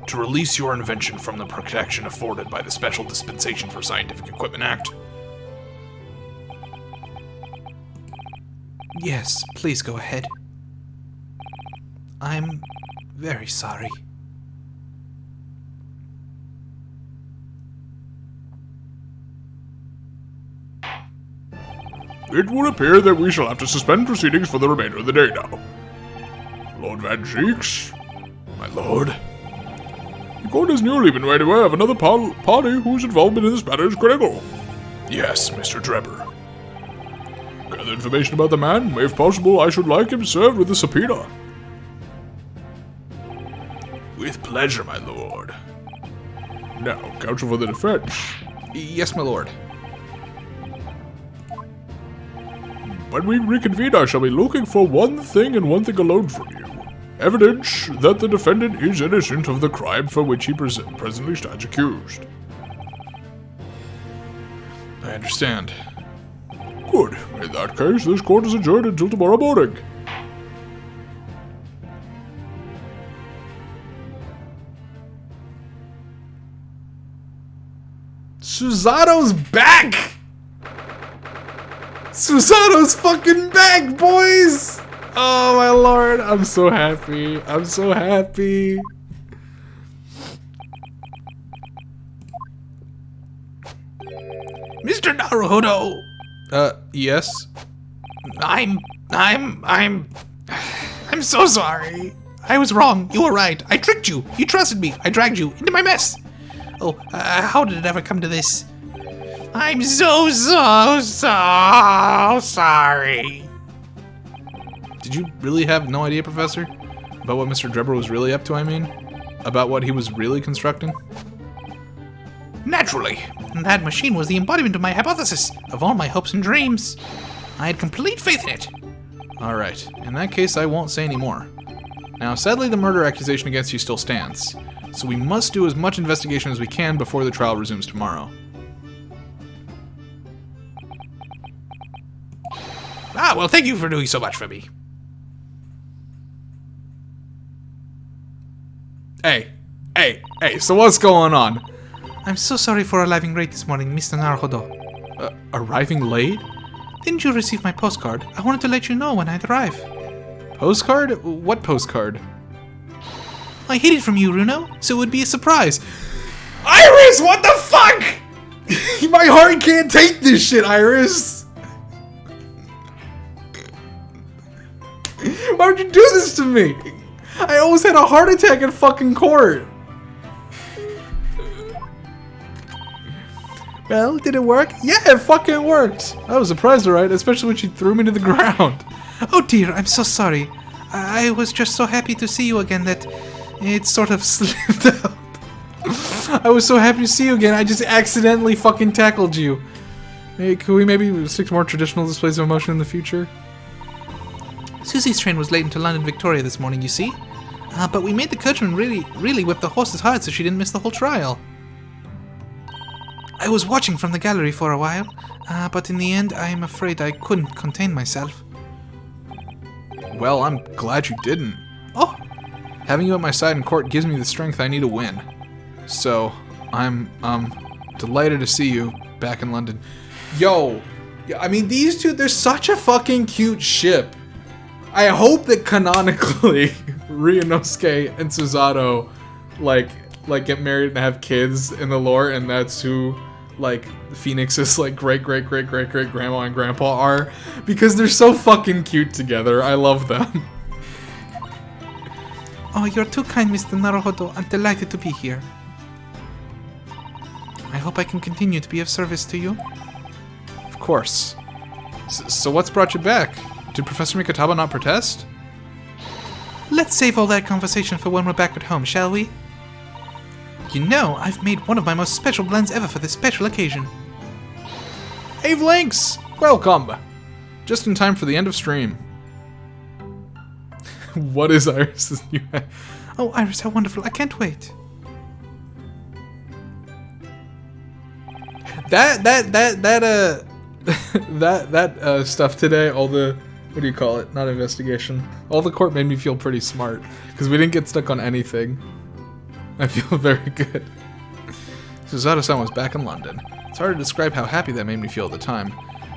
Speaker 3: to release your invention from the protection afforded by the Special Dispensation for Scientific Equipment Act?
Speaker 2: Yes, please go ahead. I'm very sorry.
Speaker 4: It would appear that we shall have to suspend proceedings for the remainder of the day now. Lord Van Cheeks? My lord? The court has newly been made aware of another party whose involvement in this matter is critical.
Speaker 3: Yes, Mr. Drebber.
Speaker 4: Gather information about the man. If possible, I should like him served with a subpoena.
Speaker 3: With pleasure, my lord.
Speaker 4: Now, counsel for the defense.
Speaker 1: Yes, my lord.
Speaker 4: When we reconvene, I shall be looking for one thing and one thing alone from you. Evidence that the defendant is innocent of the crime for which he presently stands accused.
Speaker 1: I understand.
Speaker 4: Good. In that case, this court is adjourned until tomorrow morning.
Speaker 1: Susano's back! Susano's fucking back, boys! Oh my lord, I'm so happy. I'm so happy.
Speaker 2: Mr. Naruhodo!
Speaker 1: Yes?
Speaker 2: I'm so sorry. I was wrong. You were right. I tricked you. You trusted me. I dragged you into my mess. Oh, how did it ever come to this? I'm so sorry.
Speaker 1: Did you really have no idea, Professor? About what Mr. Drebber was really up to, I mean? About what he was really constructing?
Speaker 2: Naturally. That machine was the embodiment of my hypothesis, of all my hopes and dreams. I had complete faith in it.
Speaker 1: Alright, in that case I won't say any more. Now, sadly the murder accusation against you still stands, so we must do as much investigation as we can before the trial resumes tomorrow.
Speaker 2: Well, thank you for doing so much for me.
Speaker 1: Hey, so what's going on?
Speaker 2: I'm so sorry for arriving late this morning, Mr. Naruhodo.
Speaker 1: Arriving late?
Speaker 2: Didn't you receive my postcard? I wanted to let you know when I'd arrive.
Speaker 1: Postcard? What postcard?
Speaker 2: I hid it from you, Runo, so it would be a surprise.
Speaker 1: Iris, what the fuck? My heart can't take this shit, Iris. Why would you do this to me? I almost had a heart attack in fucking court. Well, did it work? Yeah, it fucking worked. I was surprised, alright, especially when she threw me to the ground.
Speaker 2: Oh dear, I'm so sorry. I was just so happy to see you again that it sort of slipped out.
Speaker 1: I was so happy to see you again, I just accidentally fucking tackled you. Hey, could we maybe stick to more traditional displays of emotion in the future?
Speaker 2: Susie's train was late into London Victoria this morning, you see. But we made the coachman really whip the horses hard so she didn't miss the whole trial. I was watching from the gallery for a while, but in the end, I'm afraid I couldn't contain myself.
Speaker 1: Well, I'm glad you didn't.
Speaker 2: Oh!
Speaker 1: Having you at my side in court gives me the strength I need to win. So, I'm, delighted to see you back in London. Yo! I mean, these two, they're such a fucking cute ship. I hope that canonically, Ryunosuke and Susato, like,
Speaker 6: like get married and have kids in the lore, and that's who like Phoenix's like great grandma and grandpa are, because they're so fucking cute together. I love them.
Speaker 2: Oh, you're too kind, Mr. Naruhodo. I'm delighted to be here. I hope I can continue to be of service to you.
Speaker 1: Of course. So what's brought you back? Did Professor Mikotaba not protest?
Speaker 2: Let's save all that conversation for when we're back at home, shall we? You know, I've made one of my most special blends ever for this special occasion.
Speaker 1: Ave Links! Welcome! Just in time for the end of stream.
Speaker 6: What is Iris's new?
Speaker 2: Oh, Iris, how wonderful. I can't wait.
Speaker 6: That stuff today, all the, what do you call it? Not investigation. All the court made me feel pretty smart, because we didn't get stuck on anything. I feel very good.
Speaker 1: Suzato-san was back in London. It's hard to describe how happy that made me feel at the time,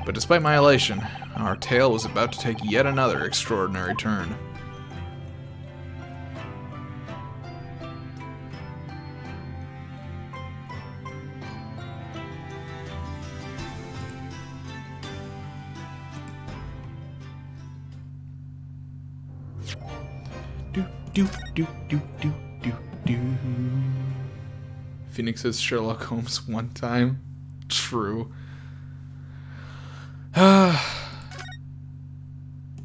Speaker 1: but despite my elation, our tale was about to take yet another extraordinary turn.
Speaker 6: Phoenix says Sherlock Holmes one time. True.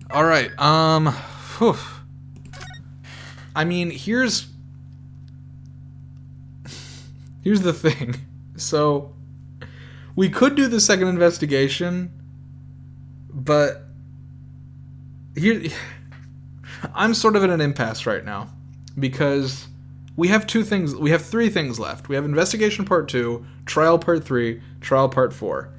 Speaker 1: Alright,
Speaker 6: I mean, here's the thing. So, we could do the second investigation, but here, I'm sort of at an impasse right now, because we have three things left. We have Investigation Part 2, Trial Part 3, Trial Part 4.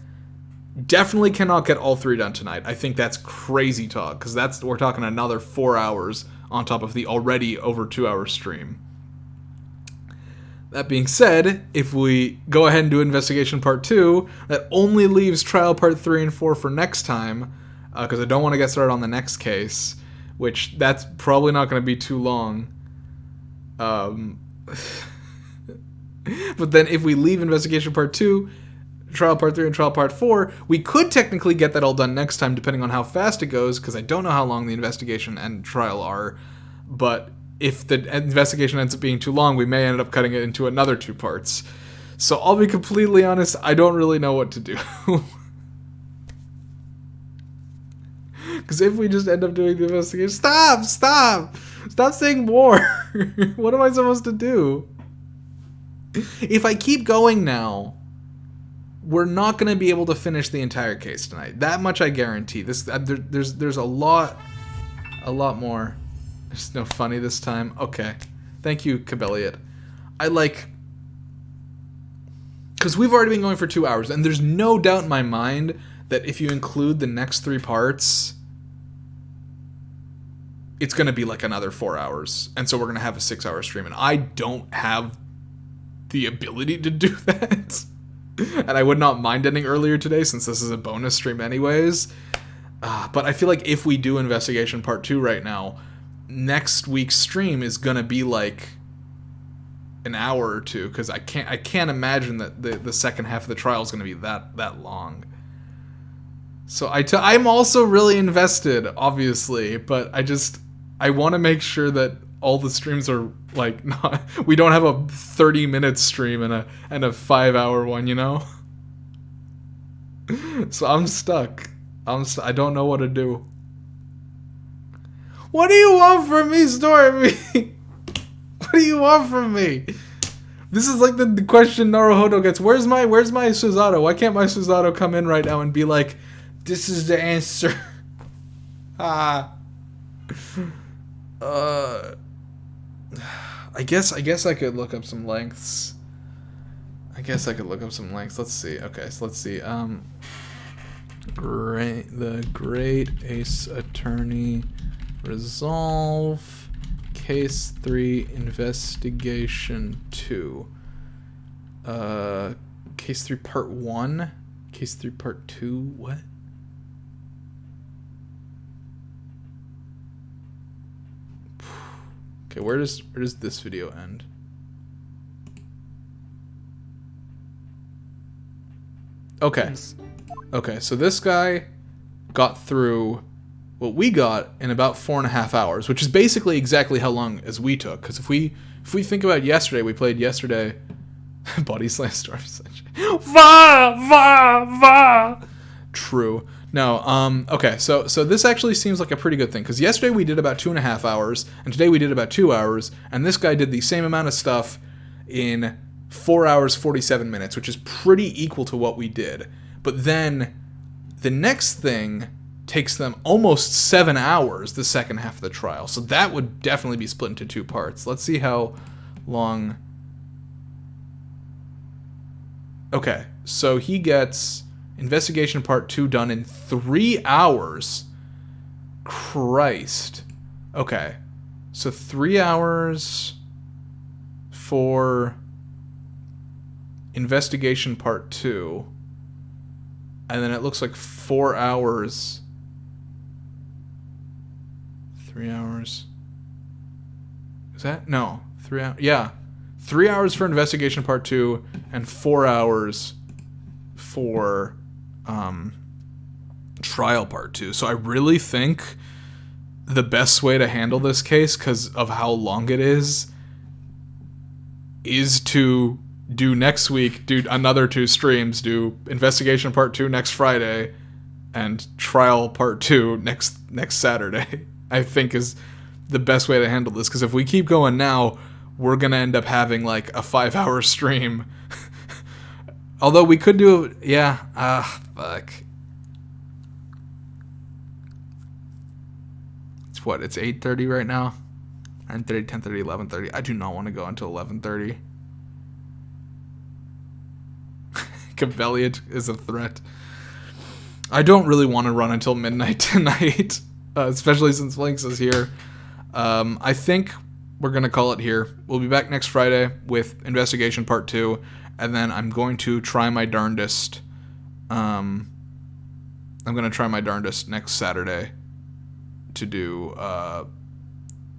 Speaker 6: Definitely cannot get all three done tonight. I think that's crazy talk, because we're talking another 4 hours on top of the already over 2 hour stream. That being said, if we go ahead and do Investigation Part 2, that only leaves Trial Part 3 and 4 for next time, because I don't want to get started on the next case, which that's probably not going to be too long. But then if we leave Investigation Part 2, Trial Part 3, and Trial Part 4, we could technically get that all done next time, depending on how fast it goes, because I don't know how long the investigation and trial are. But if the investigation ends up being too long, we may end up cutting it into another 2 parts. So I'll be completely honest, I don't really know what to do. Because if we just end up doing the investigation... Stop saying more! What am I supposed to do? If I keep going now, we're not going to be able to finish the entire case tonight. That much I guarantee. There's a lot more. There's no funny this time. Okay. Thank you, Cabelliot. Because we've already been going for 2 hours, and there's no doubt in my mind that if you include the next 3 parts, it's going to be like another 4 hours. And so we're going to have a 6 hour stream. And I don't have the ability to do that. And I would not mind ending earlier today since this is a bonus stream anyways. But I feel like if we do Investigation Part 2 right now, next week's stream is going to be like an hour or 2. Because I can't imagine that the second half of the trial is going to be that long. So I'm also really invested, obviously, but I want to make sure that all the streams are like not. We don't have a 30-minute stream and a 5 hour one, you know. So I'm stuck. I don't know what to do. What do you want from me, Stormy? What do you want from me? This is like the question Naruhodo gets. Where's my Suzato? Why can't my Suzato come in right now and be like, this is the answer? I guess I could look up some lengths. Let's see. Okay, so let's see. The Great Ace Attorney Resolve Case 3 Investigation 2. Case 3 Part 1. Case 3 Part 2. What? Okay, where does this video end?
Speaker 1: Okay. Okay, so this guy got through what we got in about 4.5 hours, which is basically exactly how long as we took. Because if we think about yesterday, we played yesterday. Body Slam Storm such. Va va va. True. No. Okay. So this actually seems like a pretty good thing, because yesterday we did about 2.5 hours, and today we did about 2 hours, and this guy did the same amount of stuff in 4 hours 47 minutes, which is pretty equal to what we did. But then the next thing takes them almost 7 hours, the second half of the trial. So that would definitely be split into 2 parts. Let's see how long. Okay, so he gets investigation part 2 done in 3 hours. Christ. Okay, so 3 hours for investigation part 2. And then it looks like 4 hours. 3 hours. Is that? No. 3 hours. Yeah. 3 hours for investigation part 2 and 4 hours for trial part 2. So I really think the best way to handle this case, because of how long it is to do next week, do another 2 streams, do investigation part 2 next Friday, and trial part 2 next Saturday. I think is the best way to handle this, because if we keep going now, we're gonna end up having like a 5-hour stream. Although we could do, yeah, fuck. It's what? It's 8:30 right now. 9:30, 10:30, 11:30. I do not want to go until 11:30. Cabelliad is a threat. I don't really want to run until midnight tonight, especially since Lynx is here. I think we're going to call it here. We'll be back next Friday with investigation part 2, and then I'm going to try my darndest. I'm going to try my darndest next Saturday to do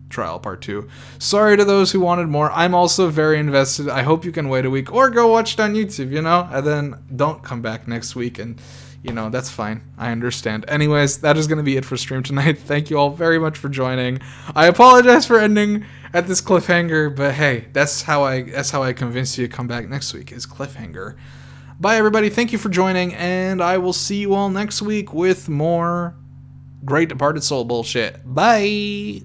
Speaker 1: trial part 2. Sorry to those who wanted more. I'm also very invested. I hope you can wait a week or go watch it on YouTube, you know, and then don't come back next week, and you know, that's fine. I understand. Anyways, that is going to be it for stream tonight. Thank you all very much for joining. I apologize for ending at this cliffhanger, but hey, that's how I convince you to come back next week, is cliffhanger. Bye everybody. Thank you for joining, and I will see you all next week with more Great Departed Soul bullshit. Bye.